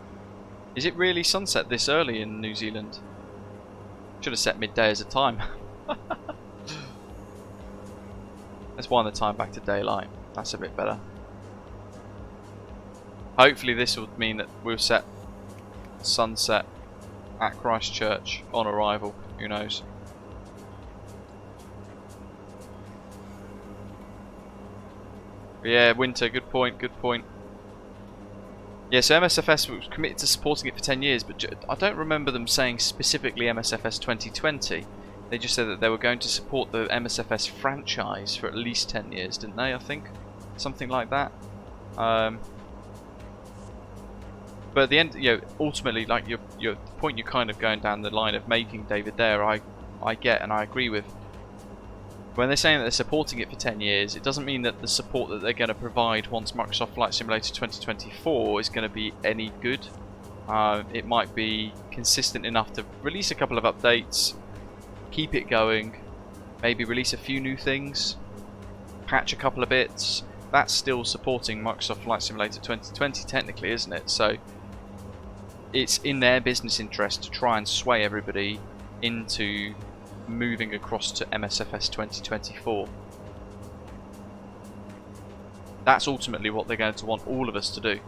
is it really sunset this early in New Zealand? Should have set midday as a time. Let's wind the time back to daylight. That's a bit better. Hopefully this will mean that we'll set sunset at Christchurch on arrival. Who knows? But yeah, winter. Good point. Good point. Yeah, so MSFS was committed to supporting it for 10 years, but I don't remember them saying specifically MSFS 2020. They just said that they were going to support the MSFS franchise for at least 10 years, didn't they? I think something like that. But at the end, you know, ultimately, like your point, you're kind of going down the line of making, David. There, I get and I agree with. When they're saying that they're supporting it for 10 years, it doesn't mean that the support that they're going to provide once Microsoft Flight Simulator 2024 is going to be any good. It might be consistent enough to release a couple of updates, keep it going, maybe release a few new things, patch a couple of bits. That's still supporting Microsoft Flight Simulator 2020 technically, isn't it? So it's in their business interest to try and sway everybody into moving across to MSFS 2024. That's ultimately what they're going to want all of us to do.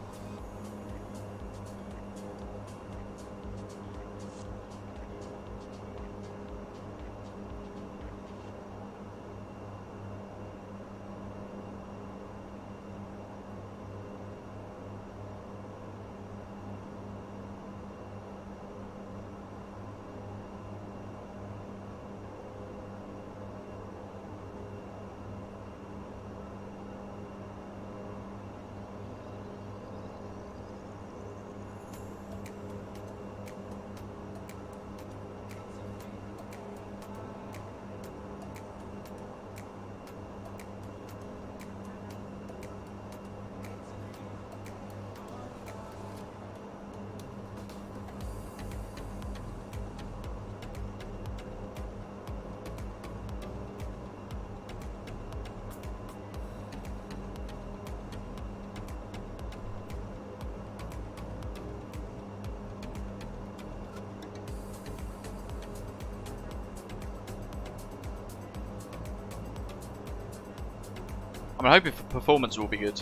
I'm hoping for performance will be good.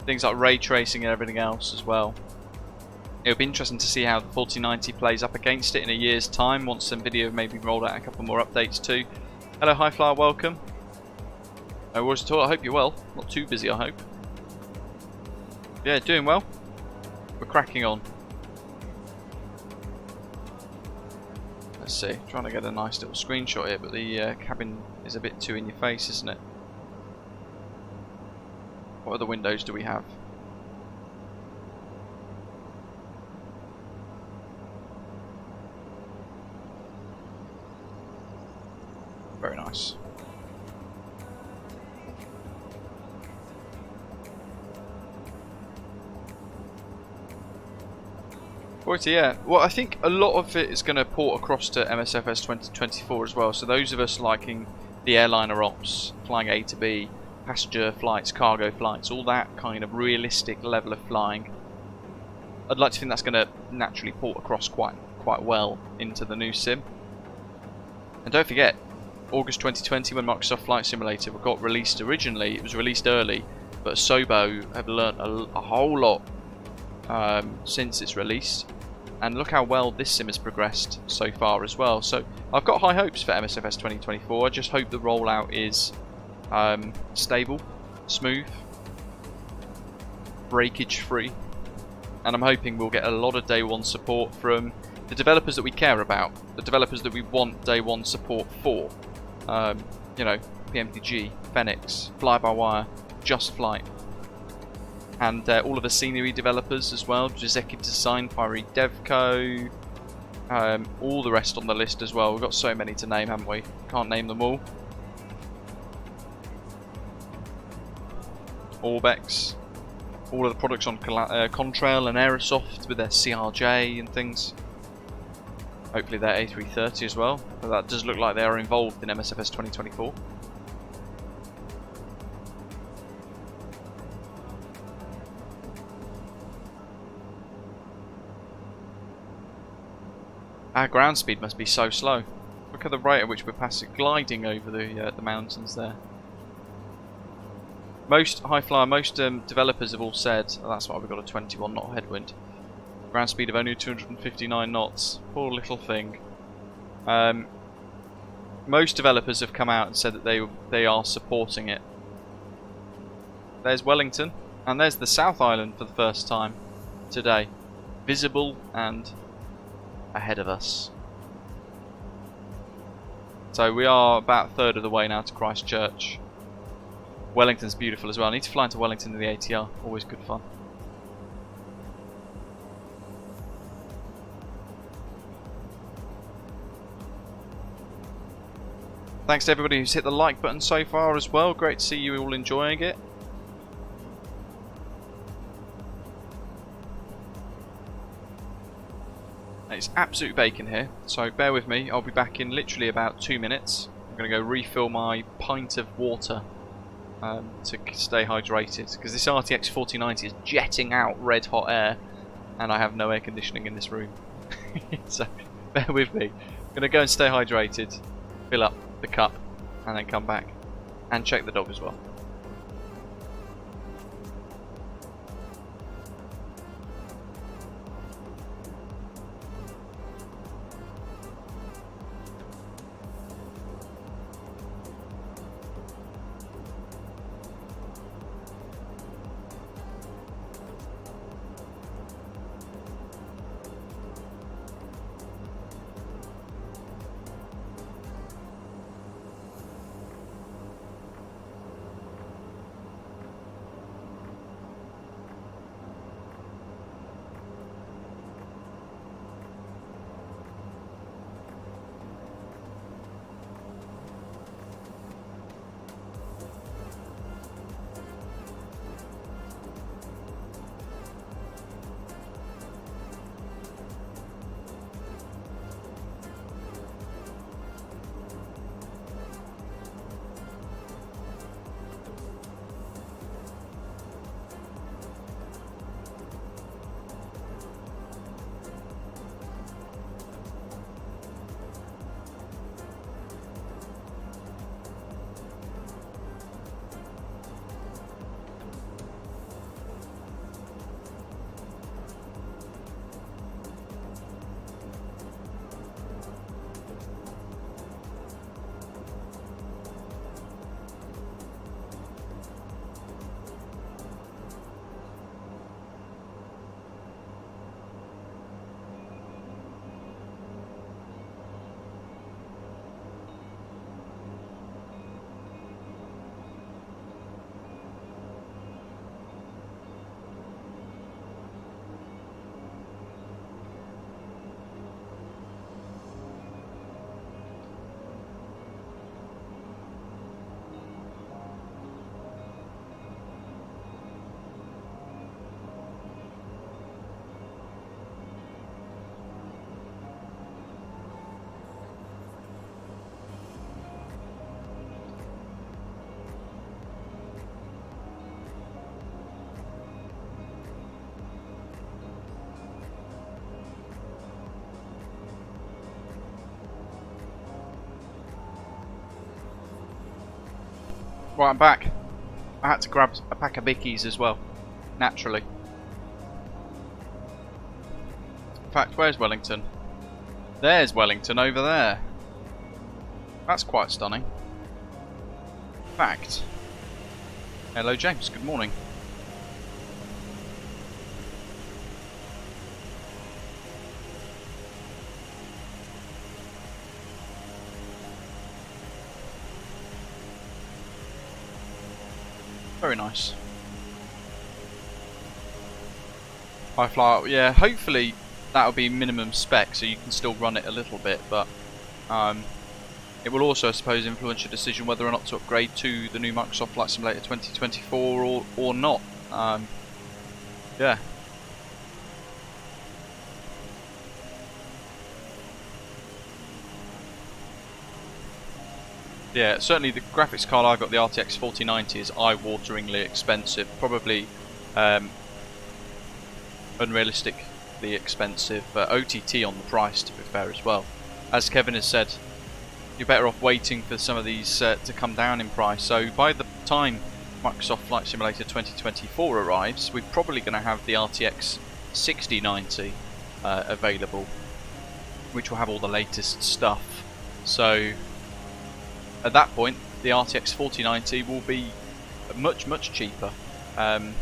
Things like ray tracing and everything else as well. It'll be interesting to see how the 4090 plays up against it in a year's time, once some video maybe rolled out a couple more updates too. Hello High Flyer, welcome. No worries at all, I hope you're well. Not too busy, I hope. Yeah, doing well. We're cracking on. Let's see, trying to get a nice little screenshot here, but the cabin is a bit too in your face, isn't it? What other windows do we have? Very nice. Right, yeah. Well, I think a lot of it is going to port across to MSFS 2024 as well. So those of us liking the airliner ops, flying A to B, passenger flights, cargo flights, all that kind of realistic level of flying, I'd like to think that's going to naturally port across quite well into the new sim. And don't forget, August 2020, when Microsoft Flight Simulator got released originally, it was released early, but Asobo have learnt a whole lot since its release, and look how well this sim has progressed so far as well. So I've got high hopes for MSFS 2024. I just hope the rollout is stable, smooth, breakage free, and I'm hoping we'll get a lot of day one support from the developers that we care about, the developers that we want day one support for. You know, PMDG, Phoenix, Fly-by-Wire, Just Flight, and all of the scenery developers as well, NZA Design, Pyre Devco, all the rest on the list as well. We've got so many to name, haven't we? Can't name them all. Orbex, all of the products on Contrail and Aerosoft with their CRJ and things. Hopefully their A330 as well, but that does look like they are involved in MSFS 2024. Our ground speed must be so slow. Look at the rate at which we're gliding over the mountains there. Most developers have all said, oh, that's why we've got a 21 knot headwind. Ground speed of only 259 knots. Poor little thing. Most developers have come out and said that they are supporting it. There's Wellington, and there's the South Island for the first time today. Visible and ahead of us. So we are about a third of the way now to Christchurch. Wellington's beautiful as well. I need to fly into Wellington in the ATR. Always good fun. Thanks to everybody who's hit the like button so far as well. Great to see you all enjoying it. It's absolute bacon here, so bear with me. I'll be back in literally about 2 minutes. I'm going to go refill my pint of water to stay hydrated, because this RTX4090 is jetting out red hot air and I have no air conditioning in this room. So bear with me. I'm going to go and stay hydrated, fill up the cup, and then come back and check the dog as well. Right, I'm back. I had to grab a pack of bickies as well, naturally. In fact, where's Wellington? There's Wellington over there. That's quite stunning. In fact, hello James, good morning. Very nice. High fly, yeah, hopefully that'll be minimum spec so you can still run it a little bit, but it will also, I suppose, influence your decision whether or not to upgrade to the new Microsoft Flight Simulator 2024 or not. Yeah. Yeah, certainly the graphics card I've got, the RTX4090, is eye-wateringly expensive. Probably unrealistically expensive. OTT on the price, to be fair, as well. As Kevin has said, you're better off waiting for some of these to come down in price. So by the time Microsoft Flight Simulator 2024 arrives, we're probably going to have the RTX4090 available, which will have all the latest stuff. So at that point, the RTX 4090 will be much, much cheaper. Yeah,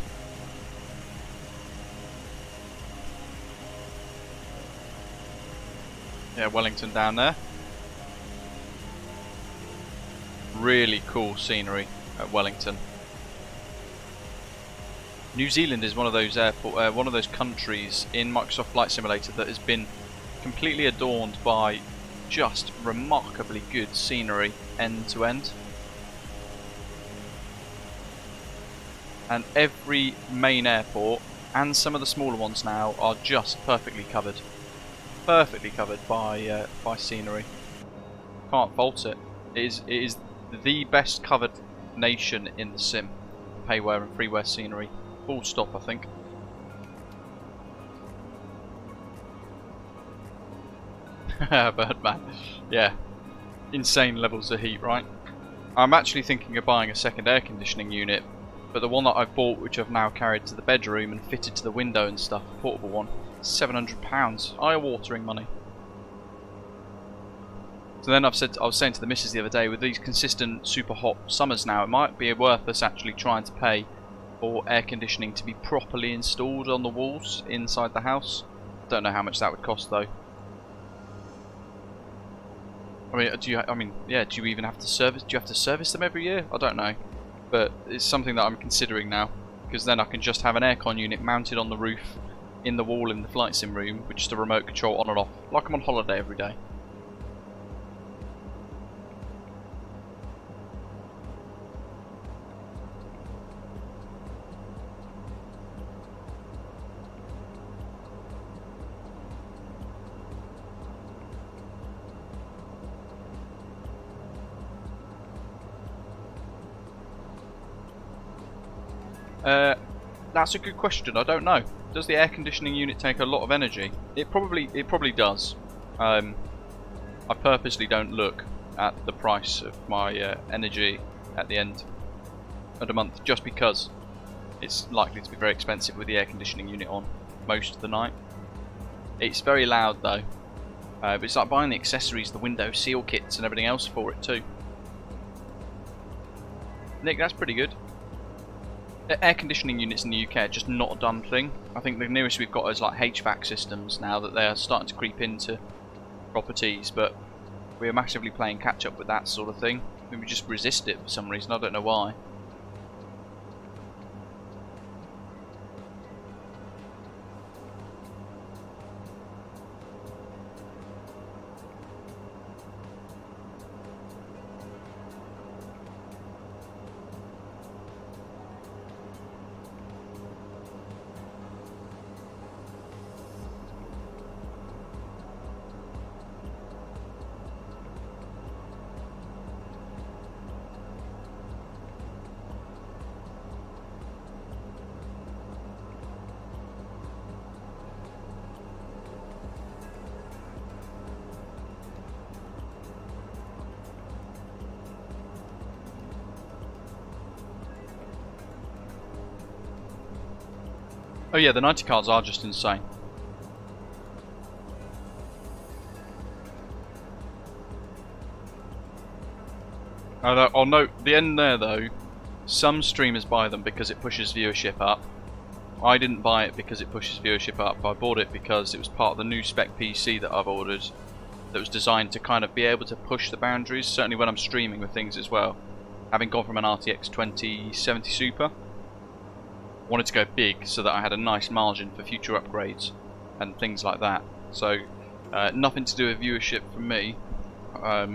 Wellington down there. Really cool scenery at Wellington. New Zealand is one of those countries in Microsoft Flight Simulator that has been completely adorned by just remarkably good scenery end to end, and every main airport and some of the smaller ones now are just perfectly covered by scenery. Can't fault it. It is the best covered nation in the sim, payware and freeware scenery. Full stop, I think. Birdman. Yeah. Insane levels of heat, right? I'm actually thinking of buying a second air conditioning unit, but the one that I've bought, which I've now carried to the bedroom and fitted to the window and stuff, a portable one, £700. Eye-watering money. So then I was saying to the missus the other day, with these consistent super hot summers now, it might be worth us actually trying to pay for air conditioning to be properly installed on the walls inside the house. Don't know how much that would cost though. I mean, do you even have to service? Do you have to service them every year? I don't know, but it's something that I'm considering now, because then I can just have an aircon unit mounted on the roof, in the wall in the flight sim room, with just a remote control on and off, like I'm on holiday every day. That's a good question. I don't know. Does the air conditioning unit take a lot of energy? It probably does. I purposely don't look at the price of my energy at the end of the month, just because it's likely to be very expensive with the air conditioning unit on most of the night. It's very loud though. But it's like buying the accessories, the window seal kits and everything else for it too. Nick, that's pretty good. Air conditioning units in the UK are just not a done thing. I think the nearest we've got is like HVAC systems now, that they are starting to creep into properties, but we are massively playing catch up with that sort of thing. I mean, we just resist it for some reason, I don't know why. Oh yeah, the 90 cards are just insane. I'll note the end there though, some streamers buy them because it pushes viewership up. I didn't buy it because it pushes viewership up. I bought it because it was part of the new spec PC that I've ordered that was designed to kind of be able to push the boundaries, certainly when I'm streaming with things as well. Having gone from an RTX4090 Super, wanted to go big so that I had a nice margin for future upgrades and things like that. So nothing to do with viewership from me,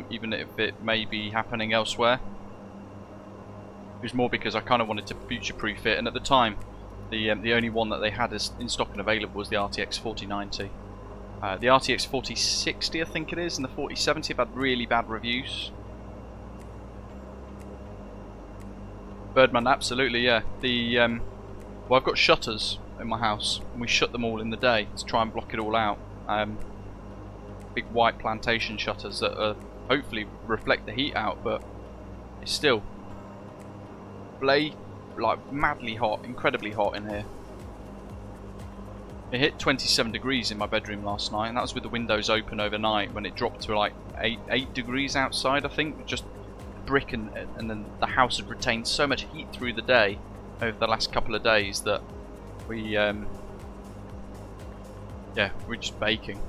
even if it may be happening elsewhere. It was more because I kind of wanted to future-proof it, and at the time the only one that they had in stock and available was the RTX4090. The RTX4060 I think it is, and the 4070 have had really bad reviews. Birdman, absolutely, yeah. Well, I've got shutters in my house, and we shut them all in the day to try and block it all out. Big white plantation shutters that hopefully reflect the heat out, but it's still like madly hot, incredibly hot in here. It hit 27 degrees in my bedroom last night, and that was with the windows open overnight when it dropped to like 8 degrees outside, I think. Just brick, and then the house had retained so much heat through the day over the last couple of days that we're just baking.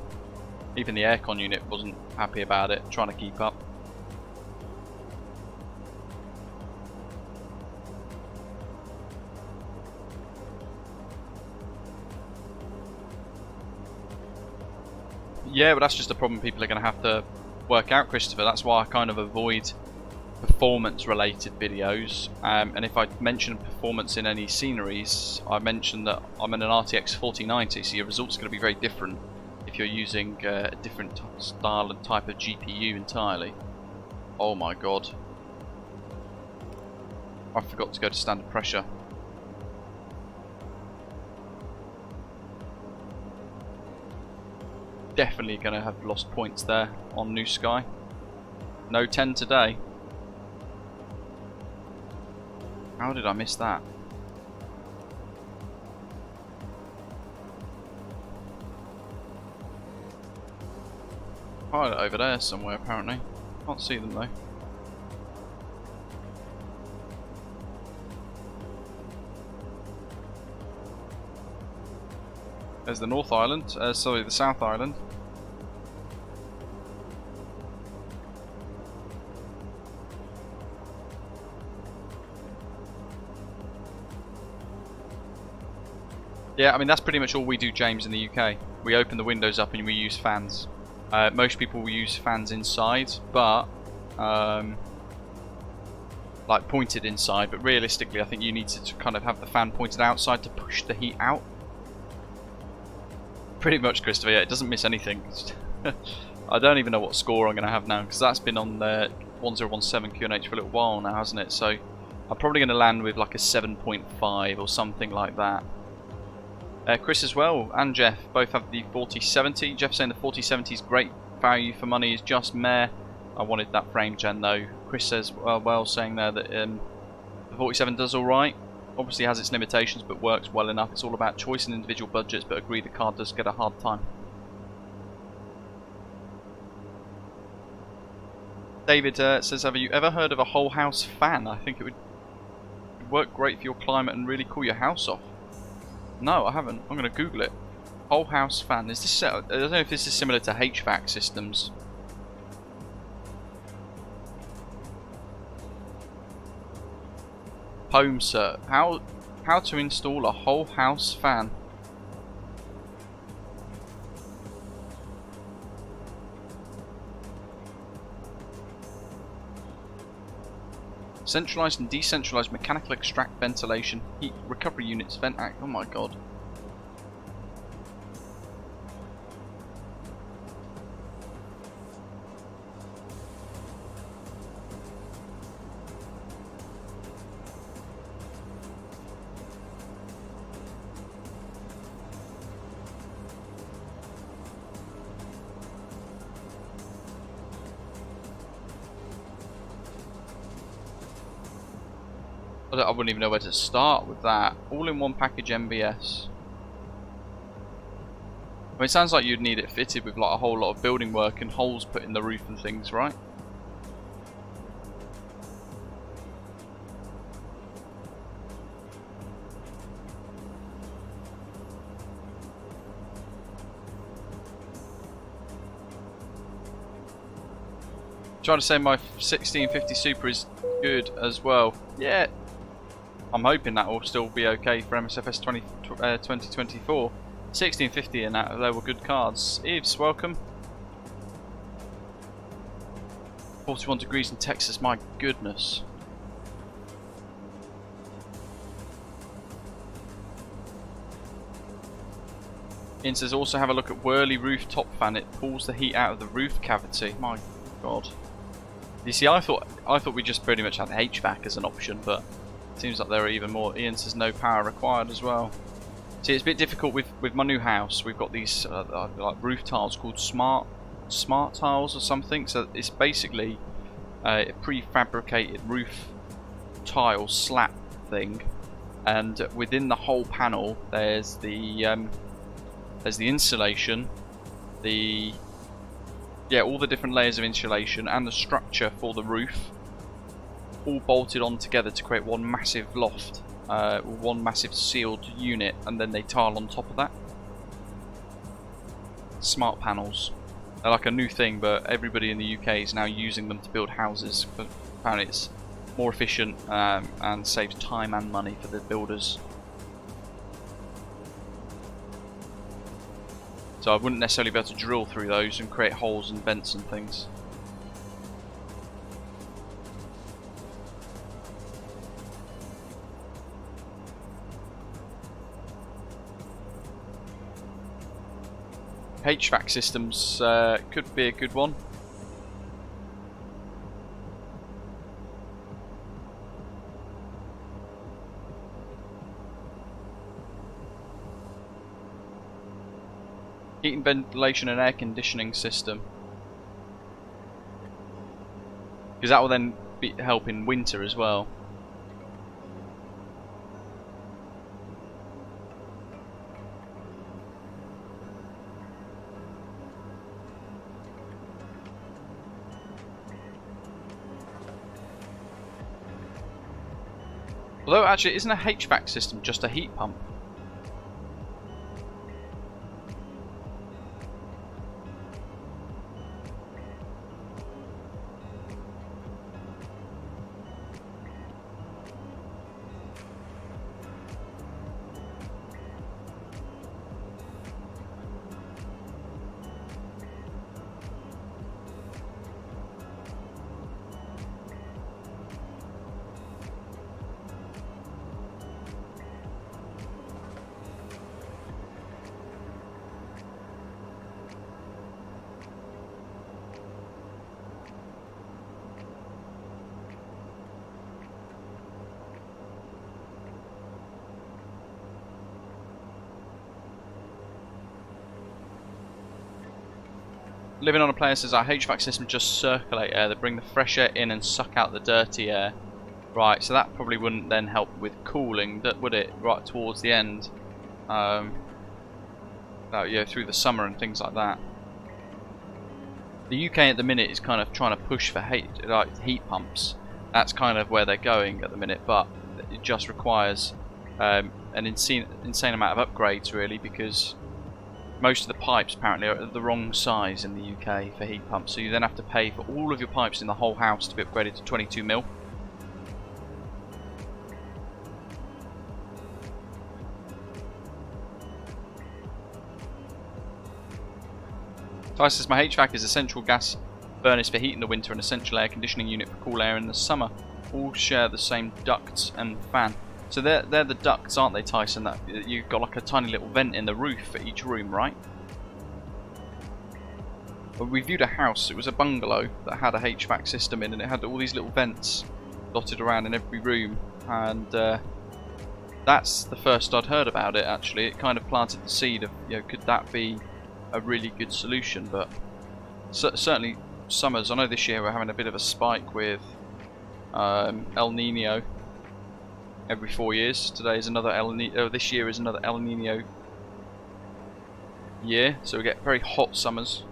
Even the aircon unit wasn't happy about it, trying to keep up. Yeah, but that's just a problem people are going to have to work out, Christopher. That's why I kind of avoid performance-related videos. And if I mention performance in any sceneries, I mention that I'm in an RTX4090, so your results are going to be very different if you're using a different style and type of GPU entirely. Oh my god. I forgot to go to standard pressure. Definitely going to have lost points there on New Sky. No 10 today. How did I miss that? Pilot over there somewhere apparently. Can't see them though. There's the North Island, sorry, the South Island. Yeah, I mean that's pretty much all we do, James, in the UK. We open the windows up and we use fans. Most people will use fans inside, but like pointed inside. But realistically, I think you need to kind of have the fan pointed outside to push the heat out. Pretty much, Christopher. Yeah, it doesn't miss anything. I don't even know what score I'm going to have now because that's been on the 1017 QNH for a little while now, hasn't it? So I'm probably going to land with like a 7.5 or something like that. Chris as well and Jeff both have the 4070. Jeff saying the 4070 is great value for money, is just meh. I wanted that frame gen though. Chris says well saying there that the 47 does alright. Obviously has its limitations but works well enough. It's all about choice and individual budgets, but agree the card does get a hard time. David says, have you ever heard of a whole house fan? I think it would work great for your climate and really cool your house off. No, I haven't. I'm going to Google it. Whole house fan. Is this? I don't know if this is similar to HVAC systems. Home cert. How to install a whole house fan? Centralized and decentralized mechanical extract ventilation, heat recovery units, vent act. Oh my god. I wouldn't even know where to start with that. All in one package MBS. mean, it sounds like you'd need it fitted with like a whole lot of building work and holes put in the roof and things, right? Trying to say my 1650 Super is good as well. Yeah, I'm hoping that will still be okay for MSFS 2024. 1650 and that, they were good cards. Eves, welcome. 41 degrees in Texas, my goodness. Ian says also have a look at Whirly rooftop fan. It pulls the heat out of the roof cavity. My god. You see, I thought we just pretty much had HVAC as an option, but it seems like there are even more. Ian says no power required as well. See, it's a bit difficult with my new house. We've got these like roof tiles called smart tiles or something. So it's basically a prefabricated roof tile slat thing, and within the whole panel there's the insulation, all the different layers of insulation and the structure for the roof, all bolted on together to create one massive loft, one massive sealed unit, and then they tile on top of that. Smart panels. They're like a new thing, but everybody in the UK is now using them to build houses. But apparently it's more efficient and saves time and money for the builders. So I wouldn't necessarily be able to drill through those and create holes and vents and things. HVAC systems could be a good one. Heating, ventilation and air conditioning system. Because that will then help in winter as well. Although actually, isn't a HVAC system just a heat pump? Living on a Player says our HVAC system just circulate air. They bring the fresh air in and suck out the dirty air. Right, so that probably wouldn't then help with cooling, would it? Right towards the end, through the summer and things like that. The UK at the minute is kind of trying to push for heat pumps. That's kind of where they're going at the minute, but it just requires an insane amount of upgrades really, because most of the pipes apparently are the wrong size in the UK for heat pumps, so you then have to pay for all of your pipes in the whole house to be upgraded to 22mm. Ty says my HVAC is a central gas furnace for heat in the winter and a central air conditioning unit for cool air in the summer. All share the same ducts and fan. So they're the ducts, aren't they, Tyson? That you've got like a tiny little vent in the roof for each room, right? Well, we viewed a house. It was a bungalow that had a HVAC system in, and it had all these little vents dotted around in every room. And that's the first I'd heard about it. Actually, it kind of planted the seed of, could that be a really good solution? But certainly summers. I know this year we're having a bit of a spike with El Nino. Every 4 years. Today is another El Nino. This year is another El Nino year, so we get very hot summers.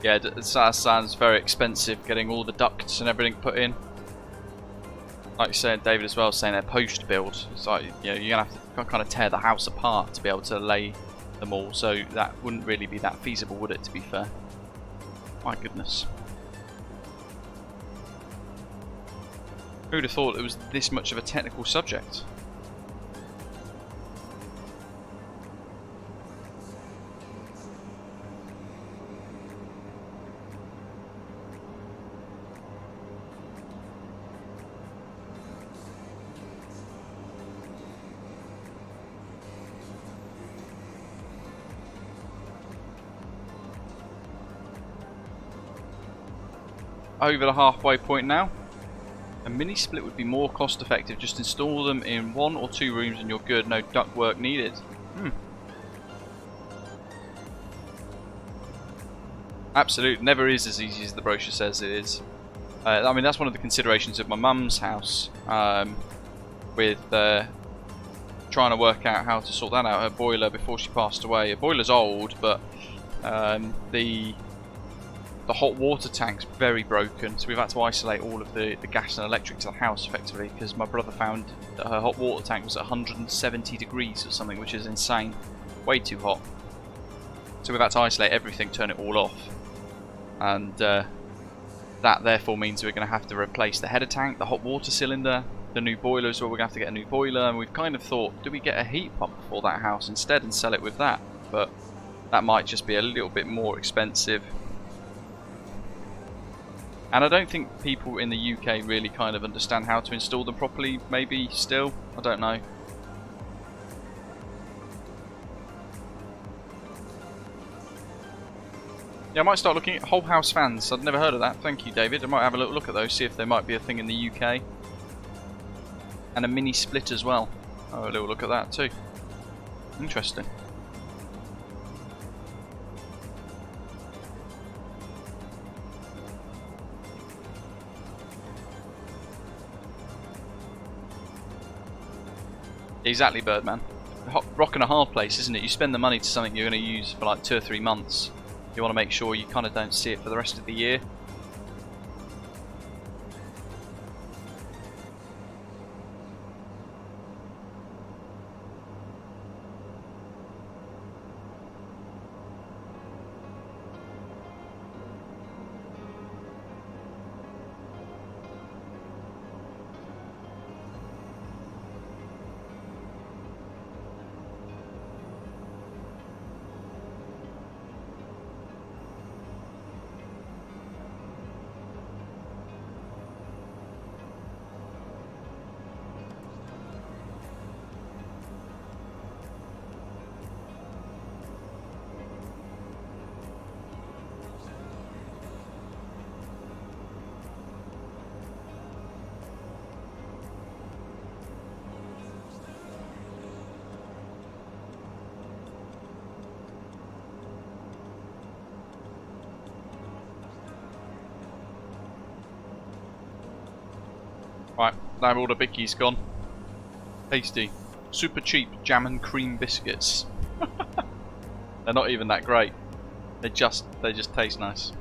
Yeah, that sounds very expensive, getting all the ducts and everything put in. Like you said, David as well, saying they're post build. It's like, you know, you're gonna have to kind of tear the house apart to be able to lay them all. So that wouldn't really be that feasible, would it? To be fair. My goodness. Who would have thought it was this much of a technical subject? Over the halfway point now. A mini split would be more cost effective. Just install them in 1 or 2 rooms and you're good. No duct work needed. Absolutely, never is as easy as the brochure says it is. I mean, that's one of the considerations of my mum's house, with trying to work out how to sort that out. Her boiler before she passed away. Her boiler's old, but the hot water tank's very broken, so we've had to isolate all of the gas and electric to the house effectively, because my brother found that her hot water tank was at 170 degrees or something, which is insane. Way too hot. So we've had to isolate everything, turn it all off. And that therefore means we're going to have to replace the header tank, the hot water cylinder, the new boiler as well. We're going to have to get a new boiler, and we've kind of thought, do we get a heat pump for that house instead and sell it with that? But that might just be a little bit more expensive. And I don't think people in the UK really kind of understand how to install them properly, maybe still. I don't know. Yeah, I might start looking at whole house fans. I'd never heard of that. Thank you, David. I might have a little look at those, see if there might be a thing in the UK. And a mini split as well. I'll have a little look at that too. Interesting. Exactly, Birdman. Rock and a hard place, isn't it? You spend the money to something you're going to use for like 2 or 3 months. You want to make sure you kind of don't see it for the rest of the year. Right, now all the bickies gone. Tasty. Super cheap jam and cream biscuits. They're not even that great. They just taste nice.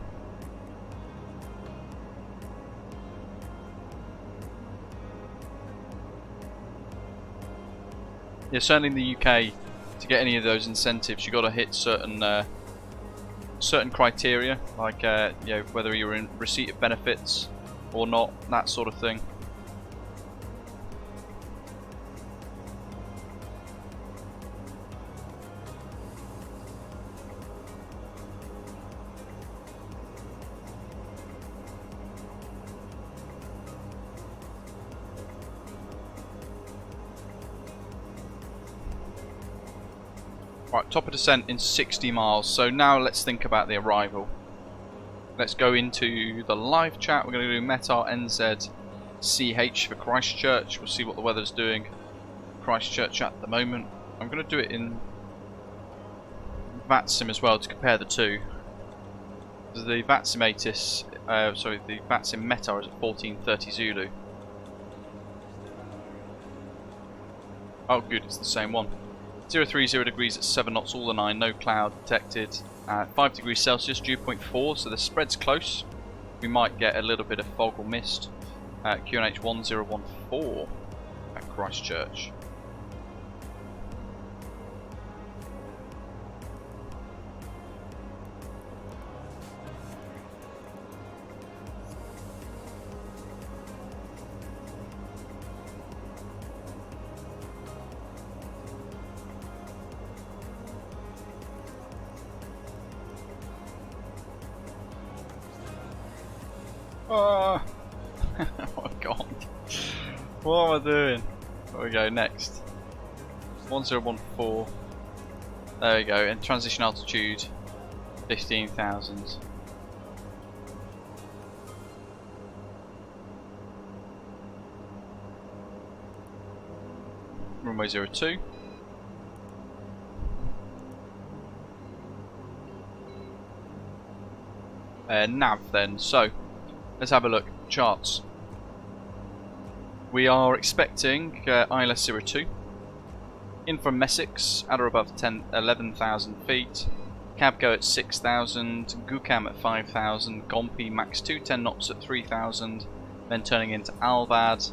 Yeah, certainly in the UK, to get any of those incentives, you got to hit certain criteria, like you know, whether you're in receipt of benefits or not, that sort of thing. Right, top of descent in 60 miles. So now let's think about the arrival. Let's go into the live chat. We're going to do METAR NZCH for Christchurch. We'll see what the weather's doing. Christchurch at the moment. I'm going to do it in VATSIM as well to compare the two. The VATSIM the VATSIM METAR is at 1430 Zulu. Oh good, it's the same one. 030 degrees at 7 knots, all the 9, no cloud detected. 5 degrees Celsius, dew point 4, so the spread's close. We might get a little bit of fog or mist. QNH 1014 at Christchurch. Oh my god. What am I doing? There we go, next. 1014. There we go, and transition altitude 15,000. Runway 02. Nav then, so let's have a look. Charts. We are expecting ILS 02 in from Messick at or above 11,000 feet, Cabgo at 6,000, Gukam at 5,000, Gompi max 210 knots at 3,000, then turning into Albad,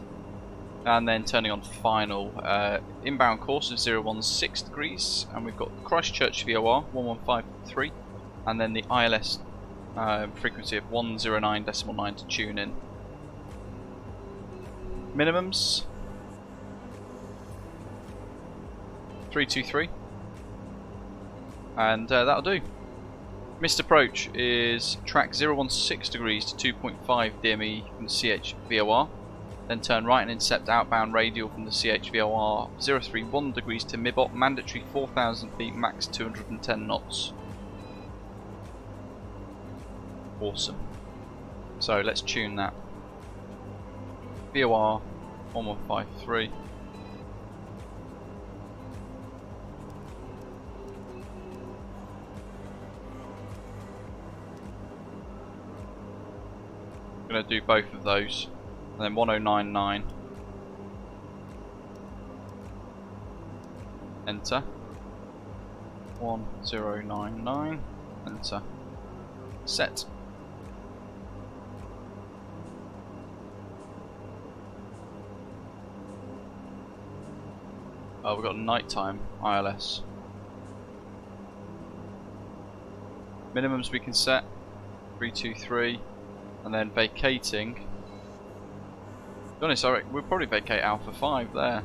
and then turning on final. Inbound course of 016 degrees, and we've got Christchurch VOR 1153, and then the ILS frequency of 109.9 to tune in. Minimums 323, and that'll do. Missed approach is track 016 degrees to 2.5 DME from the CH VOR, then turn right and intercept outbound radial from the CH VOR 031 degrees to Mibot, mandatory 4,000 feet, max 210 knots. Awesome. So let's tune that. VOR 1153. I'm going to do both of those, and then 1099. Enter. 1099. Enter. Set. Oh, we've got nighttime ILS. Minimums we can set 323, and then vacating. To be honest, I reckon we'll probably vacate Alpha 5 there.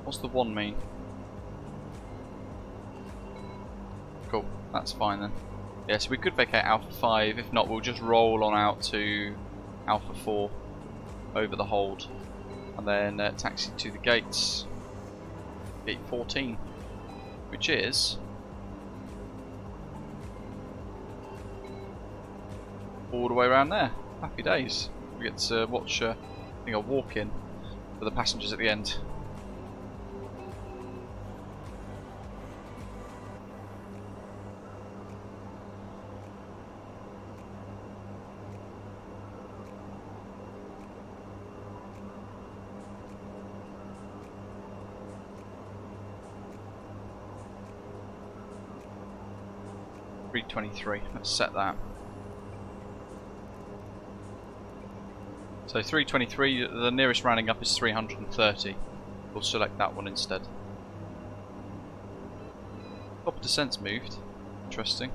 What's the 1 mean? Cool, that's fine then. Yeah, so we could vacate Alpha 5. If not, we'll just roll on out to Alpha 4 over the hold. And then taxi to the gates, gate 14, which is all the way around there. Happy days. We get to watch I think a walk-in for the passengers at the end. .323. Let's set that. So 323, the nearest rounding up is 330. We'll select that one instead. Top of descent's moved. Interesting.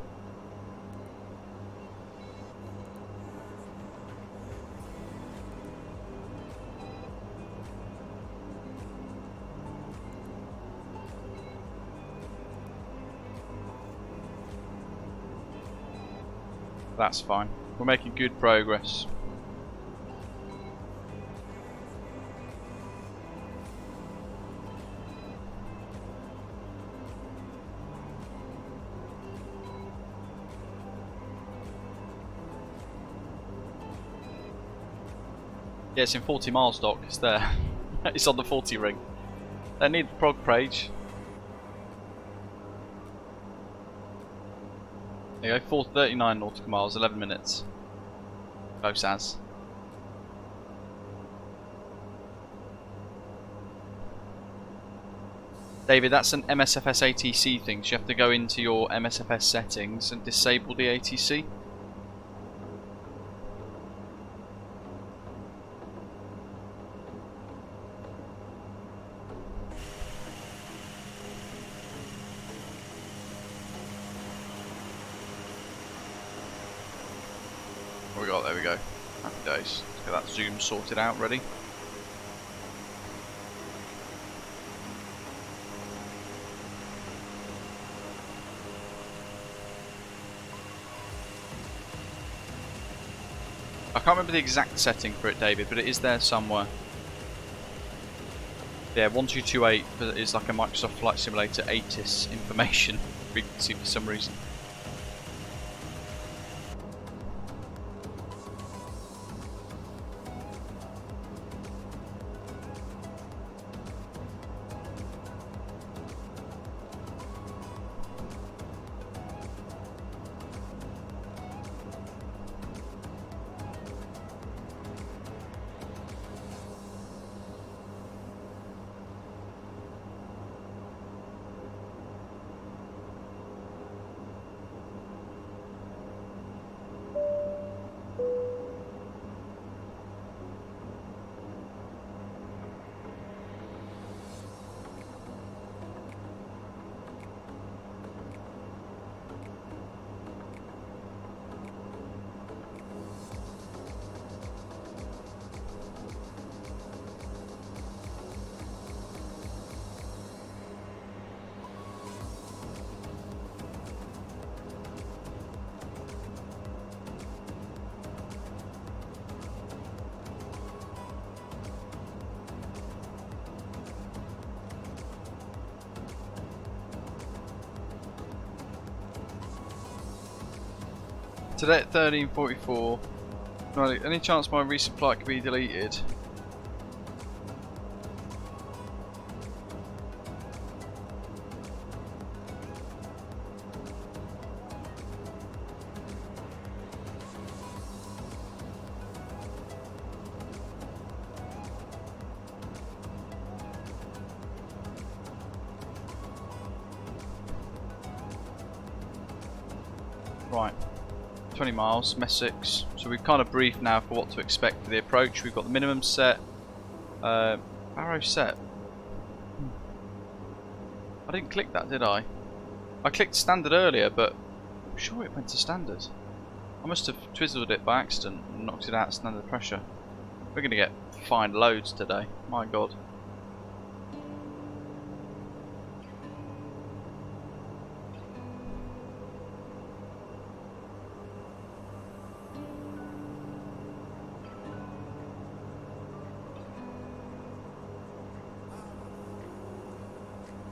That's fine. We're making good progress. Yeah, it's in 40 miles, Doc. It's there. It's on the 40 ring. They need the prog page. There you go, 439 nautical miles, 11 minutes. Go Saz. David, that's an MSFS ATC thing, so you have to go into your MSFS settings and disable the ATC. What we got? There we go. Happy days. Let's get that zoom sorted out, ready. I can't remember the exact setting for it, David, but it is there somewhere. Yeah, 1228 is like a Microsoft Flight Simulator ATIS information frequency for some reason. Today at 13:44. Right, any chance my recent flight could be deleted? Right. 20 miles, MES6. So we've kind of briefed now for what to expect for the approach. We've got the minimum set. Arrow set. I didn't click that, did I? I clicked standard earlier, but I'm sure it went to standard. I must have twizzled it by accident and knocked it out at standard pressure. We're going to get fined loads today. My God.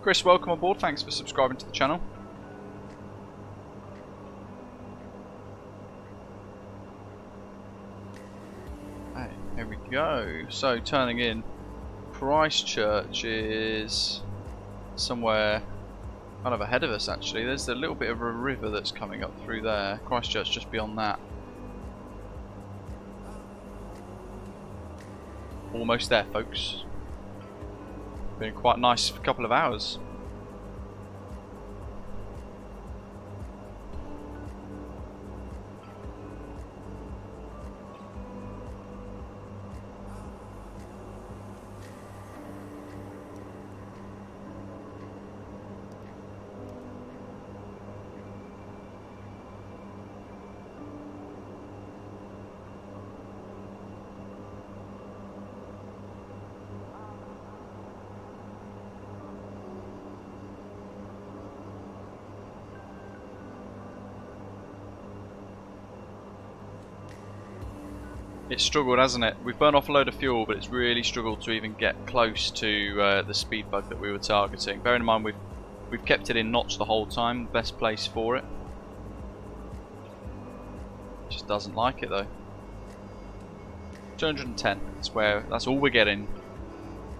Chris, welcome on board. Thanks for subscribing to the channel. Hey, here we go. So turning in, Christchurch is somewhere kind of ahead of us actually. There's a little bit of a river that's coming up through there. Christchurch just beyond that. Almost there, folks. Been quite nice for a couple of hours. It's struggled, hasn't it? We've burned off a load of fuel, but it's really struggled to even get close to the speed bug that we were targeting. Bearing in mind we've kept it in notch the whole time, best place for it. Just doesn't like it though. 210. That's all we're getting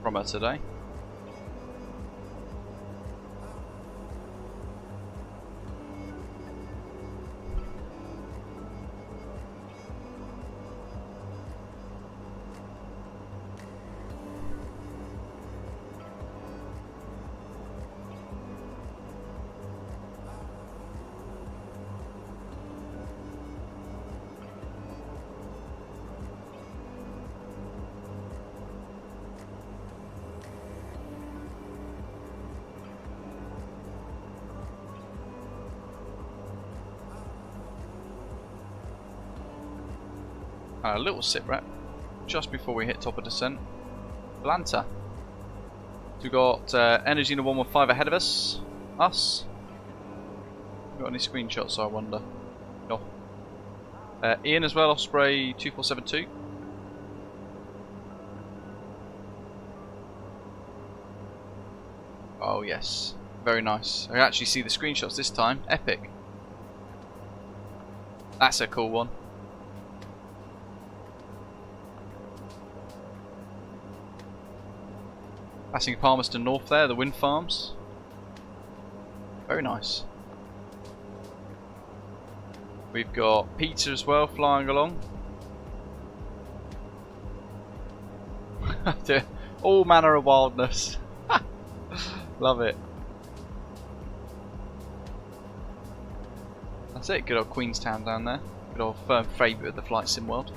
from her today. A little sit rep just before we hit top of descent. Atlanta. So we've got Energy in the 115 ahead of us. Got any screenshots, I wonder? No. Ian as well, Osprey 2472. Oh yes, very nice. I can actually see the screenshots this time. Epic. That's a cool one. Passing Palmerston North there, the wind farms. Very nice. We've got Peter as well flying along. All manner of wildness. Love it. That's it, good old Queenstown down there. Good old firm favourite of the flight sim world.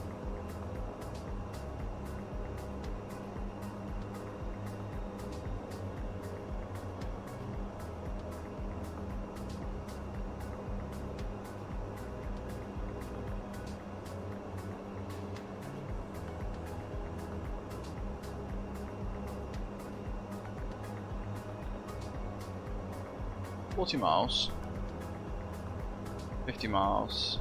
Miles, 50 miles.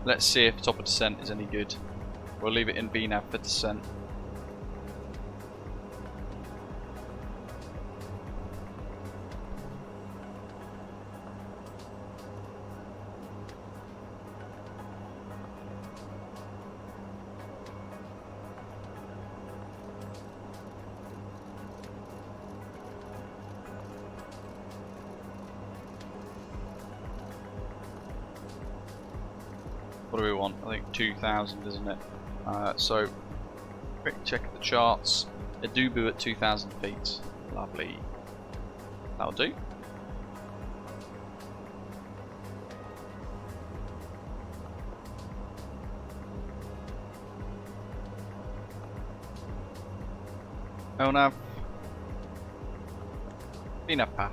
Let's see if top of descent is any good. We'll leave it in VNAV for descent. What do we want? I think 2,000, isn't it? So, quick check of the charts. Adubu at 2,000 feet. Lovely. That'll do. LNAV. VNAV path.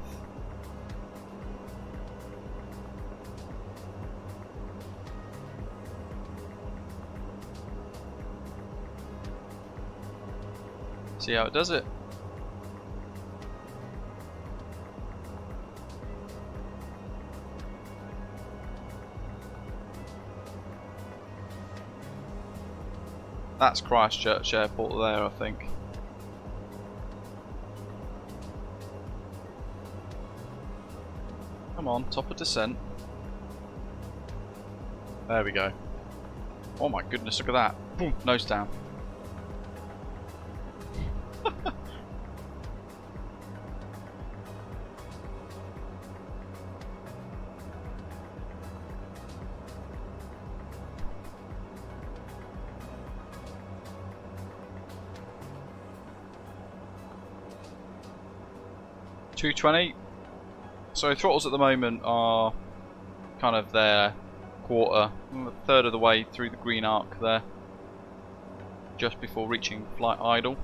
See how it does it. That's Christchurch Airport there, I think. Come on, top of descent. There we go. Oh my goodness, look at that. Boom, nose down. $220. So throttles at the moment are kind of there, a third of the way through the green arc there, just before reaching flight idle.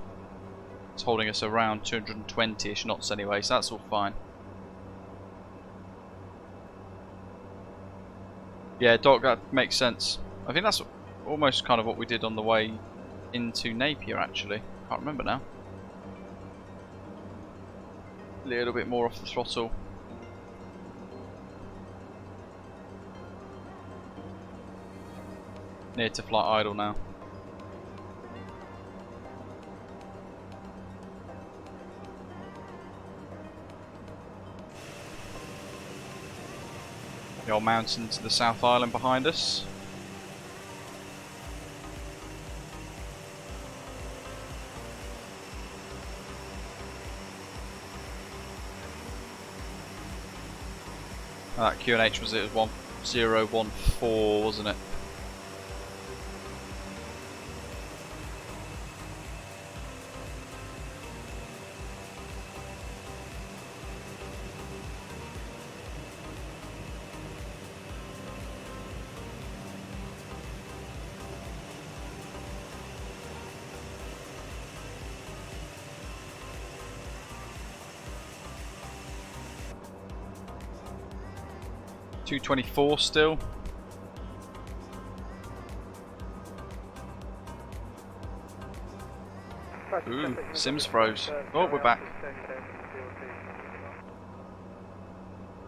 It's holding us around 220-ish knots anyway, so that's all fine. Yeah, Doc, that makes sense. I think that's almost kind of what we did on the way into Napier, actually. Can't remember now. A little bit more off the throttle. Near to flight idle now. The old mountain to the South Island behind us. That QNH was it 1014, wasn't it? $224 still. Ooh, Sims froze. Oh, we're back.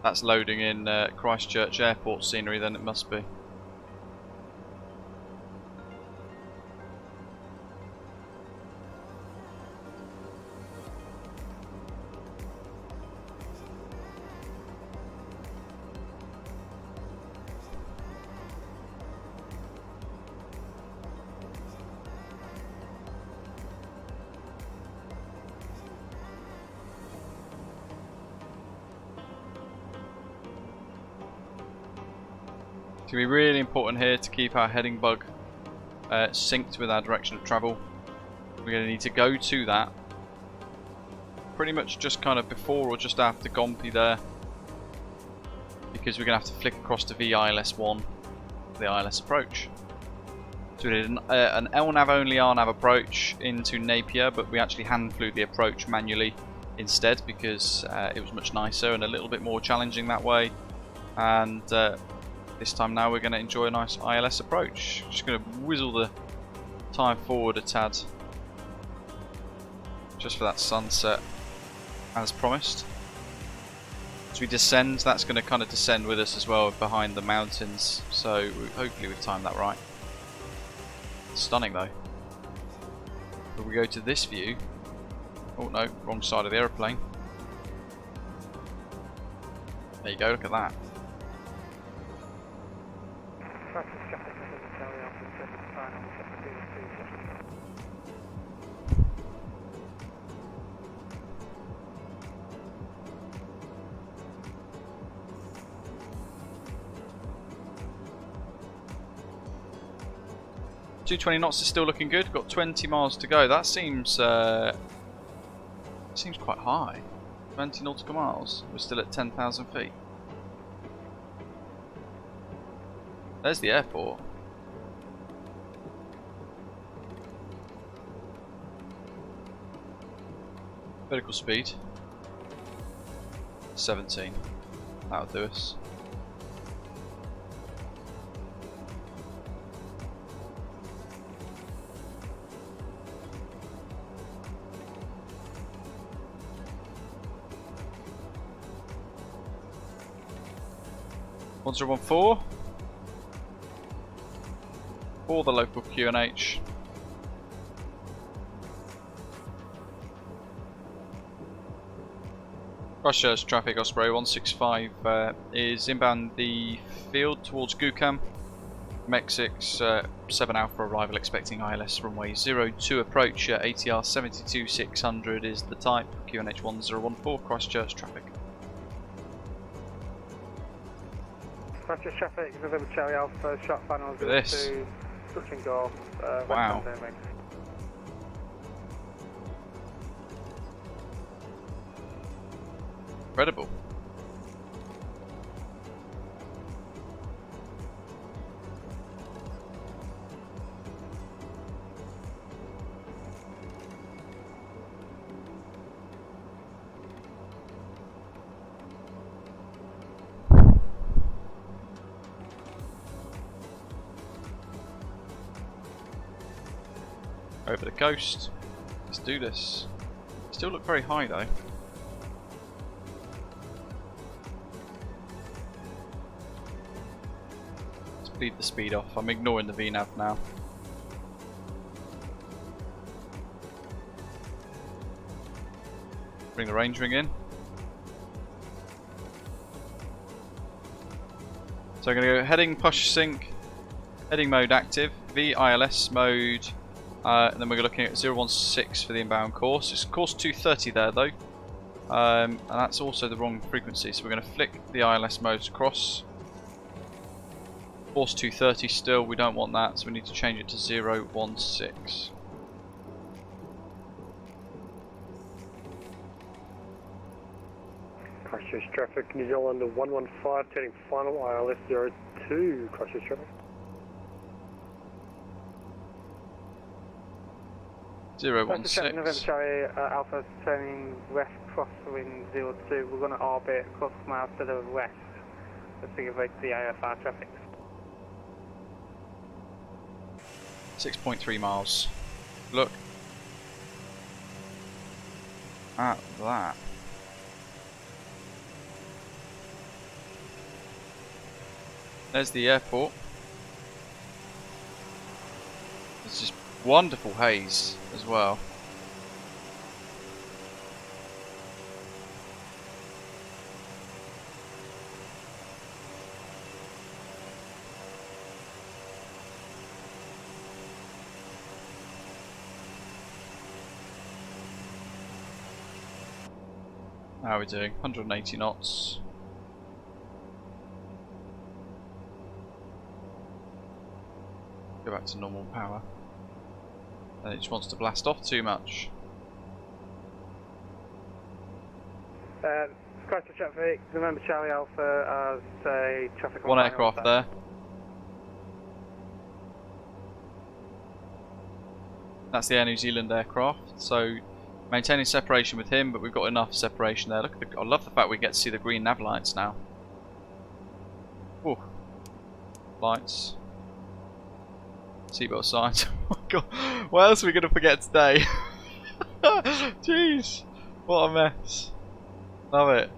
That's loading in Christchurch Airport scenery then, it must be. It's going to be really important here to keep our heading bug synced with our direction of travel. We're going to need to go to that pretty much just kind of before or just after Gompy there, because we're going to have to flick across to VILS1 for the ILS approach. So we did an LNAV only RNAV approach into Napier, but we actually hand flew the approach manually instead because it was much nicer and a little bit more challenging that way. And this time now we're going to enjoy a nice ILS approach. Just going to whizzle the time forward a tad just for that sunset as promised. As we descend, that's going to kind of descend with us as well behind the mountains, so hopefully we've timed that right. Stunning though. But we go to this view. Oh no, wrong side of the aeroplane. There you go, look at that. 220 knots is still looking good. Got 20 miles to go. That seems quite high. 20 nautical miles. We're still at 10,000 feet. There's the airport. Vertical speed 17. That'll do us. Monster 14 for the local QNH. Christchurch traffic, Osprey 165 is inbound the field towards Gukam. Mex6 7 Alpha arrival expecting ILS runway 02 approach. ATR72-600 is the type. QNH 1014 Christchurch traffic. Christchurch traffic, November Charlie Alpha, shot final to touch and go. Wow. Incredible. Over the coast. Let's do this. Still look very high though. Speed the speed off. I'm ignoring the VNAV now. Bring the range ring in. So I'm going to go heading push sync, heading mode active, VILS mode, and then we're looking at 016 for the inbound course. It's course 230 there though, and that's also the wrong frequency, so we're going to flick the ILS modes across. Course 230 still, we don't want that, so we need to change it to 016. Christchurch traffic, New Zealand 115, turning final ILS 02, Christchurch traffic. 016. November Charlie Alpha turning west crosswind 02. We're going to orbit close miles to the west to avoid the IFR traffic. 6.3 miles. Look at that. There's the airport. There's just wonderful haze as well. How are we doing? 180 knots. Go back to normal power. And it just wants to blast off too much. Christchurch traffic, November Charlie Alpha as a traffic on One final aircraft side. there. That's the Air New Zealand aircraft. So maintaining separation with him, but we've got enough separation there. Look at the, I love the fact we get to see the green nav lights now. Ooh. Lights. Seatbelt signs. Oh my god. What else are we going to forget today? Jeez. What a mess. Love it.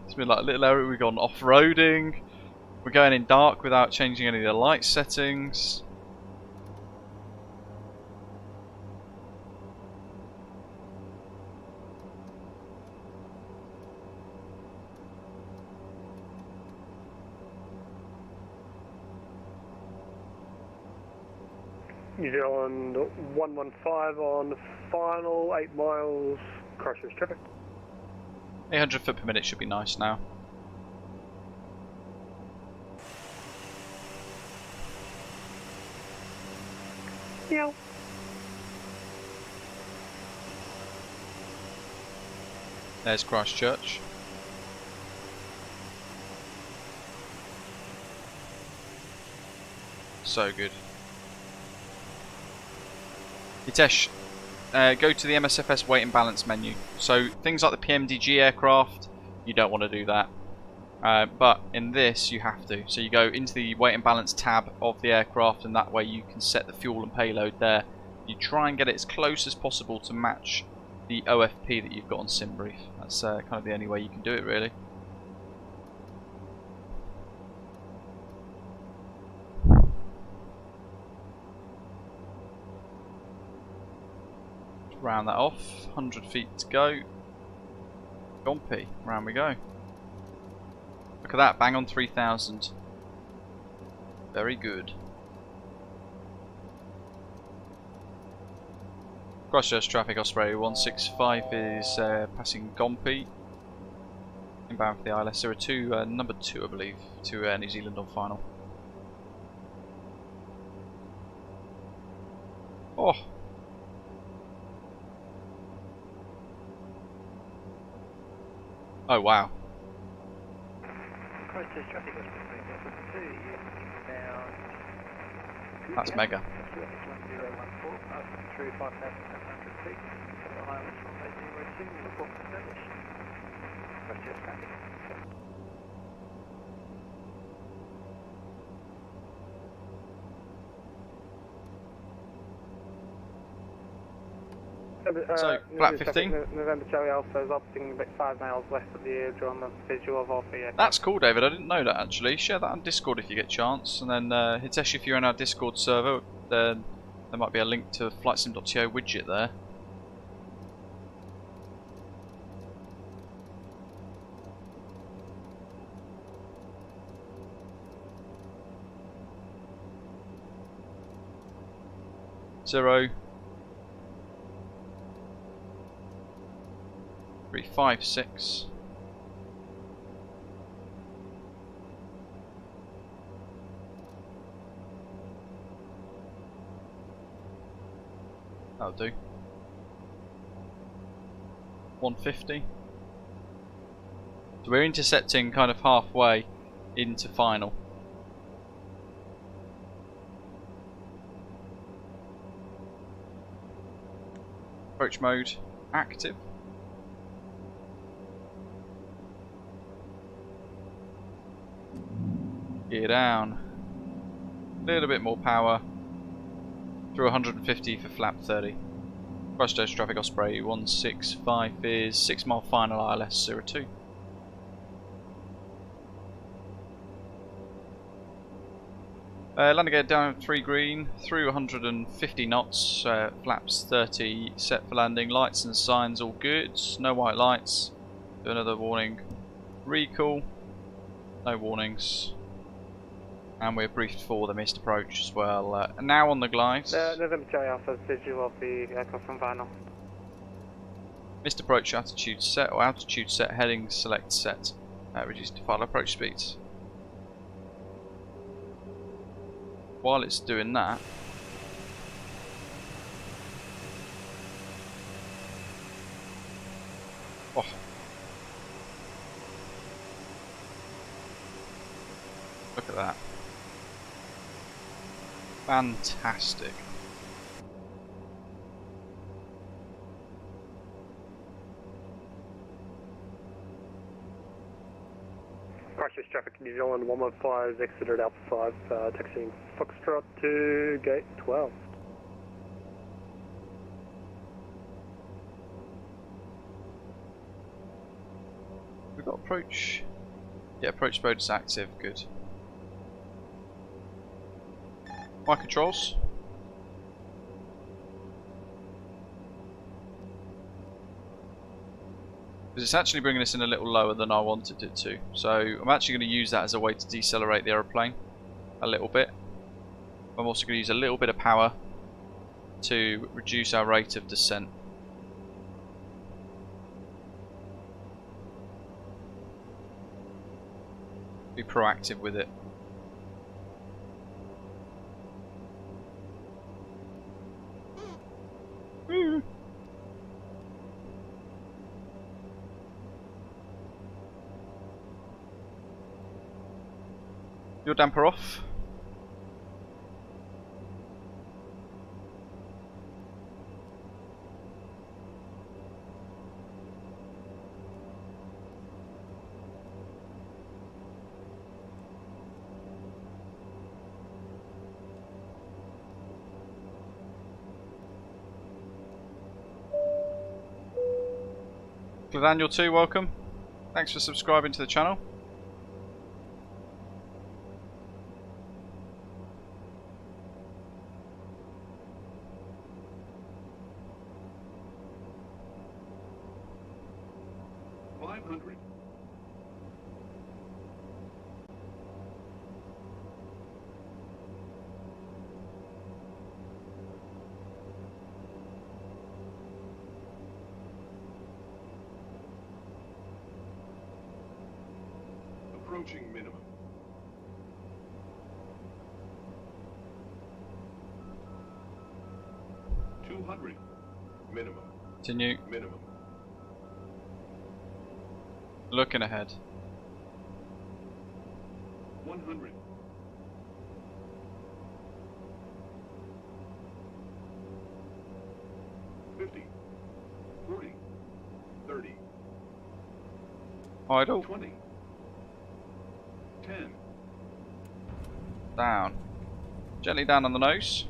It's been like a little area. We've gone off-roading. We're going in dark without changing any of the light settings. New Zealand 115 on final 8 miles, Christchurch traffic. 800 foot per minute should be nice now. Yeah. There's Christchurch. So good. Hitesh, go to the MSFS weight and balance menu. So things like the PMDG aircraft, you don't want to do that. But in this you have to. So you go into the weight and balance tab of the aircraft, and that way you can set the fuel and payload there. You try and get it as close as possible to match the OFP that you've got on SimBrief. That's kind of the only way you can do it, really. Round that off, 100 feet to go. Gompy, round we go. Look at that, bang on 3,000. Very good. Christchurch traffic, Osprey 165 is passing Gompy. Inbound for the ILS02, number 2 I believe, to New Zealand on final. Oh! Oh wow. Christchurch traffic was That's mega. 1014, passing through 5,700 feet. ILS runway 02, report established. Christchurch traffic. So, flat 15. November Charlie Alpha is opting about 5 miles west of the aerodrome of visual of all three aircraft. That's cool, David. I didn't know that actually. Share that on Discord if you get a chance. And then, Hitesh, if you're in our Discord server, then there might be a link to flightsim.to widget there. 0 356 that'll do. 150. So we're intercepting kind of halfway into final. Approach mode active. Gear down. A little bit more power. Through 150 for flap 30. Christchurch traffic Osprey 165 is 6 mile final ILS 02. Landing gear down 3 green, through 150 knots, flaps 30 set for landing, lights and signs all good, no white lights, do another warning, recall, no warnings, and we're briefed for the missed approach as well. Now on the glide. November Charlie Alpha, visual of the aircraft from final. Missed approach altitude set or altitude set heading select set, reduce to final approach speeds. While it's doing that, oh. Look at that. Fantastic. Christchurch traffic New Zealand 115 is exited Alpha 5, taxiing Foxtrot to gate 12. We've got approach. Yeah, approach mode is active, good. My controls. Because it's actually bringing us in a little lower than I wanted it to. So I'm actually going to use that as a way to decelerate the aeroplane a little bit. I'm also going to use a little bit of power to reduce our rate of descent. Be proactive with it. Your damper off. Daniel 2, welcome. Thanks for subscribing to the channel. Approaching minimum. $200 minimum. Continue. Minimum. Looking ahead. 100. 50. 40. 30. Idle. 20. 10. Down. Gently down on the nose.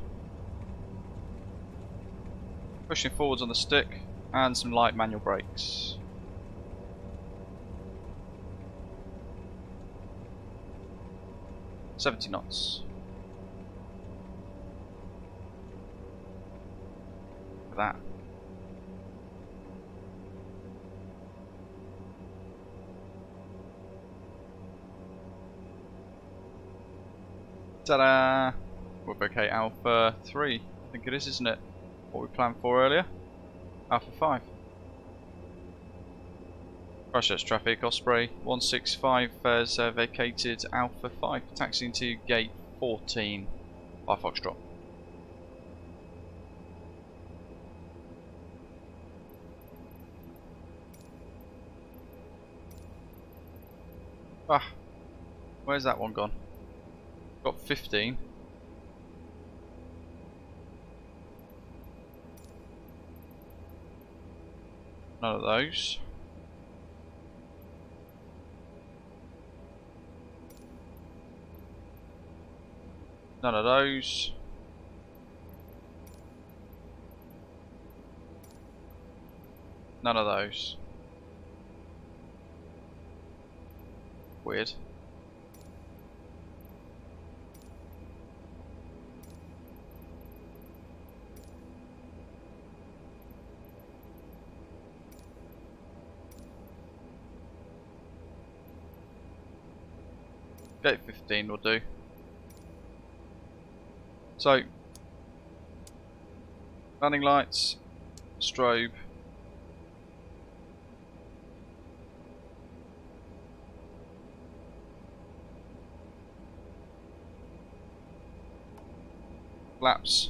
Pushing forwards on the stick and some light manual brakes. $70 knots. Look at that. Ta-da! We're okay, Alpha 3 think it is, isn't it? What we planned for earlier. Alpha 5. Christchurch traffic, Osprey 165 has vacated Alpha 5, taxiing to gate 14 by Foxtrot. Ah, where's that one gone? Got 15. None of those. None of those. None of those. Weird. Gate 15 will do. So, landing lights, strobe. Flaps.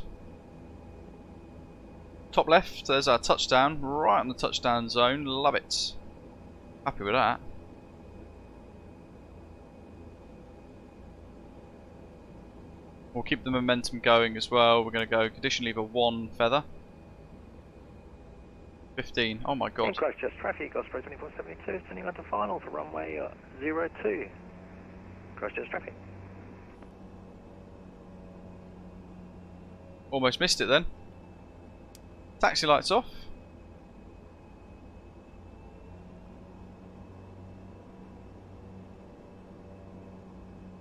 Top left, there's our touchdown, right on the touchdown zone, love it. Happy with that. We'll keep the momentum going as well. We're going to go condition lever 1 feather. 15. Oh my god. Christchurch traffic, Osprey 2472, sending on to final for runway 02. Christchurch traffic. Almost missed it then. Taxi lights off.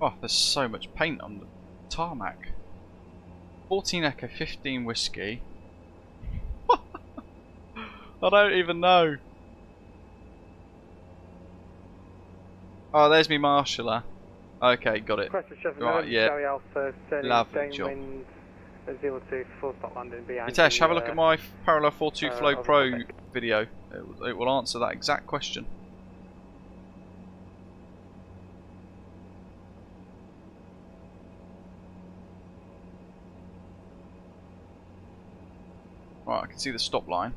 Oh, there's so much paint on the tarmac. 14 Echo, 15 Whiskey. I don't even know. Oh, there's me marshaller. Okay, got it. Right, yeah. Lovely job. Hitesh, have a look at my Parallel 42 Flow Pro video. It will answer that exact question. Right, I can see the stop line.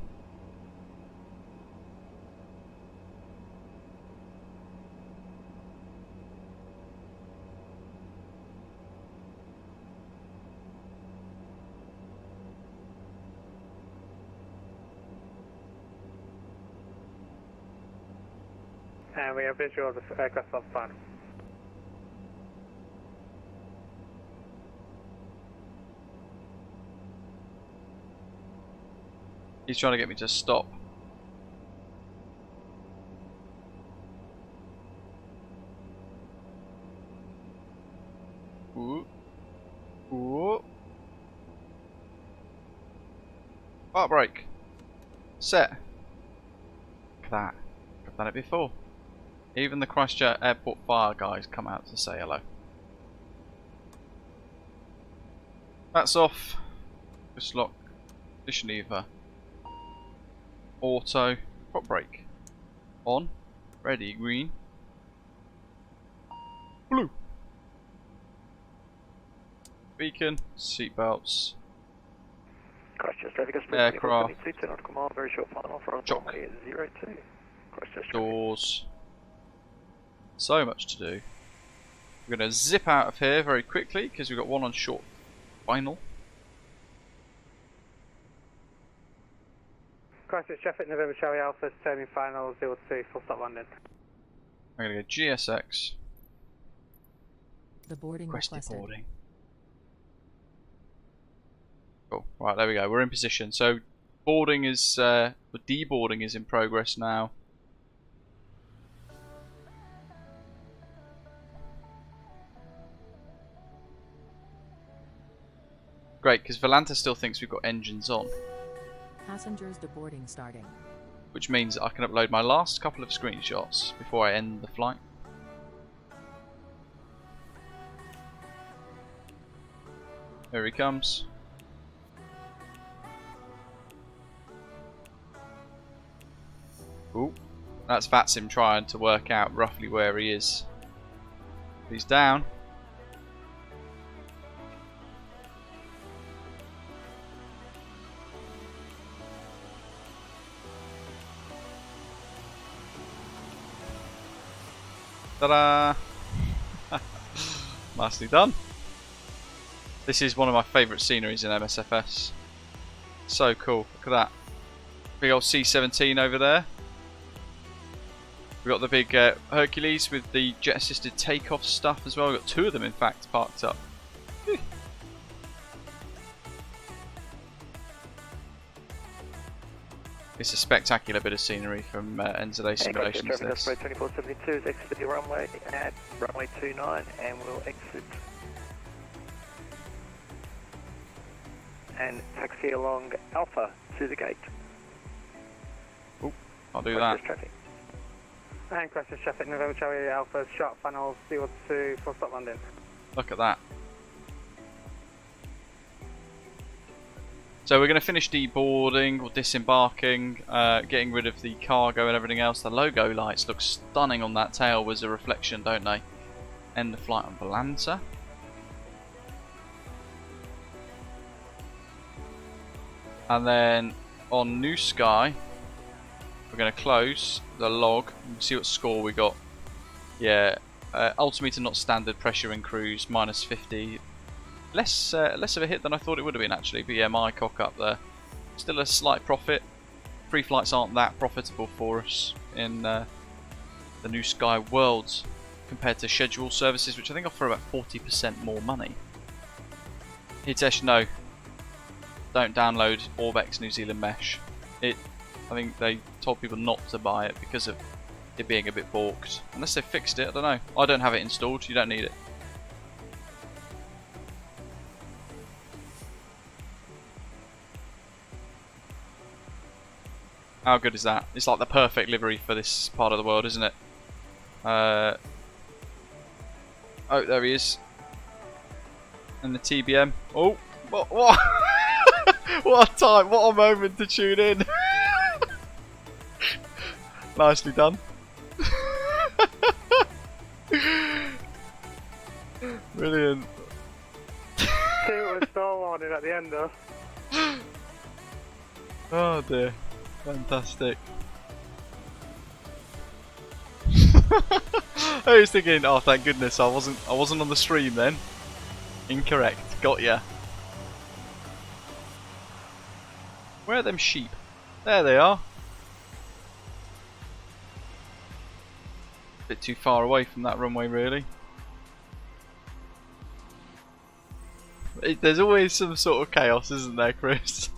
And we have visual of the aircraft off plan. He's trying to get me to stop. Ooh. Ooh. Bar brake. Set. Look at that. I've done it before. Even the Christchurch Airport fire guys come out to say hello. That's off. Just lock. Condition lever. Auto. Prop brake. On. Ready. Green. Blue. Beacon. Seatbelts. Aircraft. Jock. Doors. So much to do. We're going to zip out of here very quickly because we've got one on short final. Christchurch traffic, November Charlie Alpha, turning final 02, full stop landing. I'm going to go GSX. The boarding requested. Boarding. Cool. Right, there we go. We're in position. So boarding is, the deboarding is in progress now. Great, because Volanta still thinks we've got engines on. Passengers deboarding starting. Which means I can upload my last couple of screenshots before I end the flight. Here he comes. Ooh, that's VATSIM trying to work out roughly where he is. He's down. Ta-da! Nicely done. This is one of my favourite sceneries in MSFS. So cool. Look at that. Big old C-17 over there. We've got the big Hercules with the jet-assisted takeoff stuff as well. We've got 2 of them, in fact, parked up. Whew. It's a spectacular bit of scenery from NZA Simulations. Osprey 2472 is exit the runway at runway 29 and we'll exit and taxi along Alpha to the gate. Oop, I'll do that. Traffic. And Christchurch traffic, November Charlie Alpha, sharp funnel, 02 for stop landing. Look at that. So we're going to finish deboarding or disembarking, getting rid of the cargo and everything else. The logo lights look stunning on that tail with a reflection, don't they? End the flight on Volanta. And then on New Sky, we're going to close the log and see what score we got. Yeah, altimeter not standard, pressure in cruise, -50. Less of a hit than I thought it would have been actually, but yeah, my cock up there. Still a slight profit. Free flights aren't that profitable for us in the New Sky worlds compared to scheduled services, which I think offer about 40% more money. Hitesh, no. Don't download Orbex New Zealand Mesh. I think they told people not to buy it because of it being a bit balked. Unless they fixed it, I don't know. I don't have it installed, you don't need it. How good is that? It's like the perfect livery for this part of the world, isn't it? Oh, there he is. And the TBM. Oh, what? What a time, what a moment to tune in. Nicely done. Brilliant. Two was stall warning at the end though. Oh dear. Fantastic. I was thinking, oh thank goodness I wasn't on the stream then. Incorrect. Got ya. Where are them sheep? There they are. Bit too far away from that runway really. There's always some sort of chaos, isn't there, Chris?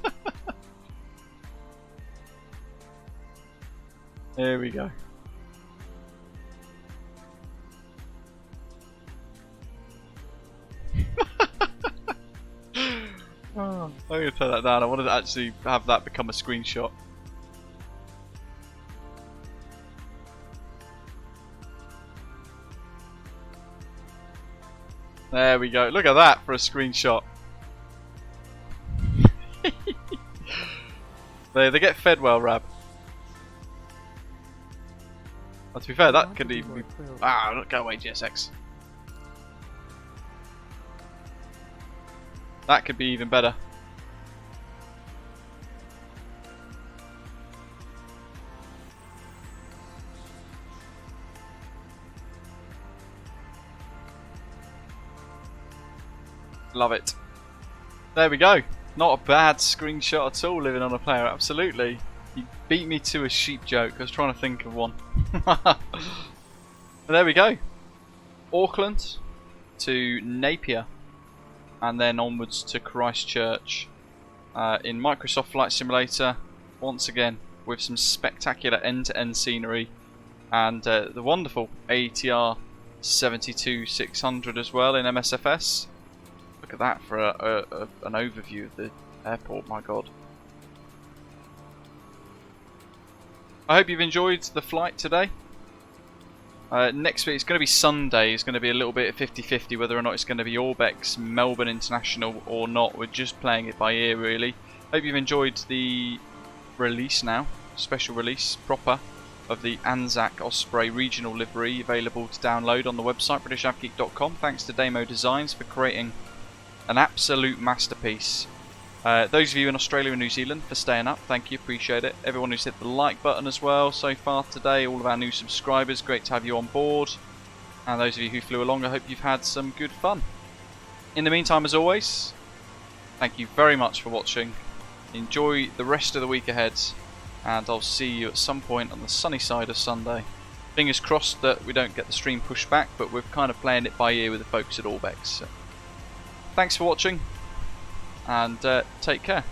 There we go. Oh, I'm going to turn that down. I wanted to actually have that become a screenshot. There we go. Look at that for a screenshot. They get fed well, Rab. Well, to be fair, that could even be... Ah, go away, GSX. That could be even better. Love it. There we go. Not a bad screenshot at all, living on a player, absolutely. You beat me to a sheep joke, I was trying to think of one. There we go. Auckland to Napier and then onwards to Christchurch in Microsoft Flight Simulator once again with some spectacular end-to-end scenery and the wonderful ATR72-600 as well in MSFS. Look at that for an overview of the airport, my god. I hope you've enjoyed the flight today. Next week, it's going to be Sunday. It's going to be a little bit 50-50 whether or not it's going to be Orbex Melbourne International or not. We're just playing it by ear, really. Hope you've enjoyed the release now. Special release, proper. of the ANZAC Osprey Regional livery available to download on the website britishavgeek.com. Thanks to DamoDesigns for creating an absolute masterpiece. Those of you in Australia and New Zealand for staying up, thank you, appreciate it. Everyone who's hit the like button as well so far today, all of our new subscribers, great to have you on board. And those of you who flew along, I hope you've had some good fun. In the meantime, as always, thank you very much for watching. Enjoy the rest of the week ahead, and I'll see you at some point on the sunny side of Sunday. Fingers crossed that we don't get the stream pushed back, but we're kind of playing it by ear with the folks at Orbex. So, thanks for watching, and take care.